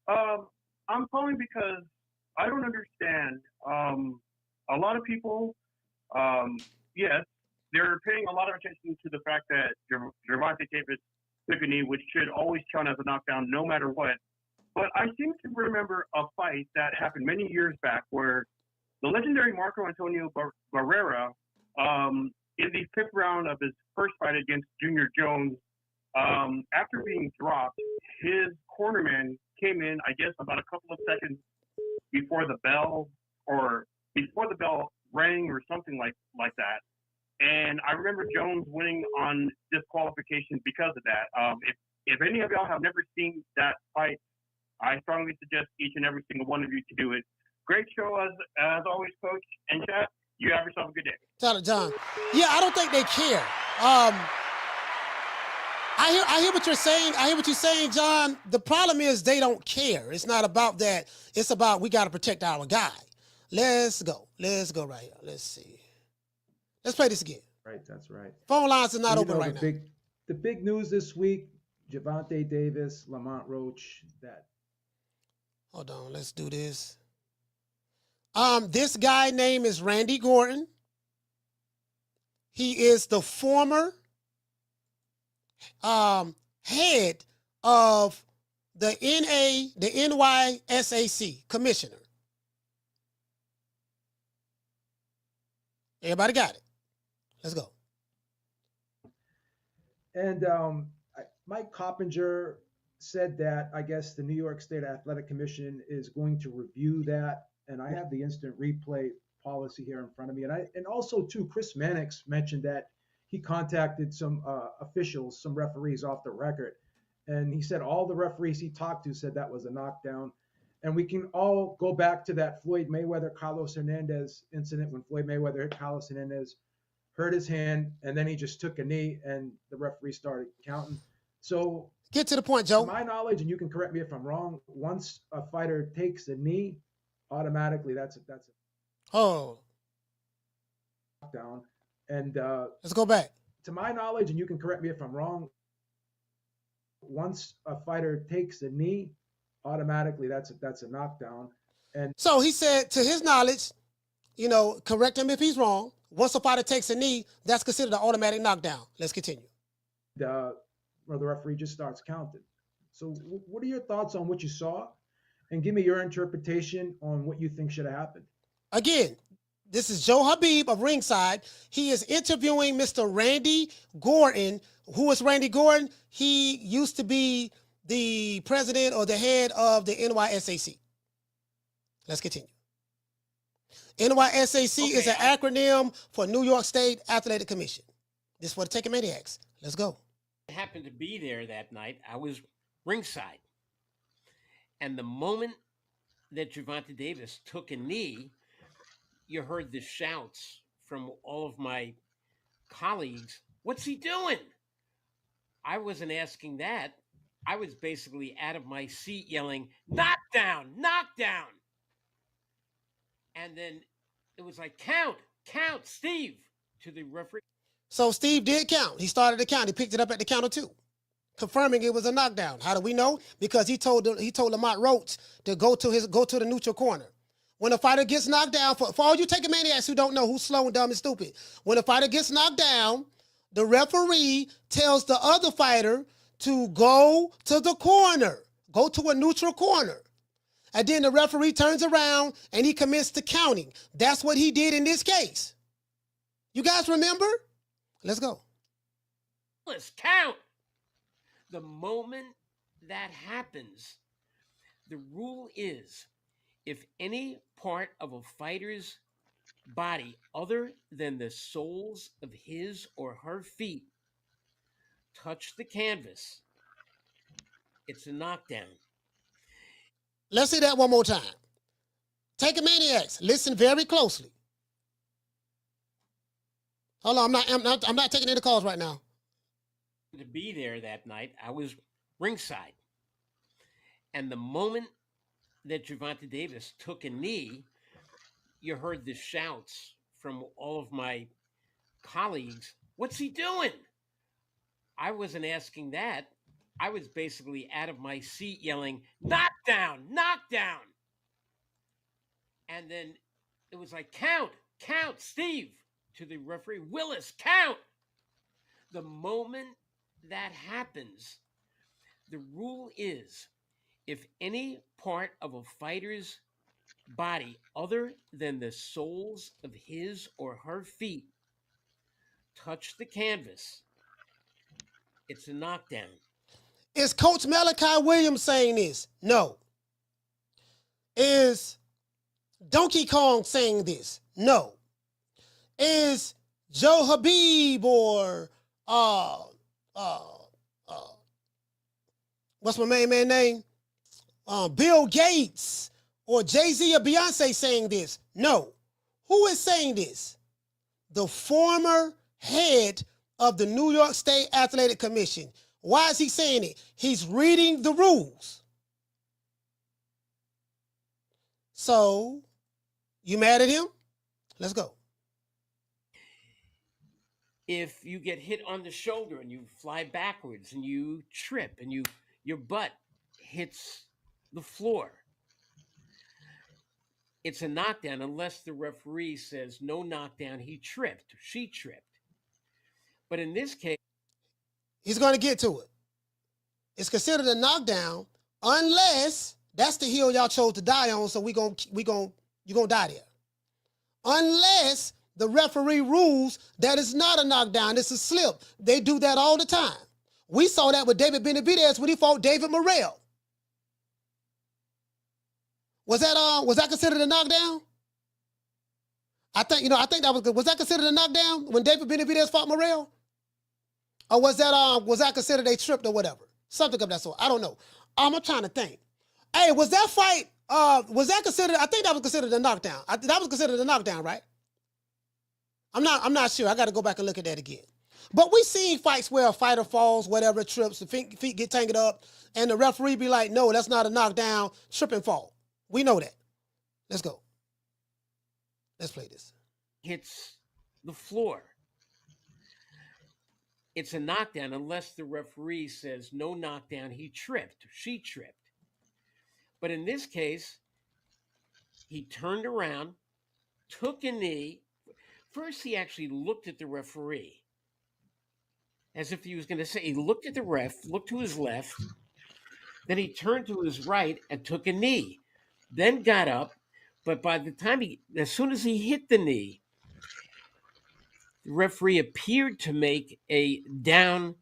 I'm calling because I don't understand. A lot of people, yes, they're paying a lot of attention to the fact that Gervonta Davis took a knee, which should always count as a knockdown no matter what. But I seem to remember a fight that happened many years back where the legendary Marco Antonio Barrera, in the 5th round of his first fight against Junior Jones, after being dropped, his cornerman came in, I guess, about a couple of seconds before the bell rang or something like that. And I remember Jones winning on disqualification because of that. If any of y'all have never seen that fight, I strongly suggest each and every single one of you to do it. Great show as always, Coach and chat. You have yourself a good day. Shout out, John. Yeah, I don't think they care. I hear what you're saying. I hear what you're saying, John. The problem is they don't care. It's not about that. It's about we got to protect our guy. Let's go right here. Let's see. Let's play this again. Right, that's right. Phone lines are not open right now. The big news this week, Gervonta Davis, Lamont Roach, that. Hold on, let's do this. This guy name is Randy Gordon. He is the former head of the NYSAC Commissioner. Everybody got it? Let's go. And Mike Coppinger said that I guess the New York State Athletic Commission is going to review that. And I have the instant replay policy here in front of me. And also too, Chris Mannix mentioned that he contacted some officials, some referees off the record. And he said all the referees he talked to said that was a knockdown. And we can all go back to that Floyd Mayweather-Carlos Hernandez incident when Floyd Mayweather hit Carlos Hernandez, hurt his hand, and then he just took a knee and the referee started counting. So get to the point, Joe. To my knowledge, and you can correct me if I'm wrong, once a fighter takes a knee, automatically that's a knockdown. And let's go back. To my knowledge, and you can correct me if I'm wrong, once a fighter takes a knee, automatically that's a knockdown. And so he said, to his knowledge, correct him if he's wrong. Once a fighter takes a knee, that's considered an automatic knockdown. Let's continue. Where the referee just starts counting. So what are your thoughts on what you saw? And give me your interpretation on what you think should have happened. Again, this is Joe Habeeb of Ringside. He is interviewing Mr. Randy Gordon. Who is Randy Gordon? He used to be the president or the head of the NYSAC. Let's continue. NYSAC is an acronym for New York State Athletic Commission. This is for the Take Maniacs. Let's go. I happened to be there that night. I was ringside. And the moment that Gervonta Davis took a knee, you heard the shouts from all of my colleagues, "What's he doing?" I wasn't asking that. I was basically out of my seat yelling, "Knockdown, knockdown." And then it was like, count, Steve, to the referee. So Steve did count. He started to count. He picked it up at the count of 2, confirming it was a knockdown. How do we know? Because he told Lamont Roach to go to the neutral corner. When a fighter gets knocked down, for all you Take Maniacs who don't know who's slow and dumb and stupid, when a fighter gets knocked down, the referee tells the other fighter to go to the corner, go to a neutral corner. And then the referee turns around and he commits to counting. That's what he did in this case. You guys remember? Let's go. Let's count. The moment that happens, the rule is if any part of a fighter's body other than the soles of his or her feet touch the canvas, it's a knockdown. Let's see that one more time. Take Maniacs, listen very closely. Hold on, I'm not taking any calls right now. To be there that night, I was ringside. And the moment that Gervonta Davis took a knee, you heard the shouts from all of my colleagues, "What's he doing?" I wasn't asking that. I was basically out of my seat yelling, "Knockdown, knockdown." And then it was like, count, Steve, to the referee, "Willis, count." The moment that happens, the rule is if any part of a fighter's body other than the soles of his or her feet touch the canvas, it's a knockdown. Is Coach Malachi Williams saying this? No. Is Donkey Kong saying this? No. Is Joe Habeeb or what's my main man name? Bill Gates or Jay-Z or Beyonce saying this? No. Who is saying this? The former head of the New York State Athletic Commission. Why is he saying it? He's reading the rules. So, you mad at him? Let's go. If you get hit on the shoulder and you fly backwards and you trip and your butt hits the floor, it's a knockdown unless the referee says no knockdown, he tripped, she tripped. But in this case, he's going to get to it. It's considered a knockdown unless that's the hill y'all chose to die on, so you're going to die there. Unless the referee rules that it's not a knockdown, it's a slip. They do that all the time. We saw that with David Benavidez when he fought David Morrell. Was that considered a knockdown? I think that was that considered a knockdown when David Benavidez fought Morrell? Or was that considered a trip or whatever? Something of that sort. I don't know. I'm trying to think. Hey, was that fight, was that considered, I think that was considered a knockdown. That was considered a knockdown, right? I'm not sure. I got to go back and look at that again. But we seen fights where a fighter falls, whatever, trips, the feet get tangled up, and the referee be like, no, that's not a knockdown, trip and fall. We know that. Let's go. Let's play this. Hits the floor. It's a knockdown unless the referee says no knockdown, he tripped, she tripped. But in this case, he turned around, took a knee. First, he actually looked at the referee as if he was going to say, he looked at the ref, looked to his left, then he turned to his right and took a knee, then got up. But by the time as soon as he hit the knee, the referee appeared to make a down.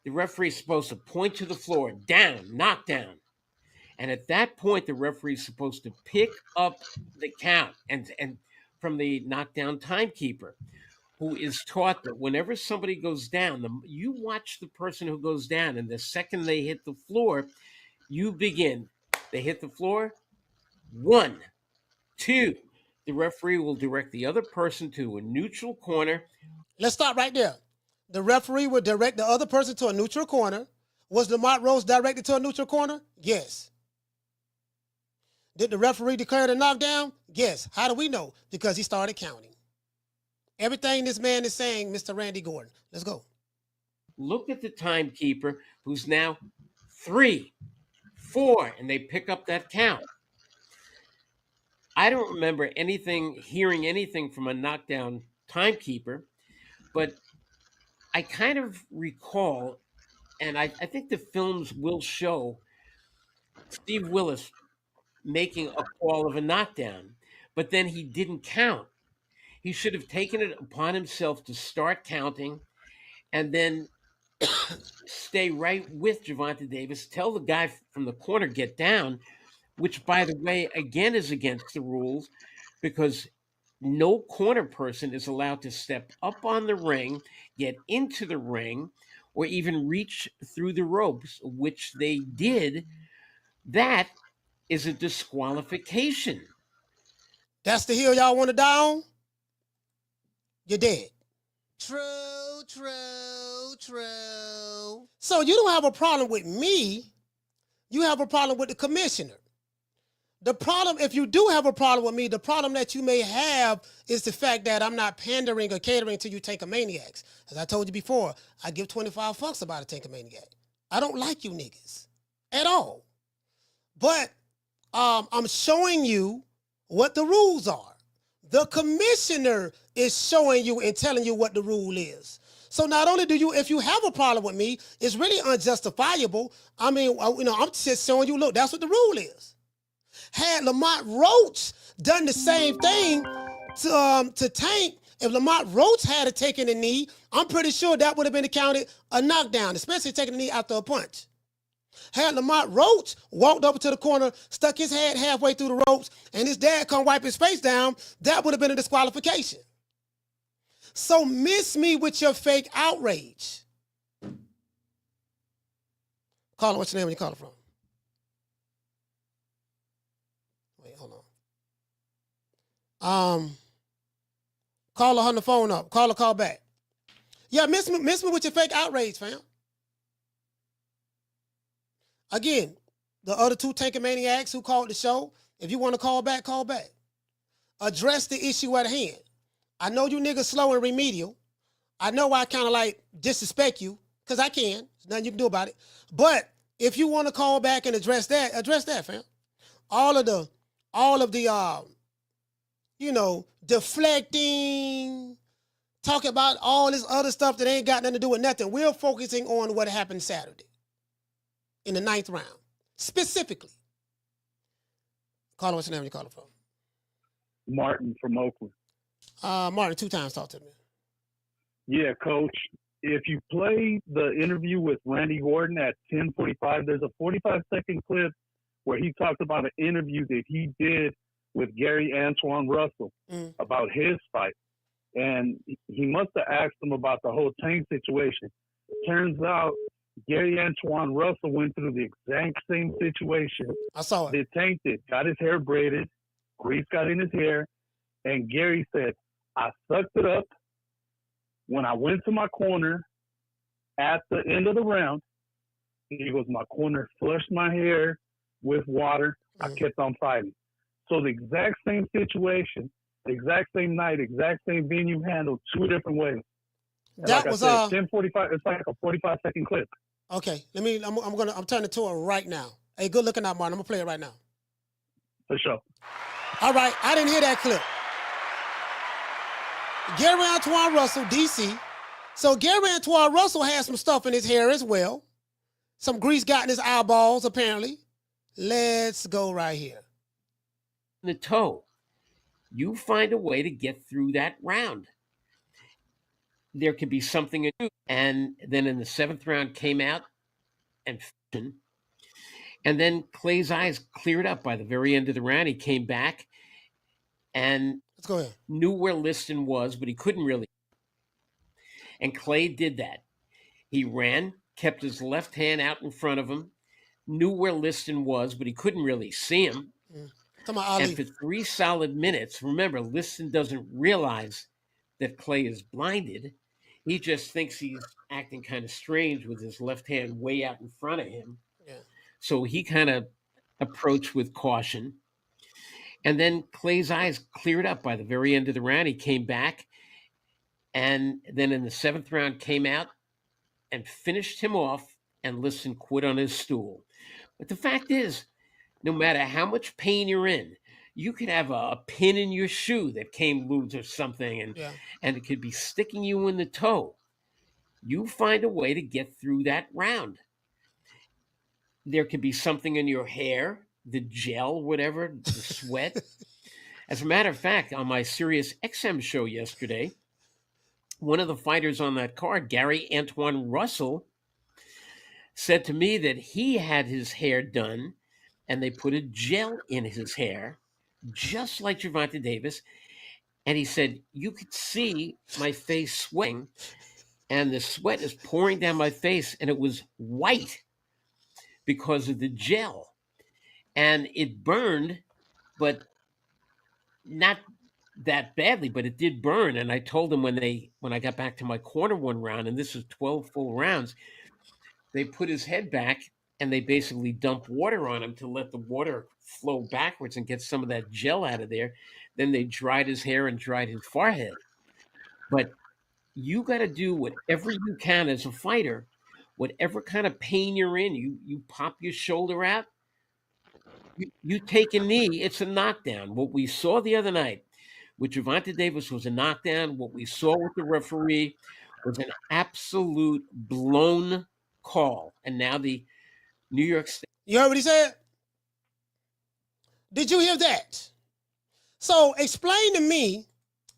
The referee is supposed to point to the floor, down, knockdown. And at that point, the referee is supposed to pick up the count and from the knockdown timekeeper, who is taught that whenever somebody goes down, you watch the person who goes down, and the second they hit the floor, you begin. They hit the floor, 1, 2. The referee will direct the other person to a neutral corner. Let's stop right there. The referee will direct the other person to a neutral corner. Was Lamont Roach directed to a neutral corner? Yes. Did the referee declare the knockdown? Yes. How do we know? Because he started counting. Everything this man is saying, Mr. Randy Gordon. Let's go. Look at the timekeeper, who's now 3, 4, and they pick up that count. I don't remember hearing anything from a knockdown timekeeper, but I kind of recall, and I think the films will show Steve Willis making a call of a knockdown, but then he didn't count. He should have taken it upon himself to start counting and then stay right with Gervonta Davis, tell the guy from the corner, get down, which, by the way, again is against the rules because no corner person is allowed to step up on the ring, get into the ring, or even reach through the ropes, which they did. That is a disqualification. That's the hill y'all want to die on? You're dead. True. So you don't have a problem with me. You have a problem with the commissioner. The problem, if you do have a problem with me, the problem that you may have is the fact that I'm not pandering or catering to you Tankamaniacs. As I told you before, I give 25 fucks about a Tankamaniac. I don't like you niggas at all. But I'm showing you what the rules are. The commissioner is showing you and telling you what the rule is. So not only do you, if you have a problem with me, it's really unjustifiable. I mean, I'm just showing you, look, that's what the rule is. Had Lamont Roach done the same thing to Tank, if Lamont Roach had taken a knee, I'm pretty sure that would have been accounted a knockdown, especially taking a knee after a punch. Had Lamont Roach walked over to the corner, stuck his head halfway through the ropes, and his dad come wipe his face down, that would have been a disqualification. So miss me with your fake outrage. Caller, what's your name when you call it from? Wait, hold on. Caller, hung the phone up. Caller, call back. Yeah, miss me with your fake outrage, fam. Again, the other two Tankamaniacs who called the show, if you want to call back, call back. Address the issue at hand. I know you niggas slow and remedial. I know I kind of like disrespect you, because I can. There's nothing you can do about it. But if you want to call back and address that, fam. All of the deflecting, talking about all this other stuff that ain't got nothing to do with nothing. We're focusing on what happened Saturday in the 9th round, specifically. Caller, what's your name? You calling from? Martin from Oakland. Martin, 2 times, talk to me. Yeah, Coach. If you play the interview with Randy Gordon at 10:45, there's a 45-second clip where he talked about an interview that he did with Gary Antoine Russell about his fight. And he must have asked him about the whole Tank situation. Turns out Gary Antoine Russell went through the exact same situation. I saw it. The Tank did. Got his hair braided. Grease got in his hair. And Gary said, I sucked it up. When I went to my corner at the end of the round, he goes, my corner flushed my hair with water. I kept on fighting. So the exact same situation, the exact same night, exact same venue handled 2 different ways. And That like was I said, 10:45. It's like a 45-second clip. Okay. I'm turning to it right now. Hey, good looking out, Martin. I'm gonna play it right now. For sure. All right, I didn't hear that clip. Gary Antoine Russell, DC. So Gary Antoine Russell had some stuff in his hair as well. Some grease got in his eyeballs, apparently. Let's go right here. The toe. You find a way to get through that round. There could be something new. And then in the 7th round came out and then Clay's eyes cleared up by the very end of the round. He came back and let's go ahead. Knew where Liston was, but he couldn't really. And Clay did that. He ran, kept his left hand out in front of him, knew where Liston was, but he couldn't really see him. And for 3 solid minutes, remember, Liston doesn't realize that Clay is blinded. He just thinks he's acting kind of strange with his left hand way out in front of him. Yeah. So he kind of approached with caution. And then Clay's eyes cleared up by the very end of the round. He came back. And then in the 7th round came out and finished him off, and Liston quit on his stool. But the fact is, no matter how much pain you're in, you could have a pin in your shoe that came loose or something, and it could be sticking you in the toe. You find a way to get through that round. There could be something in your hair, the gel, whatever, the sweat. As a matter of fact, on my Sirius XM show yesterday, one of the fighters on that card, Gary Antoine Russell, said to me that he had his hair done and they put a gel in his hair, just like Gervonta Davis. And he said, you could see my face sweating, and the sweat is pouring down my face, and it was white because of the gel. And it burned, but not that badly, but it did burn. And I told him when I got back to my corner one round, and this was 12 full rounds, they put his head back and they basically dumped water on him to let the water flow backwards and get some of that gel out of there. Then they dried his hair and dried his forehead. But you got to do whatever you can as a fighter, whatever kind of pain you're in. You pop your shoulder out, you take a knee, it's a knockdown. What we saw the other night with Gervonta Davis was a knockdown. What we saw with the referee was an absolute blown call. And now the New York State. You heard what he said? Did you hear that? So explain to me,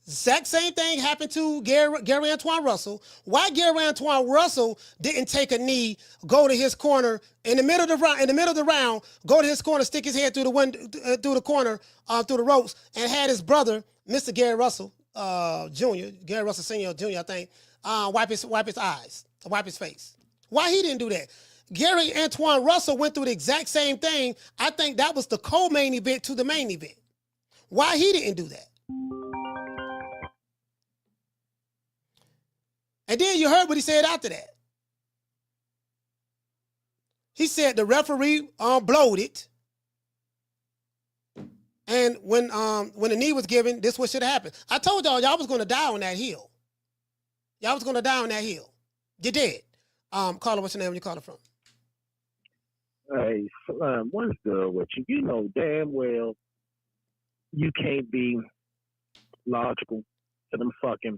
exact same thing happened to Gary Antoine Russell. Why Gary Antoine Russell didn't take a knee, go to his corner in the middle of the round, go to his corner, stick his head through the window, through the corner, through the ropes, and had his brother, Mr. Gary Russell Jr., Gary Russell Sr. Jr., I think, wipe his eyes, wipe his face. Why he didn't do that? Gary Antoine Russell went through the exact same thing. I think that was the co-main event to the main event. Why he didn't do that? And then you heard what he said after that. He said the referee blowed it. And when the knee was given, this what should have happened. I told y'all was going to die on that hill. Y'all was going to die on that hill. You did. Carla, what's your name? Where you calling from? Hey, what's good with you? You know damn well you can't be logical to them fucking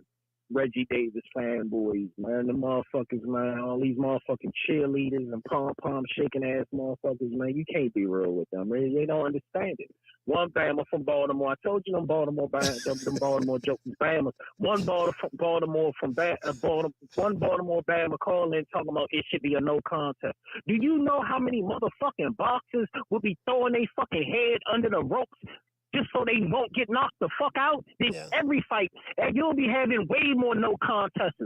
Reggie Davis fanboys, man. The motherfuckers, man. All these motherfucking cheerleaders and pom-pom shaking ass motherfuckers, man. You can't be real with them, man. They don't understand it. One Bama from Baltimore. I told you them Baltimore jokers, Bamas. One Baltimore Bama calling talking about it should be a no contest. Do you know how many motherfucking boxers will be throwing their fucking head under the ropes just so they won't get knocked the fuck out? Then every fight, and you'll be having way more no contests.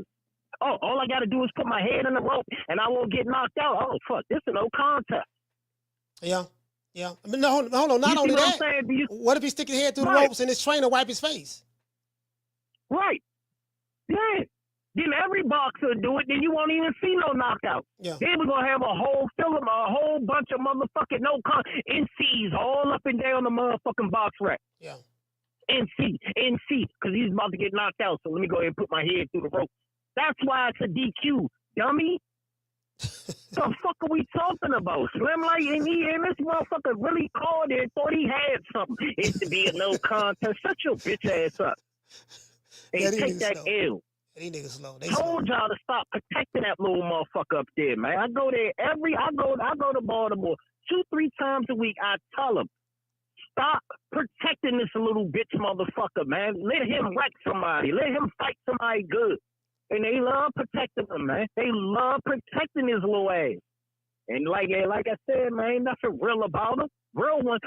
Oh, all I got to do is put my head in the rope and I won't get knocked out. Oh, fuck, this is a no contest. Yeah. Yeah. I mean, no, hold on. Not only that, what if he stick his head through the ropes and his trainer wipe his face? Right. Yeah. Then every boxer do it, then you won't even see no knockout. Yeah. Then we're going to have a whole bunch of motherfucking NCs all up and down the motherfucking box rack. Yeah. NC, because he's about to get knocked out, so let me go ahead and put my head through the rope. That's why it's a DQ, dummy. The fuck are we talking about? Slim, like, and this motherfucker really called it, thought he had something. It to be a no contest. Shut your bitch ass up. And take that L. These niggas slow. Told y'all to stop protecting that little motherfucker up there, man. I go there I go to Baltimore 2-3 times a week. I tell them, stop protecting this little bitch motherfucker, man. Let him wreck somebody. Let him fight somebody good. And they love protecting him, man. They love protecting his little ass. And like I said, man, ain't nothing real about him. A real one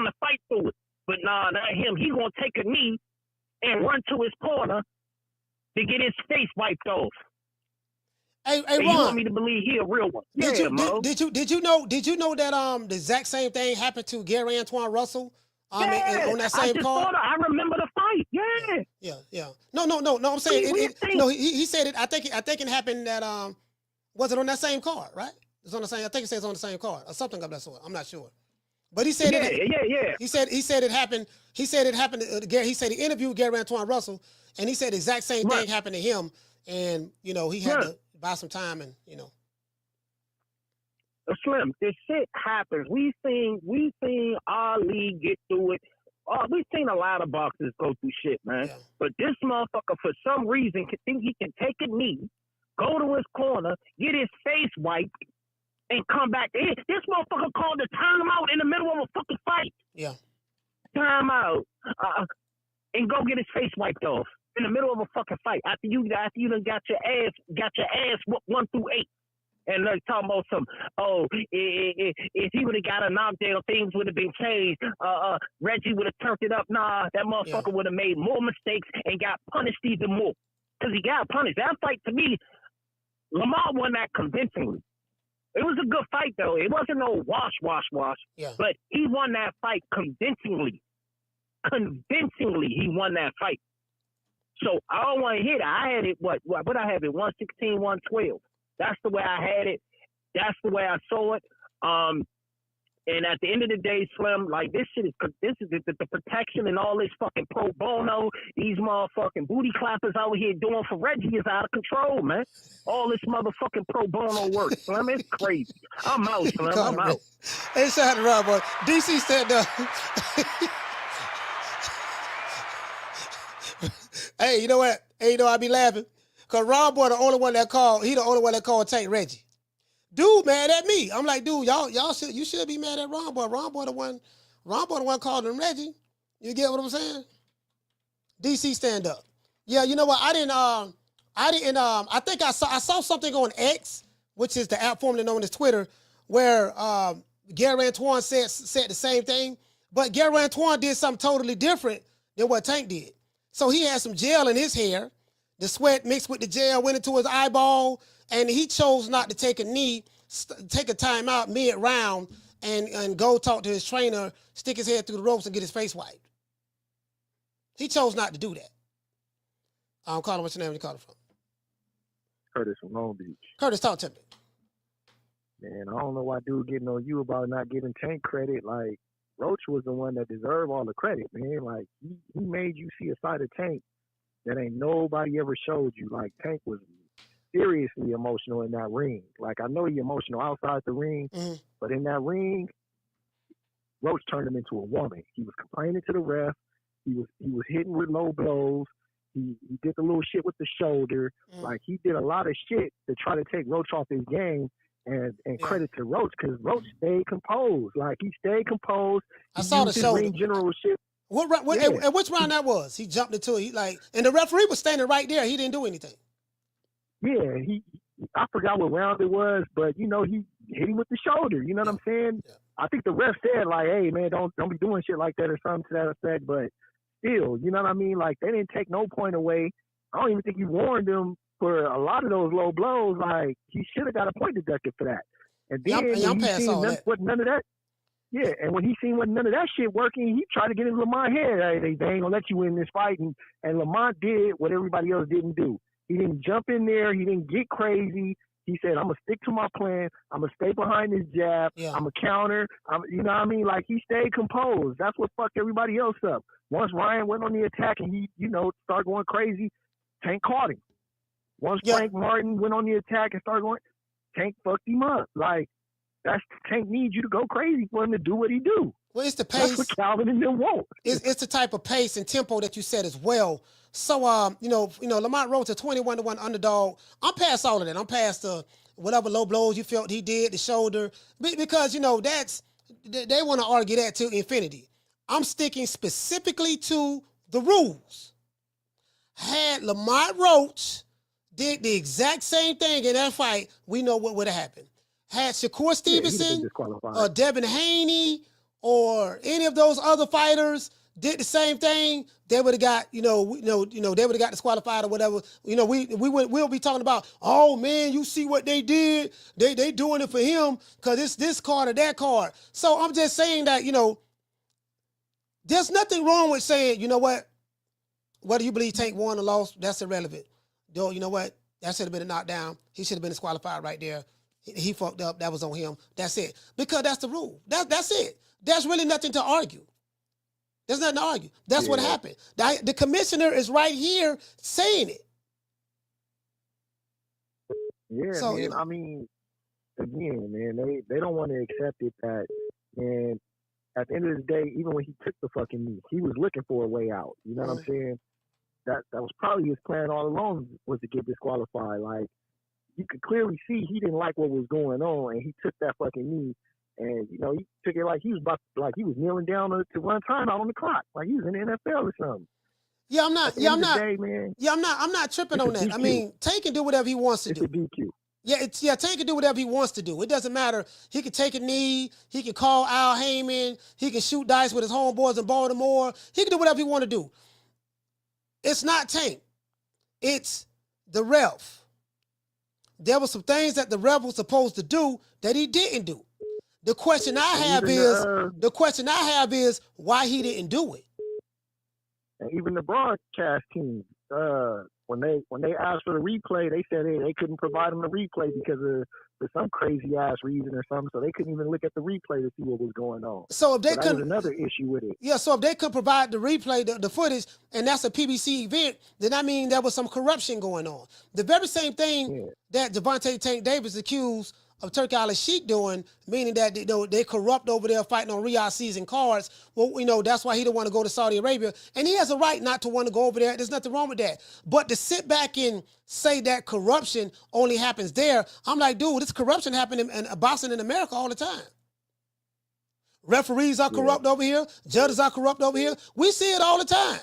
to fight through it. But nah, not him. He gonna take a knee and run to his corner to get his face wiped off. Hey, and Ron, you want me to believe he a real one? Did you know that the exact same thing happened to Gary Antoine Russell on that same card? I remember the fight. Yeah. No. I'm saying he said it. I think it happened at was it on that same card, right? It's on the same. I think it says on the same card or something of that sort. I'm not sure. But he said it. He said it happened. He said it happened to Gary. He said he interviewed Gary Antoine Russell, and he said the exact same thing happened to him. And he had to buy some time, and Slim, this shit happens. We seen Ali get through it. We've seen a lot of boxers go through shit, man. Yeah. But this motherfucker, for some reason, think he can take a knee, go to his corner, get his face wiped, and come back. This motherfucker called a timeout in the middle of a fucking fight. Yeah. Timeout. And go get his face wiped off in the middle of a fucking fight after you done got your ass whooped 1 through 8. And they're talking about if he would have got a knockdown, things would have been changed. Reggie would have turned it up. Nah, that motherfucker would have made more mistakes and got punished even more. Because he got punished. That fight, to me, Lamont won that convincingly. It was a good fight, though. It wasn't no wash. Yeah. But he won that fight convincingly. Convincingly, he won that fight. So I don't want to hit it. I had it, what I have it, 116, 112. That's the way I had it. That's the way I saw it. And at the end of the day, Slim, like this is the protection and all this fucking pro bono, these motherfucking booty clappers out here doing for Reggie is out of control, man. All this motherfucking pro bono work, Slim, it's crazy. I'm out, Slim. I'm out. Hey, shout out to Rob, boy. DC said, hey, you know what? Hey, I be laughing. Because Ron Boy, the only one that called, he the only one that called Tank Reggie. Dude mad at me. I'm like, dude, you should be mad at Ron Boy. Ron Boy the one called him Reggie. You get what I'm saying? DC, stand up. Yeah, you know what? I think I saw something on X, which is the app formerly known as Twitter, where Gary Antoine said the same thing, but Gary Antoine did something totally different than what Tank did. So he had some gel in his hair. The sweat mixed with the gel went into his eyeball, and he chose not to take a knee, take a timeout mid-round, and go talk to his trainer, stick his head through the ropes, and get his face wiped. He chose not to do that. Carter, what's your name? Where you calling from? Curtis from Long Beach. Curtis, talk to me. Man, I don't know why dude getting on you about not giving Tank credit. Like, Roach was the one that deserved all the credit, man. Like, he made you see a side of Tank that ain't nobody ever showed you. Like, Tank was seriously emotional in that ring. Like, I know he emotional outside the ring, but in that ring, Roach turned him into a woman. He was complaining to the ref. He was hitting with low blows. He did the little shit with the shoulder. Like, he did a lot of shit to try to take Roach off his game. And credit to Roach, because Roach stayed composed. Like, he stayed composed. I saw the shoulder. Ring generalship. And which round that was? He jumped into it. And the referee was standing right there. He didn't do anything. Yeah, I forgot what round it was, but he hit him with the shoulder. You know what I'm saying? Yeah. I think the ref said, like, hey man, don't be doing shit like that or something to that effect. But still, you know what I mean? Like, they didn't take no point away. I don't even think he warned him for a lot of those low blows. Like, he should have got a point deducted for that. And then when he seen none of that. Yeah, and when he seen none of that shit working, he tried to get in Lamont's head. Hey, they ain't gonna let you win this fight. And Lamont did what everybody else didn't do. He didn't jump in there. He didn't get crazy. He said, I'm going to stick to my plan. I'm going to stay behind this jab. Yeah. I'm going to counter. You know what I mean? Like, he stayed composed. That's what fucked everybody else up. Once Ryan went on the attack and he, started going crazy, Tank caught him. Once Frank Martin went on the attack and started going, Tank fucked him up. Like, Tank needs you to go crazy for him to do what he do. Well, it's the pace. That's what Calvin and them won't. It's the type of pace and tempo that you said as well. So, Lamont Roach, a 21-1 underdog. I'm past all of that. I'm past whatever low blows you felt he did, the shoulder, because that's they want to argue that to infinity. I'm sticking specifically to the rules. Had Lamont Roach did the exact same thing in that fight, we know what would have happened. Had Shakur Stevenson or Devin Haney or any of those other fighters did the same thing, they would have got, they would have got disqualified or whatever. We'll be talking about, oh man, you see what they did? They doing it for him because it's this card or that card. So I'm just saying that, there's nothing wrong with saying, you know what? Whether you believe Tank won or lost, that's irrelevant. Though, you know what? That should have been a knockdown. He should have been disqualified right there. He fucked up. That was on him. That's it. Because that's the rule. That's it. There's really nothing to argue. There's nothing to argue. That's what happened. The commissioner is right here saying it. Yeah, so, man. I mean, again, man, they don't want to accept it that, man, at the end of the day, even when he took the fucking knee, he was looking for a way out. You know what I'm saying? That was probably his plan all along, was to get disqualified. Like, you could clearly see he didn't like what was going on, and he took that fucking knee. And, he took it like he was kneeling down to run time out on the clock. Like he was in the NFL or something. I'm not tripping on that. I mean, Tank can do whatever he wants to do. It's a DQ. Yeah, Tank can do whatever he wants to do. It doesn't matter. He can take a knee. He can call Al Heyman. He can shoot dice with his homeboys in Baltimore. He can do whatever he want to do. It's not Tank. It's the ref. There were some things that the ref was supposed to do that he didn't do. The question I have is why he didn't do it. And even the broadcast team, when they asked for the replay, they said they couldn't provide them the replay because of for some crazy ass reason or something. So they couldn't even look at the replay to see what was going on. So if they that was another issue with it. Yeah. So if they could provide the replay, the footage, and that's a PBC event, then I mean there was some corruption going on. The very same thing that Gervonta Tank Davis accused of Turkey Al-Sheikh doing, meaning that they corrupt over there fighting on Riyadh season cards. Well, that's why he don't want to go to Saudi Arabia. And he has a right not to want to go over there. There's nothing wrong with that. But to sit back and say that corruption only happens there, I'm like, dude, this corruption happening in boxing in America all the time. Referees are corrupt over here. Judges are corrupt over here. We see it all the time.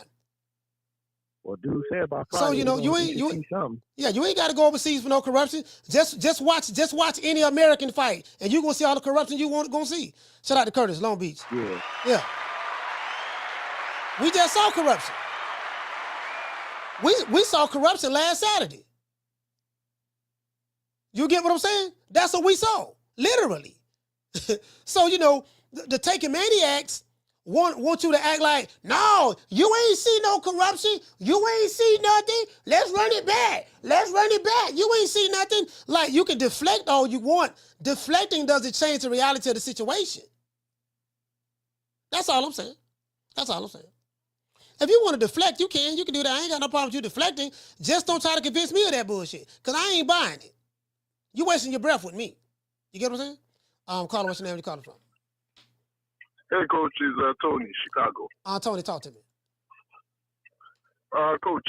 Well, dude said about Friday. So you ain't got to go overseas for no corruption. Just watch any American fight, and you gonna see all the corruption you gonna see. Shout out to Curtis, Long Beach. Yeah. We just saw corruption. We saw corruption last Saturday. You get what I'm saying? That's what we saw, literally. So the taking maniacs want you to act like, no, you ain't see no corruption. You ain't see nothing. Let's run it back. You ain't see nothing. Like, you can deflect all you want. Deflecting doesn't change the reality of the situation. That's all I'm saying. If you want to deflect, you can. You can do that. I ain't got no problem with you deflecting. Just don't try to convince me of that bullshit, because I ain't buying it. You wasting your breath with me. You get what I'm saying? Caller, what's your name? Where you calling from? Hey, Coach, it's Tony, Chicago. Tony, talk to me. Coach,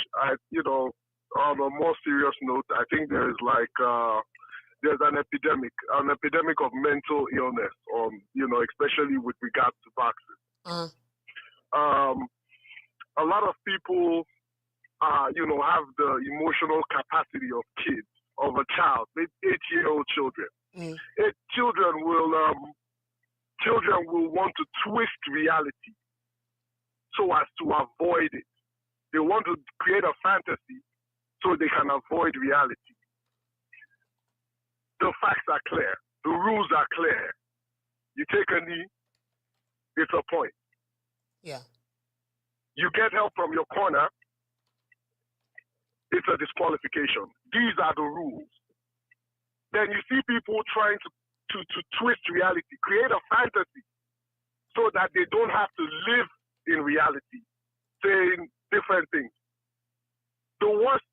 on a more serious note, I think there's an epidemic of mental illness, especially with regards to boxing. A lot of people, have the emotional capacity of kids, of a child, 8-year-old children. Children will want to twist reality so as to avoid it. They want to create a fantasy so they can avoid reality. The facts are clear. The rules are clear. You take a knee, it's a point. Yeah. You get help from your corner, it's a disqualification. These are the rules. Then you see people trying to twist reality, create a fantasy so that they don't have to live in reality, saying different things. The worst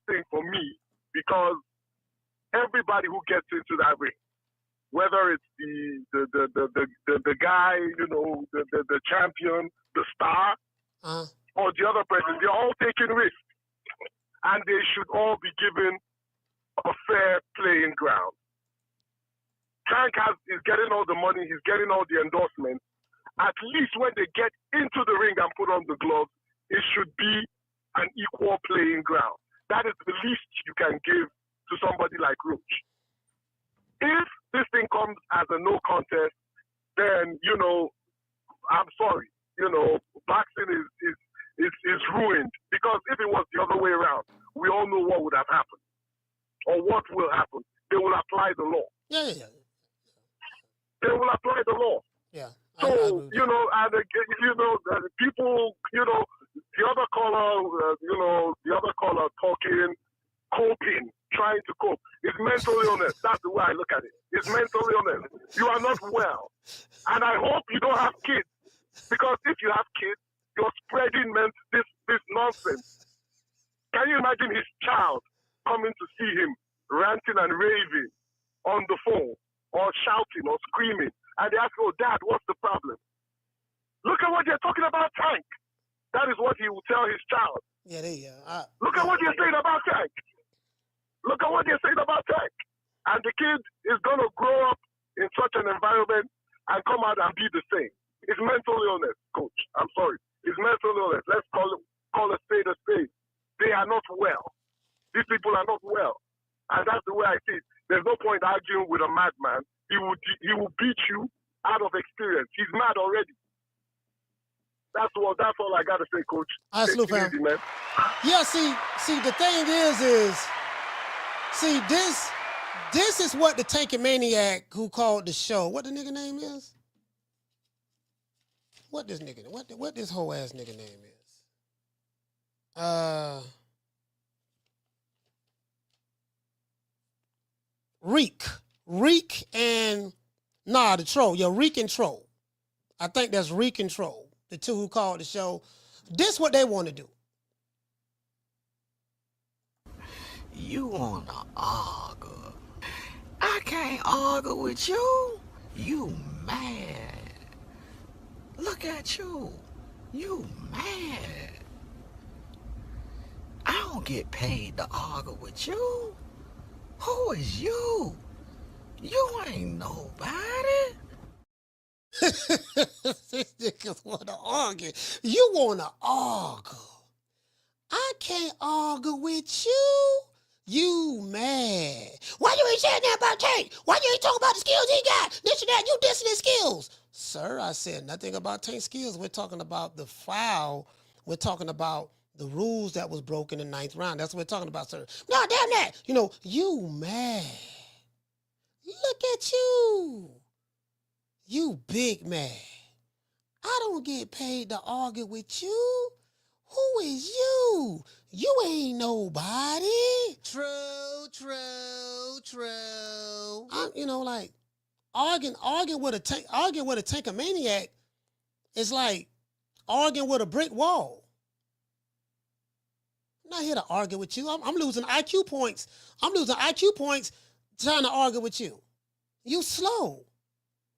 thing for me, because everybody who gets into that ring, whether it's the guy, the champion, the star, or the other person, they're all taking risks, and they should all be given a fair playing ground. Tank is getting all the money, he's getting all the endorsements. At least when they get into the ring and put on the gloves, it should be an equal playing ground. That is the least you can give to somebody like Roach. If this thing comes as a no contest, then, I'm sorry. Boxing is ruined. Because if it was the other way around, we all know what would have happened. Or what will happen. They will apply the law. Yeah. They will apply the law. Yeah. So, people, the other caller talking, coping, trying to cope. It's mental illness. That's the way I look at it. It's mental illness. You are not well. And I hope you don't have kids. Because if you have kids, you're spreading this nonsense. Can you imagine his child coming to see him ranting and raving on the phone or shouting or screaming? And they ask, oh, Dad, what's the problem? Look at what they're talking about Tank. That is what he will tell his child. Yeah, Look at what they're saying about Tank. Look at what they're saying about Tank. And the kid is going to grow up in such an environment and come out and be the same. It's mental illness, Coach. I'm sorry. It's mental illness. Let's call a spade a spade. They are not well. These people are not well. And that's the way I see it. There's no point arguing with a madman. He will beat you out of experience. He's mad already. That's all I gotta say, Coach. All right, salute, fam. Easy, man. Yeah, see, the thing is, this is what the Tanky Maniac who called the show. What the nigga name is? What this nigga? What this whole ass nigga name is? Reek and the Troll. Yeah, Reek and Troll. I think that's Reek and Troll. The two who called the show. This what they want to do. You wanna argue? I can't argue with you. You mad. Look at you. You mad. I don't get paid to argue with you. Who is you? You ain't nobody. These niggas want to argue. You want to argue. I can't argue with you. You mad. Why you ain't saying that about Tank? Why you ain't talking about the skills he got? This and that. You dissing his skills. Sir, I said nothing about Tank's skills. We're talking about the foul. We're talking about the rules that was broken in the 9th round. That's what we're talking about, sir. No, damn that. You mad. Look at you. You big mad. I don't get paid to argue with you. Who is you? You ain't nobody. True. Arguing with a Tanky Maniac is like arguing with a brick wall. I'm not here to argue with you. I'm losing IQ points. I'm losing IQ points trying to argue with you. You slow.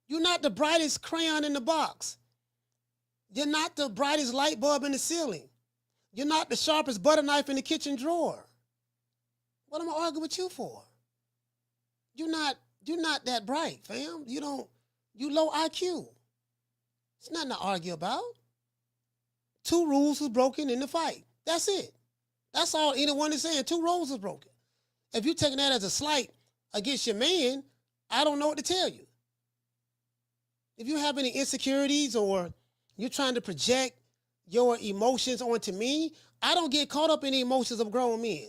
You're not the brightest crayon in the box. You're not the brightest light bulb in the ceiling. You're not the sharpest butter knife in the kitchen drawer. What am I arguing with you for? You're not that bright, fam. You low IQ. It's nothing to argue about. 2 rules was broken in the fight. That's it. That's all anyone is saying. 2 rules was broken. If you're taking that as a slight against your man, I don't know what to tell you. If you have any insecurities or you're trying to project your emotions onto me, I don't get caught up in the emotions of grown men.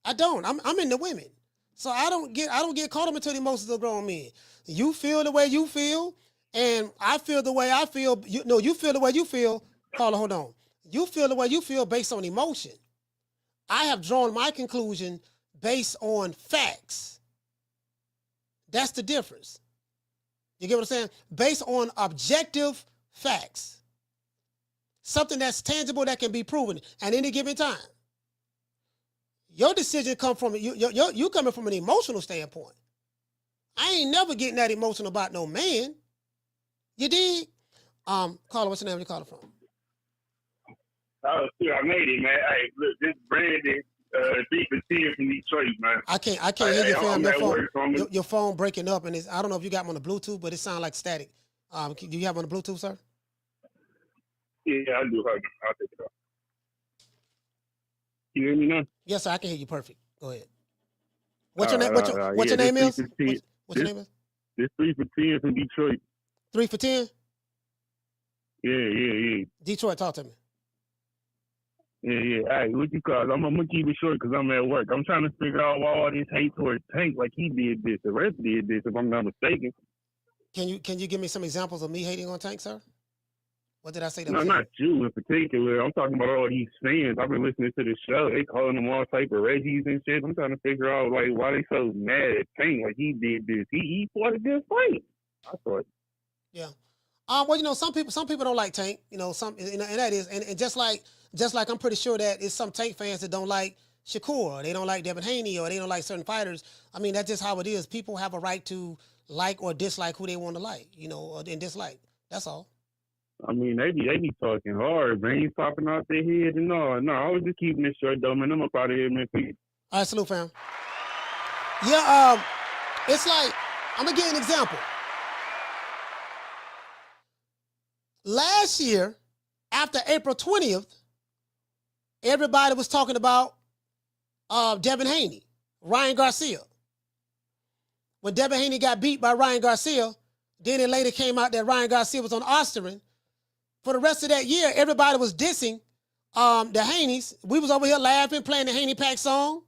I don't. I'm into women. So I don't get caught up into the emotions of grown men. You feel the way you feel, and I feel the way I feel. You feel the way you feel. Paula, hold on. You feel the way you feel based on emotion. I have drawn my conclusion based on facts. That's the difference. You get what I'm saying? Based on objective facts. Something that's tangible that can be proven at any given time. Your decision come from you coming from an emotional standpoint. I ain't never getting that emotional about no man. You dig? Caller, what's your name? You calling from? Oh, sure, I made it, man. Hey, look, this Brandon, 3 for 10 from Detroit, man. I can't hear your phone. Your phone breaking up, and I don't know if you got me on the Bluetooth, but it sounds like static. Do you have on the Bluetooth, sir? Yeah, I do. Hold on. I'll take it off. Can you hear me now? Yes, sir. I can hear you perfect. Go ahead. What's your name? What's your name is? What's your name is? This 3 for 10 from Detroit. 3 for 10? Yeah. Detroit, talk to me. Yeah. Hey, what you call it? I'm gonna keep it short because I'm at work. I'm trying to figure out why all this hate towards Tank, like he did this, the rest did this, if I'm not mistaken. Can you give me some examples of me hating on Tank, sir? What did I say? No, not you in particular. I'm talking about all these fans. I've been listening to the show. They calling them all type of Reggies and shit. I'm trying to figure out like why they so mad at Tank, like he did this. He fought a good fight. I thought. Yeah. Well, some people don't like Tank. And that is, and just like I'm pretty sure that it's some Tank fans that don't like Shakur, or they don't like Devin Haney, or they don't like certain fighters. I mean, that's just how it is. People have a right to like or dislike who they want to like, and dislike. That's all. I mean, they be talking hard, man. He's popping out their head and all. No, I was just keeping this short, though, man. I'm up out of here, man. Peace. All right, salute, fam. Yeah, it's like, I'm going to give you an example. Last year, after April 20th, everybody was talking about Devin Haney, Ryan Garcia. When Devin Haney got beat by Ryan Garcia, then it later came out that Ryan Garcia was on Osterin. For the rest of that year, everybody was dissing the Haneys. We was over here laughing, playing the Haney Pack song.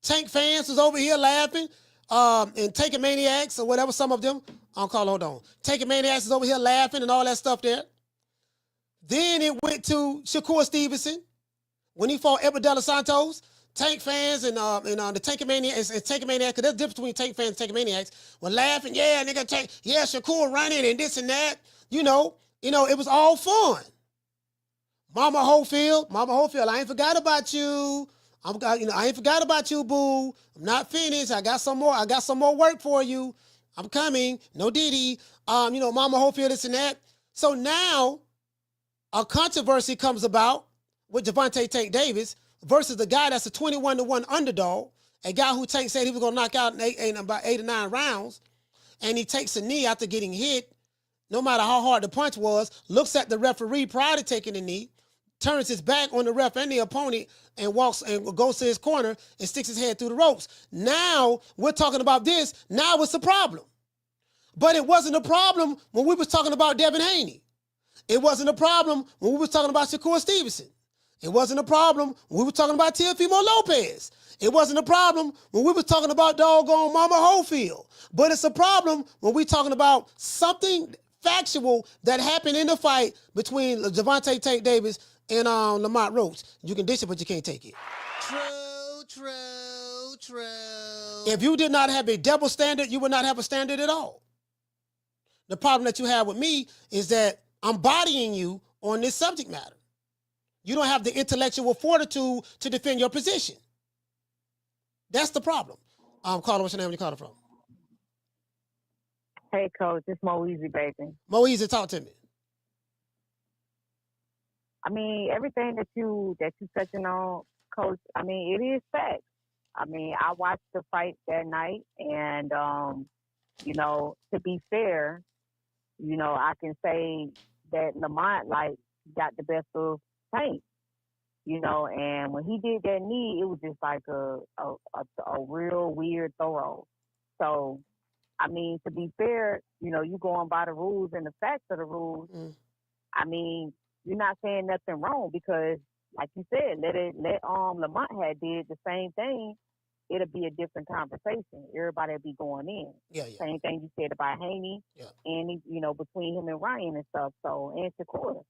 Tank fans was over here laughing, and Taking Maniacs or whatever, some of them. Hold on. Taking Maniacs was over here laughing and all that stuff there. Then it went to Shakur Stevenson when he fought Edward De Los Santos. Tank fans and the Taking Maniacs and Taking Maniacs, because there's a difference between Tank fans and Taking Maniacs, were laughing, yeah, nigga, Shakur running and this and that. It was all fun. Mama Holyfield, I ain't forgot about you. I ain't forgot about you, boo. I'm not finished. I got some more work for you. I'm coming. No Diddy. Mama Holyfield, this and that. So now a controversy comes about with Gervonta Tank Davis versus the guy that's a 21-1 underdog, a guy who Tank said he was going to knock out in about 8 or 9 rounds, and he takes a knee after getting hit, no matter how hard the punch was, looks at the referee prior to taking the knee, turns his back on the ref and the opponent, and walks and goes to his corner and sticks his head through the ropes. Now we're talking about this. Now it's a problem. But it wasn't a problem when we was talking about Devin Haney. It wasn't a problem when we was talking about Shakur Stevenson. It wasn't a problem when we were talking about Teofimo Lopez. It wasn't a problem when we were talking about doggone Mama Holyfield. But it's a problem when we're talking about something factual that happened in the fight between Gervonta Tank Davis and Lamont Roach. You can dish it, but you can't take it. True. If you did not have a double standard, you would not have a standard at all. The problem that you have with me is that I'm bodying you on this subject matter. You don't have the intellectual fortitude to defend your position. That's the problem. Caller, what's your name? Where you calling from? Hey, Coach. It's Mo Easy, baby. Mo Easy, talk to me. I mean, everything that you touching on, Coach. I mean, it is facts. I mean, I watched the fight that night, and you know, to be fair, you know, I can say that Lamont like got the best of Tank. You know, and when he did that knee, it was just like a real weird throw. So, I mean, to be fair, you know, you going by the rules and the facts of the rules. I mean, you're not saying nothing wrong because, like you said, let Lamont had did the same thing. It'll be a different conversation. Everybody will be going in. Yeah. Same thing you said about Haney and, you know, between him and Ryan and stuff. So, and Shakur.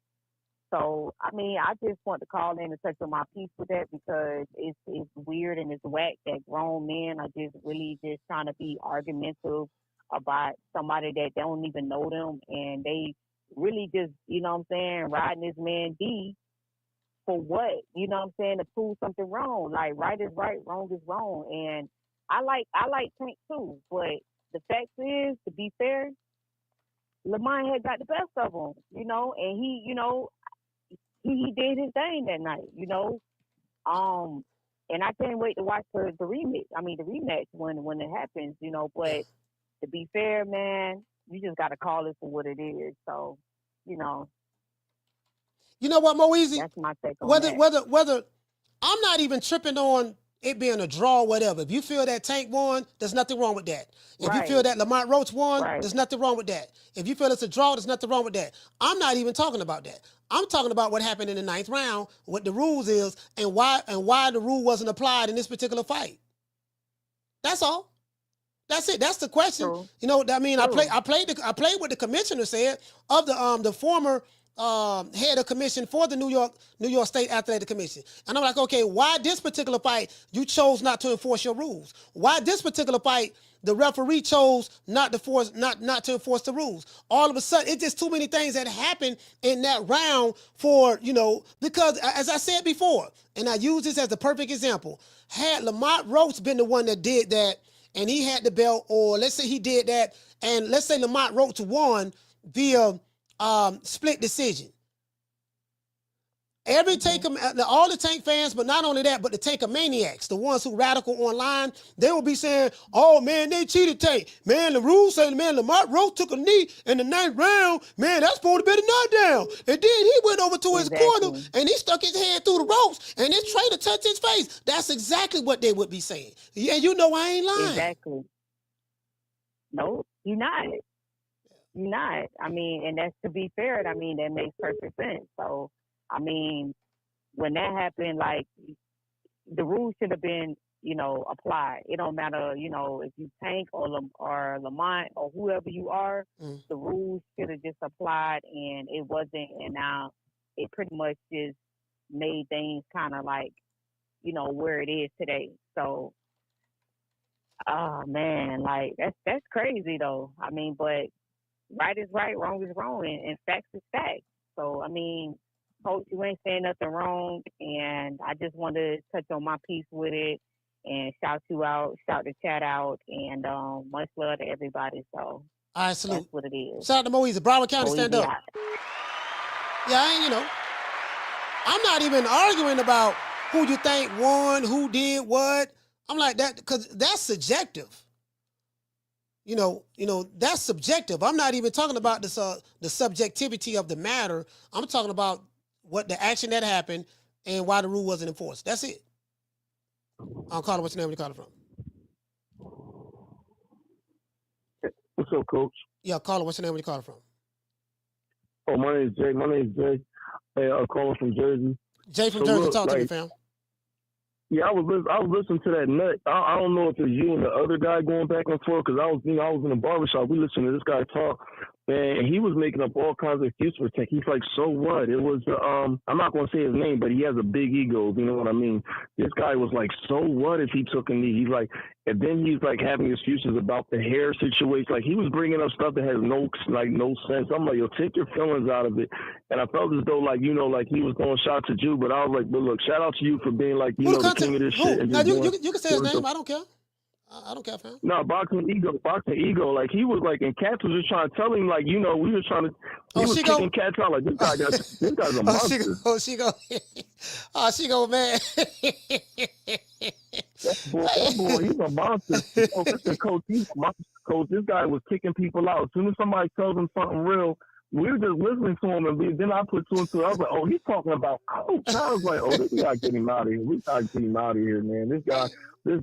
So, I mean, I just want to call in and touch on my piece with that because it's weird and it's whack that grown men are just really just trying to be argumentative about somebody that they don't even know them. And they really just, you know what I'm saying, riding this man D for what? You know what I'm saying? To prove something wrong. Like, right is right, wrong is wrong. And I like Tank too. But the fact is, to be fair, Lamont had got the best of him, you know, and he, you know, he did his thing that night, you know. And I can't wait to watch the rematch when it happens, you know. But to be fair, man, you just got to call it for what it is. So, you know. You know what, Moeezy? That's my take on that. Whether I'm not even tripping on it being a draw or whatever. If you feel that Tank won, there's nothing wrong with that. If you feel that Lamont Roach won, there's nothing wrong with that. If you feel it's a draw, there's nothing wrong with that. I'm not even talking about that. I'm talking about what happened in the 9th round, what the rules is, and why the rule wasn't applied in this particular fight. That's all. That's it. That's the question. True. You know, I mean, True. I played what the commissioner said of the former head of commission for the New York State Athletic Commission. And I'm like, okay, why this particular fight you chose not to enforce your rules? Why this particular fight the referee chose not to enforce the rules? All of a sudden, it's just too many things that happened in that round for, you know, because as I said before, and I use this as the perfect example, had Lamont Roach been the one that did that and he had the belt, or let's say he did that, and let's say Lamont Roach won via split decision. All the Tank fans, but not only that, but the Tankomaniacs, the ones who radical online, they will be saying, oh man, they cheated Tank. Man, the rules say, man, Lamont Roach took a knee in the 9th round. Man, that's supposed to be the knockdown. And then he went over to his corner and he stuck his head through the ropes and his trainer touched his face. That's exactly what they would be saying. Yeah, you know I ain't lying. Exactly. No, you're not. You're not. I mean, and that's, to be fair, I mean, that makes perfect sense. So, I mean, when that happened, like, the rules should have been, you know, applied. It don't matter, you know, if you Tank or Lamont or whoever you are, the rules should have just applied, and it wasn't. And now it pretty much just made things kind of like, you know, where it is today. So, oh man, like that's crazy though. I mean, but right is right, wrong is wrong, and facts is facts. So, I mean, Coach, you ain't saying nothing wrong, and I just wanted to touch on my piece with it and shout you out, shout the chat out, and much love to everybody. So, all right, salute. That's what it is. Shout out to Moeezy. Broward County, stand up. Yeah, I ain't, you know, I'm not even arguing about who you think won, who did what. I'm like that because that's subjective. You know, that's subjective. I'm not even talking about this, the subjectivity of the matter. I'm talking about what the action that happened and why the rule wasn't enforced. That's it. I'll call it. What's your name? Where you calling from? What's up, Coach? Yeah, caller. What's your name? Where you calling from? Oh, my name is Jay. Hey, I'm calling from Jersey. Jay from Jersey. Talk to me, fam. Yeah, I was listening to that nut. I don't know if it's you and the other guy going back and forth because I was in a barbershop. We listened to this guy talk, and he was making up all kinds of excuses for Tank. He's like, so what? It was I'm not gonna say his name, but he has a big ego. You know what I mean? This guy was like, so what if he took a knee? He's like, and then he's like having excuses about the hair situation. Like he was bringing up stuff that has no sense. I'm like, yo, take your feelings out of it. And I felt as though like he was throwing shots at you, but I was like, but look, shout out to you for being like, the king of this shit. And now you can say his name. I don't care. I don't care, fam. No, boxing ego. Like he was like, and Cats was just trying to tell him, like, we were trying to. He was kicking Cats out like this guy's a monster. She go, man. That boy, he's a monster. Listen, Coach, he's a monster. Coach, this guy was kicking people out. As soon as somebody tells him something real, we were just listening to him, and then I put two and two. I was like, oh, he's talking about Coach. I was like, oh, this guy get him out of here. We gotta get him out of here, man. This guy, these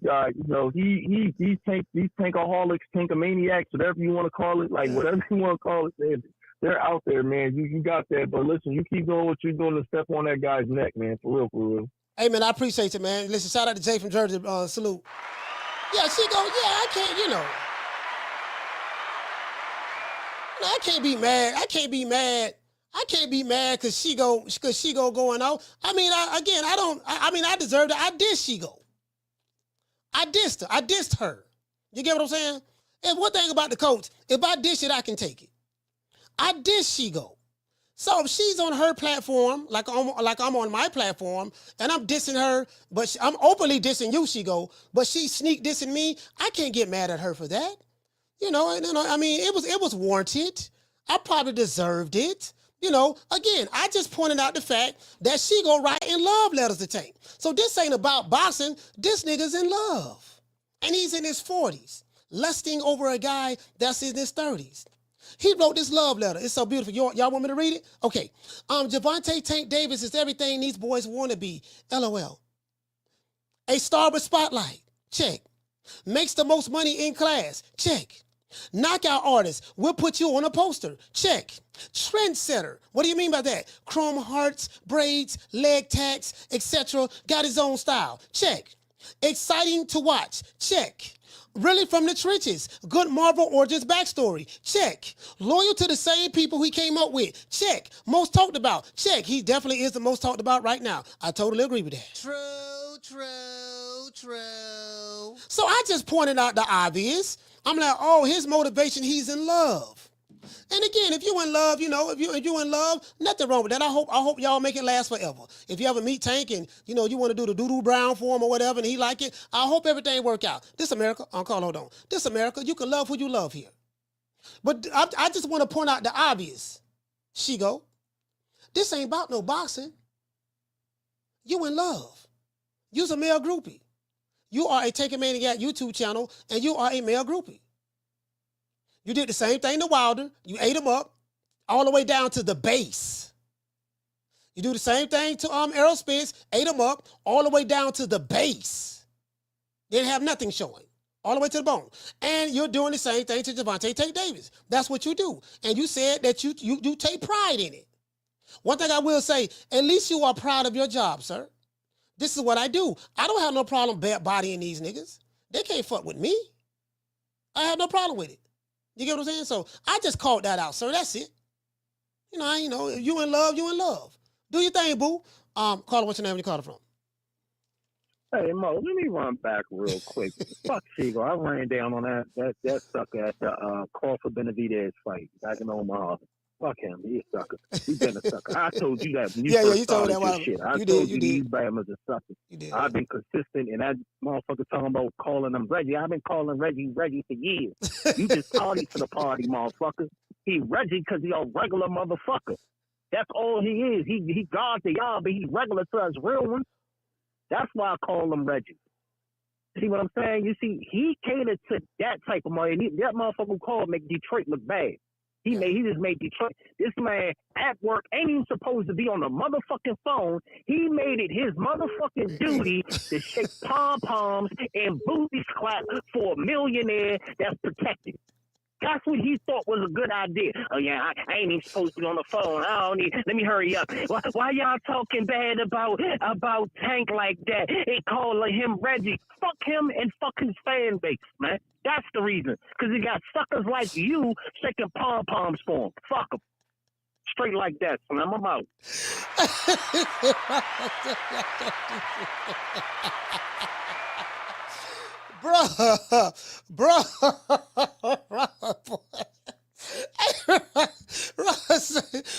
tankaholics, tankamaniacs, whatever you want to call it, like whatever you want to call it, they're out there, man. You got that, but listen, you keep doing what you're doing to step on that guy's neck, man, for real. Hey, man, I appreciate you, man. Listen, shout out to Jay from Jersey. Salute. Yeah, she go. Yeah, I can't. I can't be mad. I can't be mad because she go going out. I mean, I deserved it. I dissed she go. I dissed her. I dissed her. You get what I'm saying? And one thing about the coach, if I dish it, I can take it. I dissed she go. So if she's on her platform, like I'm on my platform, and I'm dissing her, but I'm openly dissing you, she go, but she sneak dissing me, I can't get mad at her for that. I mean, it was warranted. I probably deserved it. Again, I just pointed out the fact that she go writing love letters to Tank. So this ain't about boxing. This nigga's in love. And he's in his 40s, lusting over a guy that's in his 30s. He wrote this love letter. It's so beautiful. Y'all want me to read it? Okay. Gervonta Tank Davis is everything these boys want to be. LOL. A star with spotlight. Check. Makes the most money in class. Check. Knockout artist. We'll put you on a poster. Check. Trendsetter. What do you mean by that? Chrome hearts, braids, leg tacks, etc. Got his own style. Check. Exciting to watch. Check. Really from the trenches. Good Marvel Origins backstory. Check. Loyal to the same people he came up with. Check. Most talked about. Check. He definitely is the most talked about right now. I totally agree with that. True. So I just pointed out the obvious. I'm like, oh, his motivation, he's in love. And again, if you in love, if you in love, nothing wrong with that. I hope y'all make it last forever. If you ever meet Tank and, you want to do the doo-doo brown for him or whatever, and he like it, I hope everything work out. This America, hold on. This America, you can love who you love here. But I just want to point out the obvious. She go, this ain't about no boxing. You in love. You's a male groupie. You are a Take a Maniac YouTube channel, and you are a male groupie. You did the same thing to Wilder. You ate him up all the way down to the base. You do the same thing to Errol Spence, ate him up all the way down to the base. Didn't have nothing showing, all the way to the bone. And you're doing the same thing to Gervonta Tank Davis. That's what you do. And you said that you take pride in it. One thing I will say, at least you are proud of your job, sir. This is what I do. I don't have no problem bodying these niggas. They can't fuck with me. I have no problem with it. You get what I'm saying? So I just called that out, sir. That's it. You in love, you in love. Do your thing, boo. Carla, what's your name? Where you call it from? Hey Mo, let me run back real quick. Fuck Siegel. I ran down on that sucker at the Crawford Benavidez fight back in Omaha. Fuck him. He's a sucker. He's been a sucker. I told you that when you first you told started that your shit. I told you these bammers are suckers. I've been consistent, and that motherfucker talking about calling him Reggie. I've been calling Reggie for years. You just party to the party, motherfucker. He Reggie because he a regular motherfucker. That's all he is. He God to y'all, but he's regular to us real ones. That's why I call him Reggie. See what I'm saying? You see, he catered to that type of money. That motherfucker called make Detroit look bad. He just made Detroit. This man at work ain't even supposed to be on the motherfucking phone. He made it his motherfucking duty to shake pom-poms and booty clap for a millionaire that's protected. That's what he thought was a good idea. Oh, yeah, I ain't even supposed to be on the phone. Let me hurry up. Why y'all talking bad about Tank like that and calling him Reggie? Fuck him and fuck his fan base, man. That's the reason. Because he got suckers like you shaking pom-poms for him. Fuck him. Straight like that, son. I'm out. Bro,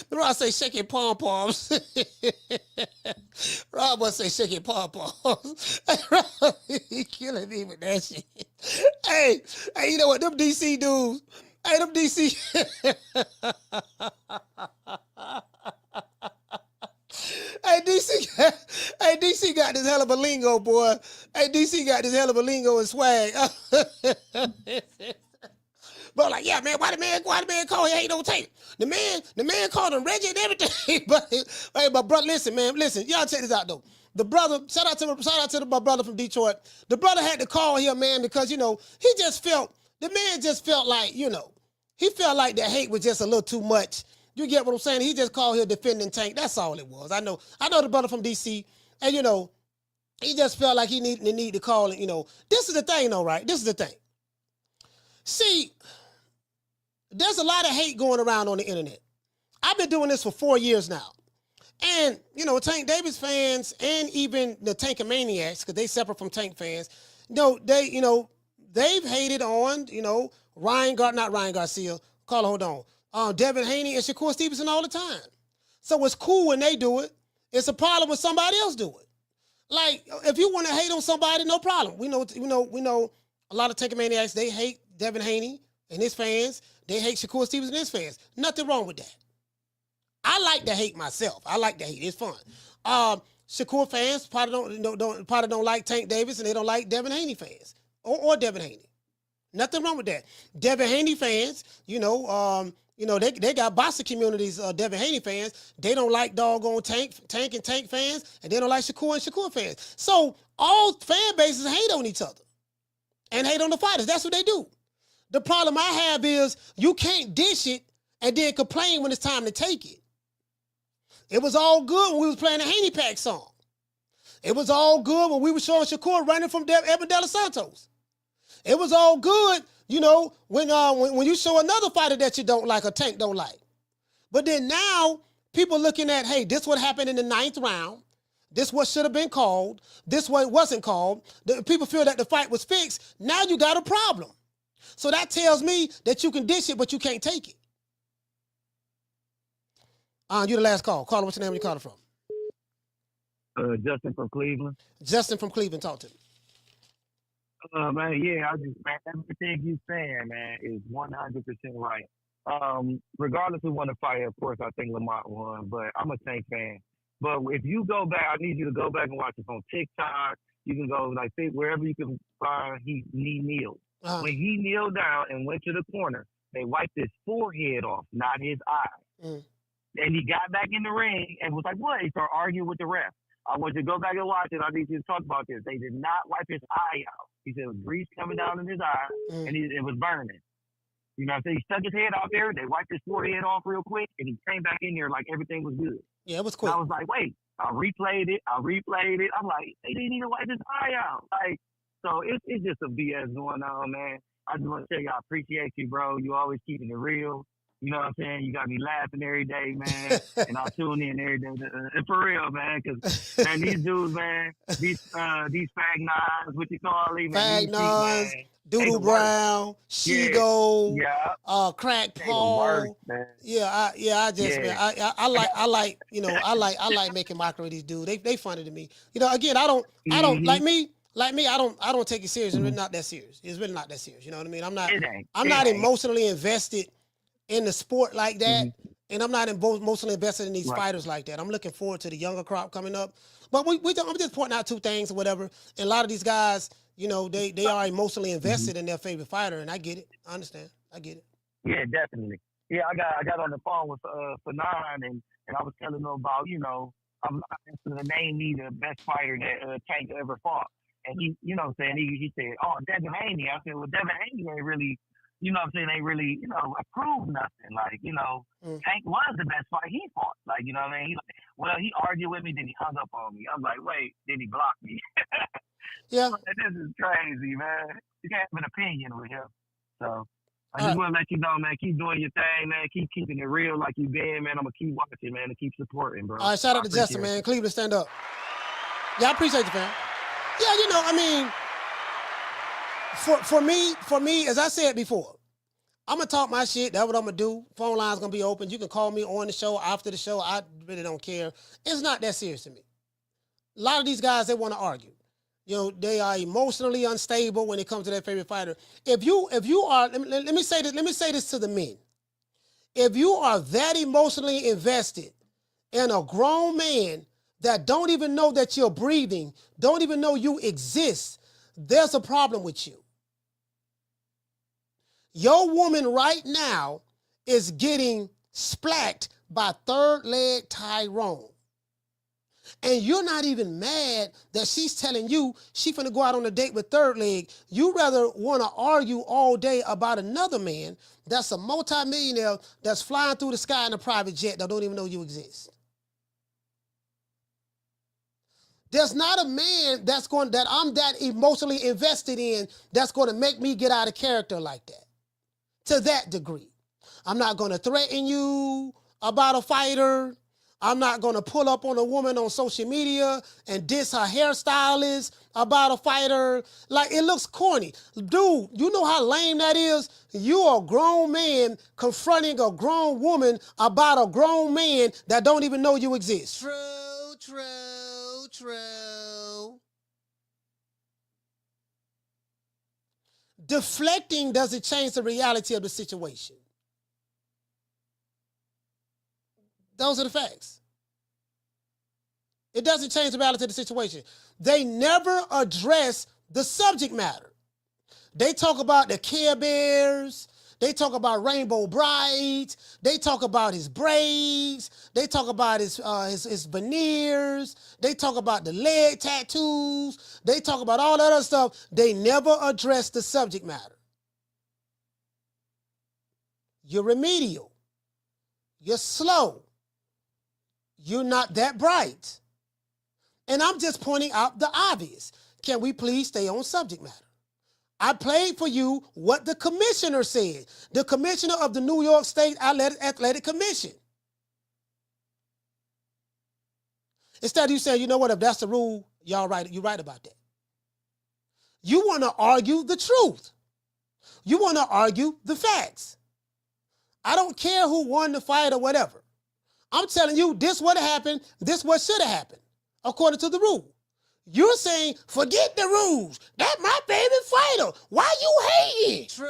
Rob say shaking pom-poms. Rob must say shaking pom-poms. He killing me with that shit. Hey, you know what? Them DC dudes. Hey, them DC. Hey, DC got this hell of a lingo, boy. Hey, DC got this hell of a lingo and swag. But like, yeah, man, why the man call him? Ain't no tape. The man called him Reggie and everything. but brother, listen, y'all check this out though. The brother, shout out to my brother from Detroit. The brother had to call him, man, because the man just felt like, he felt like that hate was just a little too much. You get what I'm saying? He just called here defending Tank. That's all it was. I know the brother from DC, and he just felt like he need to call it. This is the thing, though, right? This is the thing. See, there's a lot of hate going around on the internet. I've been doing this for 4 years now. And, Tank Davis fans and even the Tankamaniacs, because they separate from Tank fans, they've hated on, not Ryan Garcia, Carla, hold on, Devin Haney and Shakur Stevenson all the time. So it's cool when they do it. It's a problem when somebody else do it. Like, if you want to hate on somebody, no problem. We know a lot of Tankamaniacs, they hate Devin Haney and his fans. They hate Shakur Stevenson and his fans. Nothing wrong with that. I like to hate myself. I like to hate. It's fun. Shakur fans probably don't like Tank Davis, and they don't like Devin Haney fans or Devin Haney. Nothing wrong with that. Devin Haney fans, they got boxing communities. Devin Haney fans, they don't like doggone Tank and Tank fans, and they don't like Shakur and Shakur fans. So all fan bases hate on each other and hate on the fighters. That's what they do. The problem I have is you can't dish it and then complain when it's time to take it. It was all good when we was playing the Haney Pack song. It was all good when we were showing Shakur running from Evan De Los Santos. It was all good, when you show another fighter that you don't like or Tank don't like. But then now people looking at, hey, this what happened in the 9th round. This what should have been called. This what wasn't called. People feel that the fight was fixed. Now you got a problem. So that tells me that you can dish it, but you can't take it. You the last call. Caller, what's your name? Where you calling from? Justin from Cleveland. Justin from Cleveland, talk to me. Man, yeah, everything you saying, man, is 100% right. Regardless of who won the fight, of course, I think Lamont won, but I'm a Tank fan. But if you go back, I need you to go back and watch it on TikTok. You can go, wherever you can find, he kneeled. Uh-huh. When he kneeled down and went to the corner, they wiped his forehead off, not his eye. Mm. And he got back in the ring and was like, what? He started arguing with the ref. I want you to go back and watch it. I need you to talk about this. They did not wipe his eye out. He said it was grease coming down in his eye, and it was burning. You know what I'm saying? He stuck his head out there. They wiped his forehead off real quick, and he came back in there like everything was good. Yeah, it was quick. And I was like, wait. I replayed it. I'm like, they didn't even wipe his eye out. So it's just a BS going on, man. I just want to tell you, I appreciate you, bro. You always keeping it real. You know what I'm saying? You got me laughing every day, man. And I'll tune in every day. And for real, man, because, man, these dudes, man, these fag nines, what you call them, fag nines, Doodle Brown, Shigo, Crack Paul. I like making mockery of these dudes. They funny to me. Again, I don't like me, I don't take it serious. It's really not that serious. It's really not that serious. You know what I mean? I'm not emotionally invested in the sport like that, and I'm not emotionally invested in these fighters like that. I'm looking forward to the younger crop coming up. But I'm just pointing out two things or whatever. And a lot of these guys, they are emotionally invested in their favorite fighter, and I get it. I understand. I get it. Yeah, definitely. Yeah, I got on the phone with Fanon, and I was telling him about, I'm asking to name me the best fighter that Tank ever fought. And he said, oh, Devin Haney. I said, well, Devin Haney ain't really, ain't really, approved nothing. Tank was the best fight he fought. You know what I mean? He argued with me, then he hung up on me. I'm like, wait, then he blocked me. Yeah. This is crazy, man. You can't have an opinion with him. So I just want to let you know, man, keep doing your thing, man. Keep keeping it real like you been, man. I'm going to keep watching, man, and keep supporting, bro. All right, shout out to Justin, man. Cleveland, stand up. Yeah, I appreciate you, fam. Yeah, for me, as I said before, I'm going to talk my shit. That's what I'm going to do. Phone line's going to be open. You can call me on the show, after the show. I really don't care. It's not that serious to me. A lot of these guys, they want to argue. You know, they are emotionally unstable when it comes to their favorite fighter. If you are, let me say this to the men. If you are that emotionally invested in a grown man that don't even know that you're breathing, don't even know you exist, there's a problem with you. Your woman right now is getting splacked by third leg Tyrone. And you're not even mad that she's telling you she finna go out on a date with third leg. You rather want to argue all day about another man that's a multimillionaire that's flying through the sky in a private jet that don't even know you exist. There's not a man that I'm that emotionally invested in that's going to make me get out of character like that. To that degree. I'm not going to threaten you about a fighter. I'm not going to pull up on a woman on social media and diss her hairstylist about a fighter. Like, it looks corny. Dude, you know how lame that is? You're a grown man confronting a grown woman about a grown man that don't even know you exist. True. Deflecting doesn't change the reality of the situation. Those are the facts. It doesn't change the reality of the situation. They never address the subject matter. They talk about the Care Bears. They talk about Rainbow Brides. They talk about his braids. They talk about his veneers. They talk about the leg tattoos. They talk about all that other stuff. They never address the subject matter. You're remedial. You're slow. You're not that bright. And I'm just pointing out the obvious. Can we please stay on subject matter? I played for you what the commissioner said. The commissioner of the New York State Athletic Commission. Instead of you saying, you know what, if that's the rule, y'all right, you're right about that. You want to argue the truth. You want to argue the facts. I don't care who won the fight or whatever. I'm telling you, this what happened, this what should have happened, according to the rule. You're saying, forget the rules. That's my favorite fighter. Why you hating? True.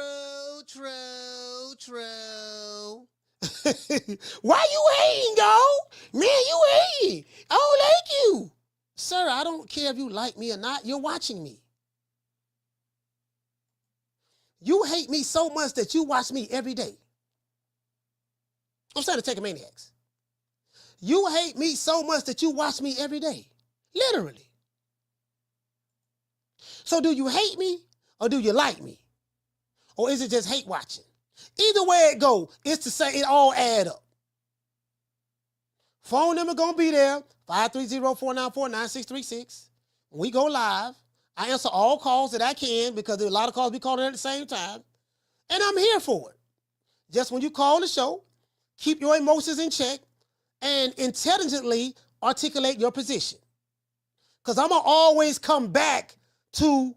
Why you hating, dog? Man, you hating. I don't like you. Sir, I don't care if you like me or not. You're watching me. You hate me so much that you watch me every day. I'm starting to take a maniacs. You hate me so much that you watch me every day. Literally. So do you hate me or do you like me? Or is it just hate watching? Either way it go, it's to say it all add up. Phone number gonna be there, 530-494-9636. When we go live, I answer all calls that I can because there's a lot of calls be calling at the same time. And I'm here for it. Just when you call the show, keep your emotions in check and intelligently articulate your position. Because I'm going to always come back to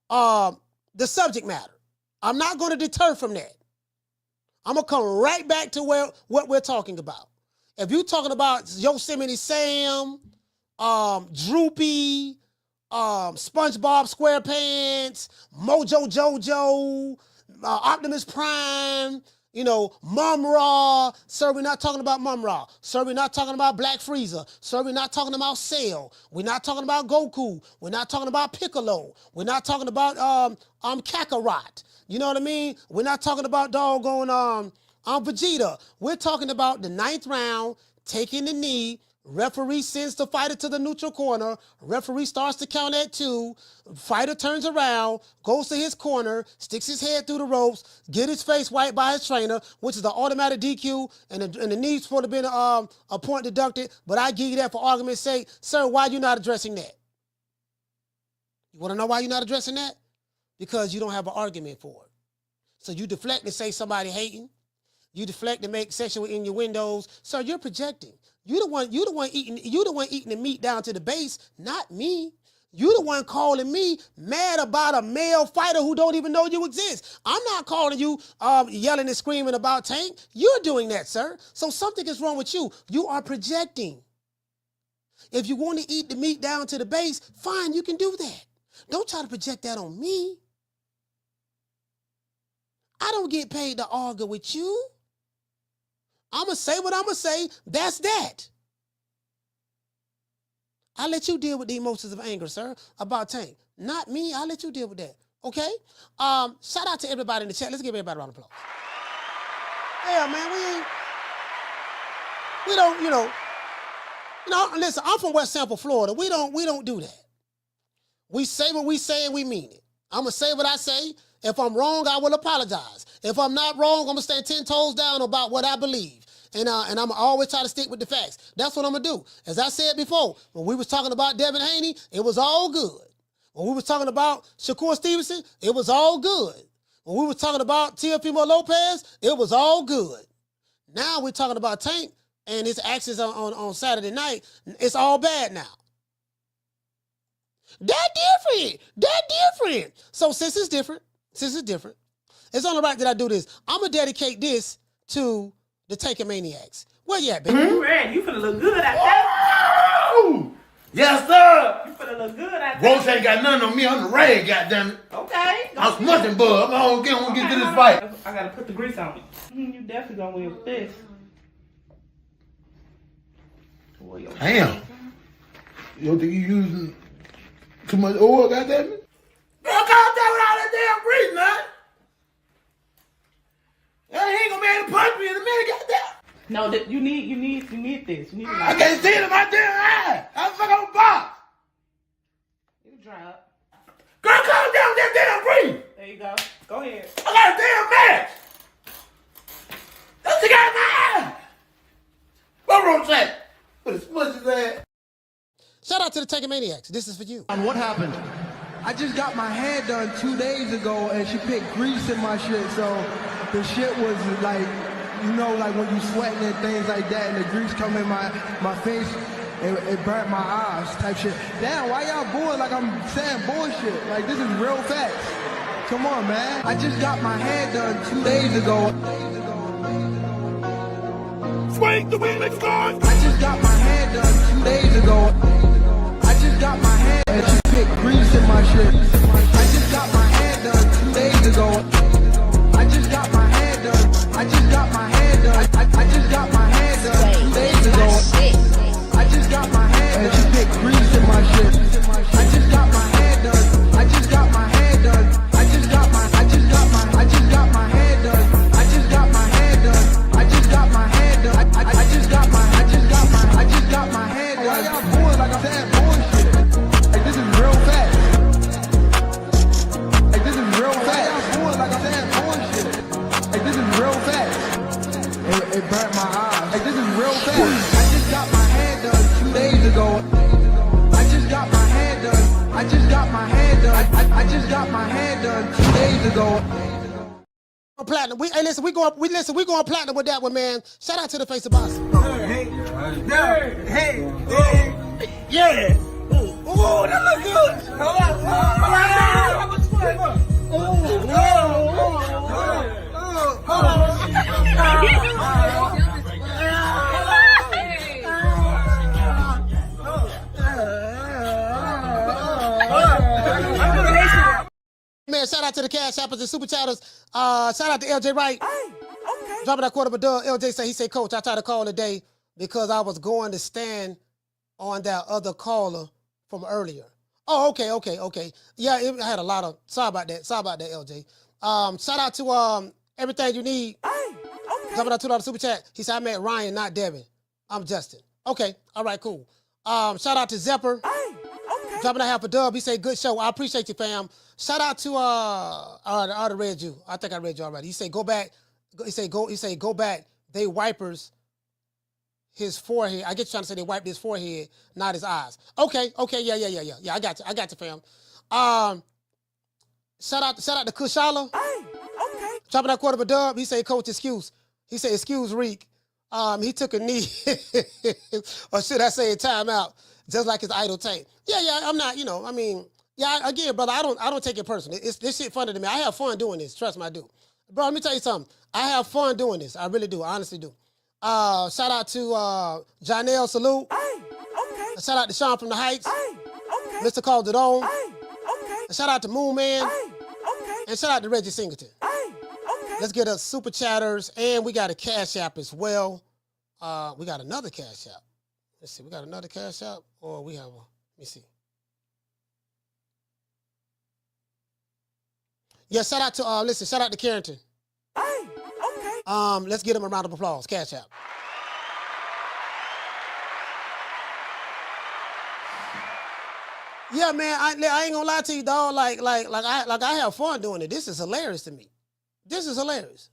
the subject matter. I'm not going to deter from that. I'm going to come right back to what we're talking about. If you're talking about Yosemite Sam, Droopy, SpongeBob SquarePants, Mojo Jojo, Optimus Prime, you know, Mum Ra. Sir, we're not talking about Mum Ra. Sir, we're not talking about Black Frieza. Sir, we're not talking about Cell. We're not talking about Goku. We're not talking about Piccolo. We're not talking about Kakarot. You know what I mean? We're not talking about doggone Vegeta. We're talking about the 9th round, taking the knee. Referee sends the fighter to the neutral corner. Referee starts to count at 2. Fighter turns around, goes to his corner, sticks his head through the ropes, get his face wiped by his trainer, which is the automatic DQ, and the knee's supposed to have been a point deducted, but I give you that for argument's sake. Sir, why you not addressing that? You want to know why you're not addressing that? Because you don't have an argument for it. So you deflect and say somebody hating. You deflect and make sexual innuendos. Sir, you're projecting. You the one eating the meat down to the base, not me. You the one calling me mad about a male fighter who don't even know you exist. I'm not calling you yelling and screaming about Tank. You're doing that, sir. So something is wrong with you. You are projecting. If you want to eat the meat down to the base, fine, you can do that. Don't try to project that on me. I don't get paid to argue with you. I'm going to say what I'm going to say. That's that. I let you deal with the emotions of anger, sir, about Tank. Not me. I'll let you deal with that. Okay? Shout out to everybody in the chat. Let's give everybody a round of applause. Yeah, man, we don't, listen, I'm from West Tampa, Florida. We don't do that. We say what we say and we mean it. I'm going to say what I say. If I'm wrong, I will apologize. If I'm not wrong, I'm going to stand 10 toes down about what I believe. And I'm always try to stick with the facts. That's what I'm going to do. As I said before, when we was talking about Devin Haney, it was all good. When we was talking about Shakur Stevenson, it was all good. When we was talking about Teofimo Lopez, it was all good. Now we're talking about Tank and his actions on Saturday night. It's all bad now. That different. So since it's different, it's only right that I do this. I'm going to dedicate this to the Taker Maniacs. Where you at, baby? Red, you finna look good out there. Oh! Yes, sir! You finna look good out there. Roach ain't got nothing on me. I'm the rag, goddammit. Okay. I'm smushing bub. I don't get to this fight. I gotta put the grease on it. You definitely gonna win with this. Damn. You don't think you using too much oil, goddammit? Girl, calm down with all that damn grease, man. He ain't gonna be able to punch me in a minute, goddamn. No, you need this. You need I can't see it in my damn eye. How the fuck I'm a box? It'll dry up. Girl, calm down with that damn grease. There you go. Go ahead. I got a damn match. That's the guy in my eye. What Roach at? Put his smush his ass. Shout out to the Taker Maniacs. This is for you. What happened? I just got my hair done 2 days ago and she put grease in my shit, so the shit was like, like when you sweating and things like that and the grease come in my face, it burnt my eyes type shit. Damn, why y'all booing like I'm saying bullshit? Like, this is real facts. Come on, man. I just got my hair done 2 days ago. Swing the remix guard. I just got my hair done 2 days ago. I just got my hair and she put grease in my shit. I just got my hair done 2 days ago. I just got my hair done. I just got my hair done. I just got my hair done 2 days ago. I just got my hair and she put grease in my shit. I just got my hair done. I just got my hair done. I just got my hair done. I just got my hair done. I just got my hair done. I just got my hair done. Why y'all booing like I'm saying bullshit? Like, this is real fast. Like, this is real fast. Why y'all booing like I'm saying bullshit? Like, this is real fast. It burnt my eyes. Like, this is real fast. I just got my hair done 2 days ago. I just got my hair done. I just got my hair done. I just got my hair done 2 days ago. Platinum. We going platinum with that one, man. Shout out to the face of boss. Hey. Yeah. Ooh, that look good. Man, shout out to the Cash Apples and Super Chatters. Shout out to LJ Wright. Okay. Dropping that quarter of a dub. LJ said, Coach, I tried to call today because I was going to stand on that other caller from earlier. Oh, okay. Yeah, I had a lot of, sorry about that, LJ. Shout out to Everything You Need. Dropping that $2 Super Chat. He said, I met Ryan, not Devin. I'm Justin. Okay, all right, cool. Shout out to Zepper. Dropping that half a dub. He said, good show. I appreciate you, fam. Shout out to I already read you. I think I read you already. He said, go back. He said, go back. They wipers his forehead. I get you trying to say they wiped his forehead, not his eyes. Okay, yeah. Yeah, I got you, fam. Shout out to Kushala. Dropping that quarter of a dub. He said, Coach, excuse. He said, excuse Reek. He took a knee, or should I say a timeout, just like his idol Tank. Yeah, I'm not, again, brother, I don't take it personally. This shit funny to me. I have fun doing this. Trust me, I do. Bro, let me tell you something. I have fun doing this. I really do. I honestly do. Shout out to Janelle Salute. Shout out to Sean from the Heights. Mr. Calderon. shout out to Moon Man. And shout out to Reggie Singleton. Let's get us super chatters, and we got a Cash App as well. We got another Cash App. Let's see, we got another Cash App, or we have a, let me see. Yeah, shout out to, shout out to Carrington. Let's get him a round of applause. Cash App. Yeah, man, I ain't gonna lie to you, dog. Like I have fun doing it. This is hilarious to me. This is hilarious.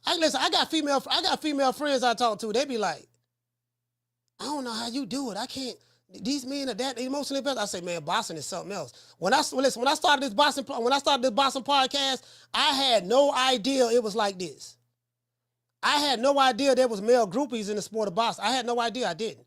I got female friends I talk to. They be like, I don't know how you do it. I can't. These men are that emotionally invested. I say, man, boxing is something else. When I started this boxing podcast, I had no idea it was like this. I had no idea there was male groupies in the sport of boxing. I had no idea. I didn't.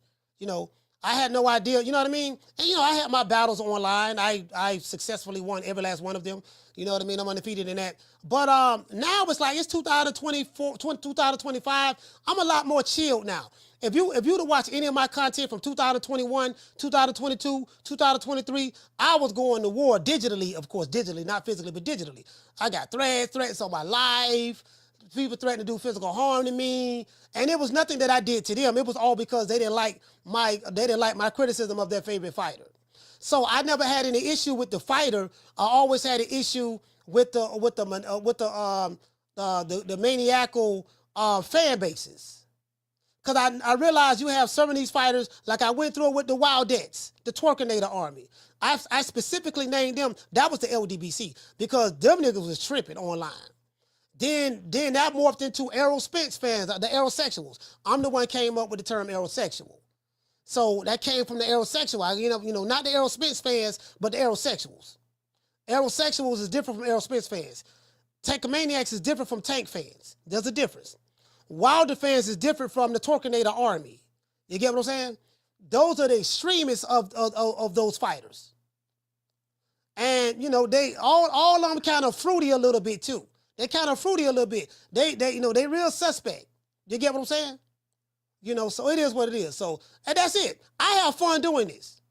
I had no idea. You know what I mean? And I had my battles online. I successfully won every last one of them. You know what I mean? I'm undefeated in that. But now it's like it's 2024, 2025. I'm a lot more chilled now. If you to watch any of my content from 2021, 2022, 2023, I was going to war digitally, of course, digitally, not physically, but digitally. I got threats on my life. People threatened to do physical harm to me, and it was nothing that I did to them. It was all because they didn't like my criticism of their favorite fighter. So I never had any issue with the fighter. I always had an issue with the maniacal fan bases. Because I realized you have some of these fighters, like I went through it with the Wildettes, the Twerkinator Army. I specifically named them, that was the LDBC, because them niggas was tripping online. Then that morphed into Errol Spence fans, the Errosexuals. I'm the one came up with the term Errosexual. So that came from the Errosexual. Not the Errol Spence fans, but the Errosexuals. Errosexuals is different from Errol Spence fans. Tankomaniacs is different from Tank fans. There's a difference. Wilder fans is different from the Twerkinator Army. You get what I'm saying? Those are the extremists of those fighters. And, they all of them kind of fruity a little bit too. They kind of fruity a little bit. They real suspect. You get what I'm saying? So it is what it is. So, and that's it. I have fun doing this.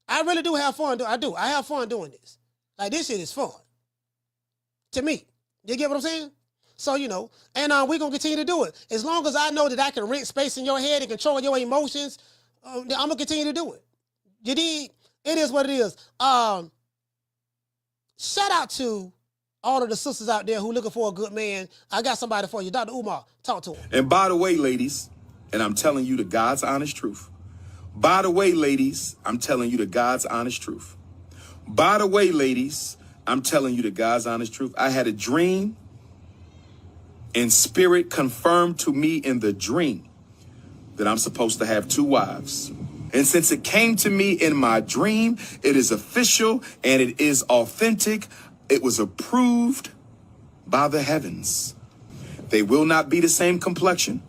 I really do have fun. I do. I have fun doing this. Like, this shit is fun. To me. You get what I'm saying? So, and we're going to continue to do it. As long as I know that I can rent space in your head and control your emotions, I'm going to continue to do it. You dig? It is what it is. Shout out to all of the sisters out there who looking for a good man. I got somebody for you. Dr. Umar, talk to him. And by the way, ladies, and I'm telling you the God's honest truth. By the way, ladies, I'm telling you the God's honest truth. By the way, ladies, I'm telling you the God's honest truth. I had a dream, and spirit confirmed to me in the dream that I'm supposed to have 2 wives. And since it came to me in my dream, it is official and it is authentic. It was approved by the heavens. They will not be the same complexion,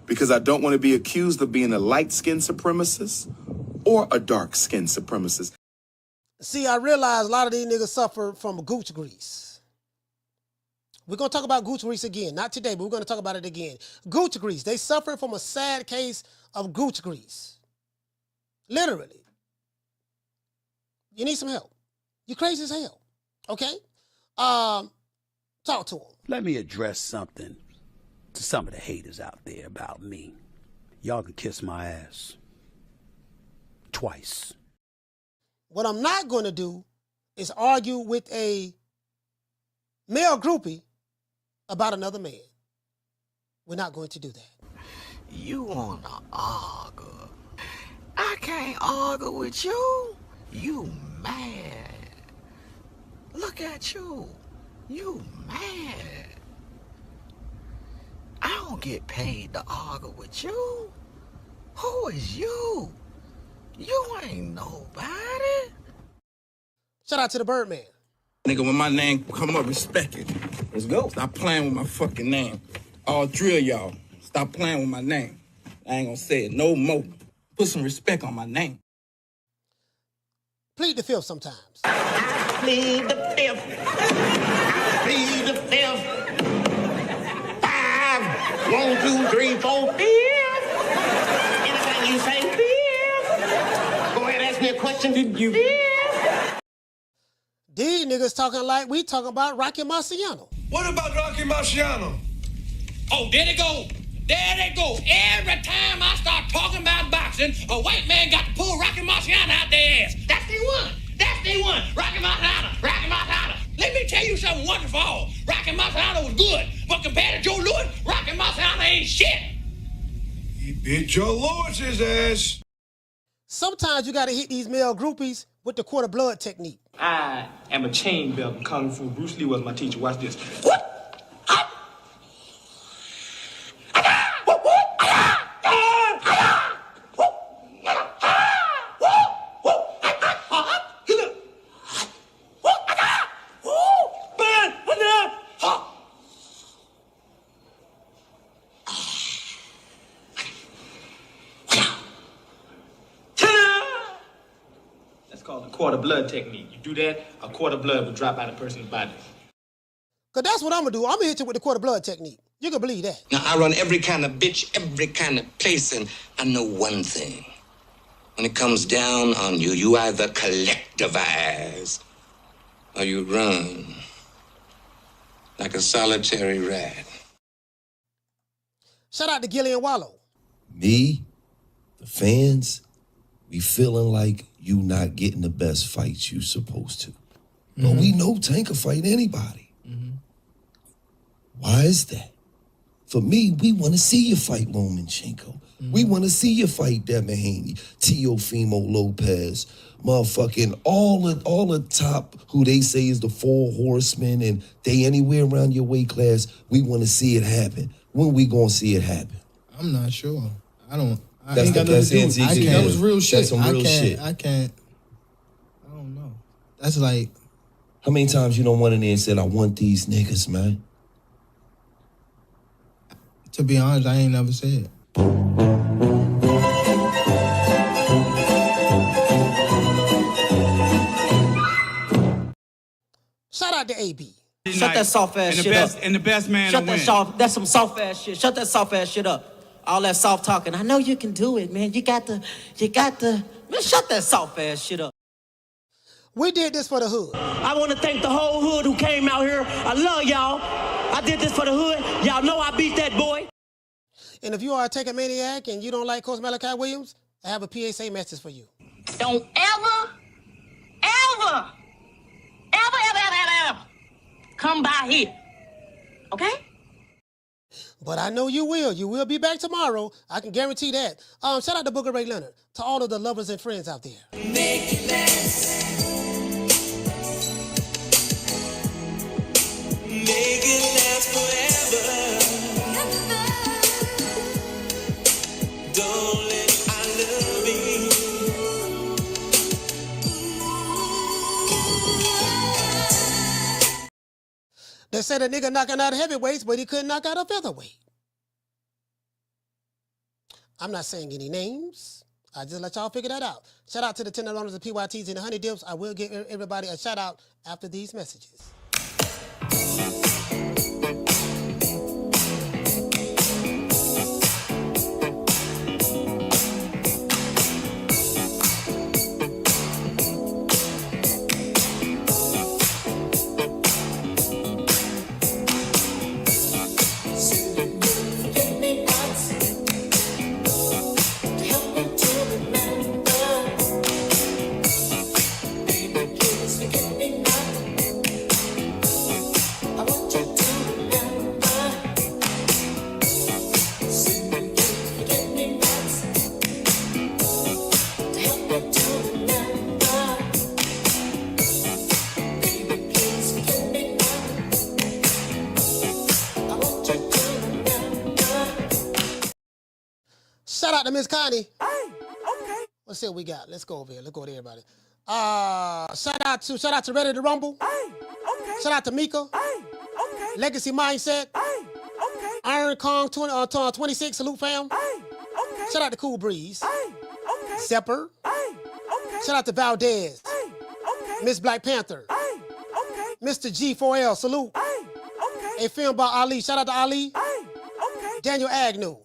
because I don't want to be accused of being a light-skinned supremacist or a dark-skinned supremacist. See, I realize a lot of these niggas suffer from gooch grease. We're going to talk about gooch grease again. Not today, but we're going to talk about it again. Gooch grease. They suffer from a sad case of gooch grease. Literally. You need some help. You crazy as hell. Okay? Talk to him. Let me address something to some of the haters out there about me. Y'all can kiss my ass. Twice. What I'm not going to do is argue with a male groupie about another man. We're not going to do that. You wanna argue? I can't argue with you. You mad. Look at you. You mad. I don't get paid to argue with you. Who is you? You ain't nobody. Shout out to the Birdman. Nigga, when my name come up, respect it. Let's go. Stop playing with my fucking name. I'll drill y'all. Stop playing with my name. I ain't gonna say it no more. Put some respect on my name. Plead the fifth sometimes. I plead the fifth. I plead the fifth. 5, 1, 2, 3, 4, 5. Anything you say, fifth. Go ahead, ask me a question. Did you? Fifth. These niggas talking like we talking about Rocky Marciano. What about Rocky Marciano? Oh, there they go. There they go. Every time I start talking about boxing, a white man got to pull Rocky Marciano out their ass. That's the one. That's the one. Rocky Marciano. Rocky Marciano. Let me tell you something wonderful. Rocky Marciano was good, but compared to Joe Louis, Rocky Marciano ain't shit. He beat Joe Louis's ass. Sometimes you got to hit these male groupies with the quarter blood technique. I am a chain belt in Kung Fu. Bruce Lee was my teacher. Watch this. Called the quarter blood technique. You do that, a quarter blood will drop out of a person's body. Cause that's what I'm gonna do. I'm gonna hit you with the quarter blood technique. You can believe that. Now I run every kind of bitch, every kind of place, and I know one thing. When it comes down on you, you either collectivize or you run like a solitary rat. Shout out to Gillian Wallow. Me, the fans, we feeling like you not getting the best fights you supposed to. But we know Tank can fight anybody. Why is that? For me, we want to see you fight Lomachenko. We want to see you fight Devin Haney, Teofimo Lopez, motherfucking all the top who they say is the 4 horsemen, and they anywhere around your weight class. We want to see it happen. When we gonna see it happen? I'm not sure. I don't. That's the best answer. That was real shit. That's some real shit. I can't. I don't know. That's like. How many times you don't went in there and said, I want these niggas, man? To be honest, I ain't never said it. Shout out to AB. Shut that soft ass shit up. And the best man Shut to win. That's some soft ass shit. Shut that soft ass shit up. All that soft talking. I know you can do it, man. You got to, man, shut that soft ass shit up. We did this for the hood. I want to thank the whole hood who came out here. I love y'all. I did this for the hood. Y'all know I beat that boy. And if you are a Take a Maniac and you don't like Coach Malachi Williams, I have a PSA message for you. Don't ever come by here. Okay? But I know you will. You will be back tomorrow. I can guarantee that. Shout out to Booker Ray Leonard, to all of the lovers and friends out there. Make it last. Make it last forever. Don't let I love you. They said a nigga knocking out heavyweights, but he couldn't knock out a featherweight. I'm not saying any names. I just let y'all figure that out. Shout out to the 10 owners of PYTs and the Honey Dips. I will give everybody a shout out after these messages. Shout out to Miss Connie. Hey, okay. Let's see what we got. Let's go over here. Let's go to everybody. Shout out to Ready to Rumble. Hey, okay. Shout out to Mika. Hey, okay. Legacy Mindset. Hey, okay. Iron Kong 26. Salute fam. Hey, okay. Shout out to Cool Breeze. Hey, okay. Zepper. Hey, okay. Shout out to Valdez. Hey, okay. Miss Black Panther. Hey, okay. Mr. G4L. Salute. Hey, okay. A film by Ali. Shout out to Ali. Hey, okay. Daniel Agnew.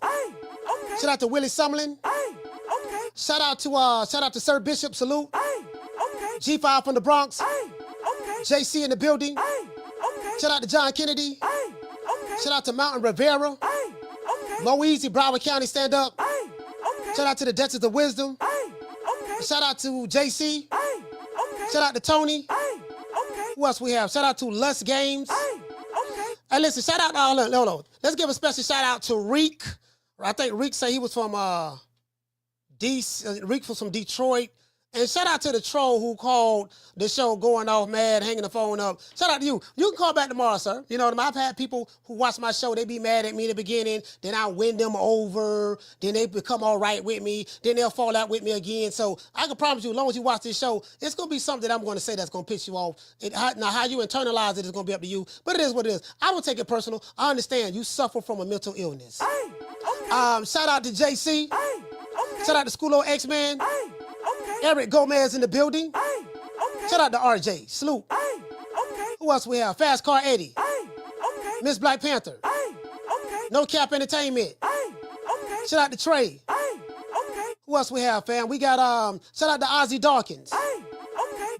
Shout out to Willie Sumlin. Hey, okay. Shout out to Sir Bishop. Salute. Hey, okay. G5 from the Bronx. Hey, okay. JC in the building. Shout out to John Kennedy. Shout out to Mountain Rivera. Moeezy, Broward County, stand up. Shout out to the Duchess of Wisdom. Shout out to JC. Shout out to Tony. Who else we have? Shout out to Lust Games. Hey, listen, shout out to no. Let's give a special shout out to Reek. I think Reek said he was from Reek was from Detroit. And shout out to the troll who called the show going off mad, hanging the phone up. Shout out to you. You can call back tomorrow, sir. You know what I mean? I've had people who watch my show, they be mad at me in the beginning, then I win them over, then they become all right with me, then they'll fall out with me again. So I can promise you, as long as you watch this show, it's going to be something that I'm going to say that's going to piss you off. Now, how you internalize it is going to be up to you, but it is what it is. I don't take it personal. I understand you suffer from a mental illness. Shout out to JC. Shout out to School of X-Man. Eric Gomez in the building. Shout out to RJ. Sloop. Who else we have? Fast Car Eddie. Miss Black Panther. No Cap Entertainment. Shout out to Trey. Who else we have, fam? We got shout out to Ozzy Dawkins.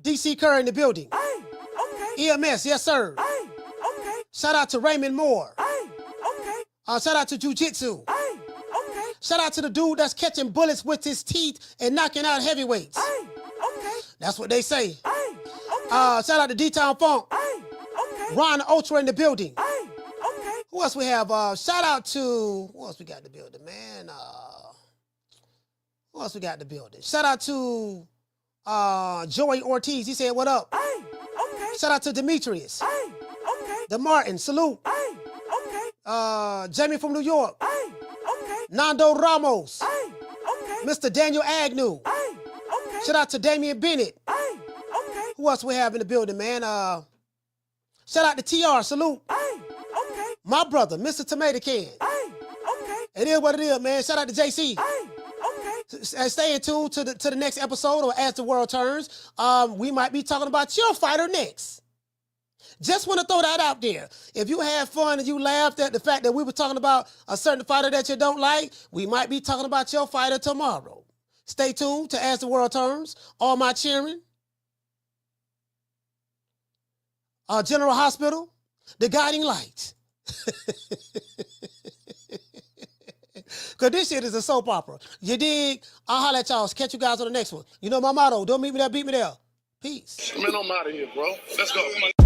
DC Kerr in the building. EMS, yes sir. Shout out to Raymond Moore. Shout out to Jiu Jitsu. Shout out to the dude that's catching bullets with his teeth and knocking out heavyweights. That's what they say. Shout out to D-Town Funk. Ron Ultra in the building. Who else we have? Shout out to, who else we got in the building, man? Who else we got in the building? Shout out to Joey Ortiz. He said, what up? Shout out to Demetrius. The Martin, salute. Jamie from New York. Nando Ramos. Mr. Daniel Agnew. Shout out to Damian Bennett. Who else we have in the building, man? Shout out to TR, salute. My brother, Mr. Tomato Can. It is what it is, man. Shout out to JC. And stay in tune to the next episode or As the World Turns. We might be talking about your fighter next. Just want to throw that out there. If you had fun and you laughed at the fact that we were talking about a certain fighter that you don't like, we might be talking about your fighter tomorrow. Stay tuned to As the World Turns. All my cheering. General Hospital. The Guiding Light. Because this shit is a soap opera. You dig? I'll holler at y'all. Catch you guys on the next one. You know my motto. Don't meet me there, beat me there. Peace. Man, I'm out of here, bro. Let's go.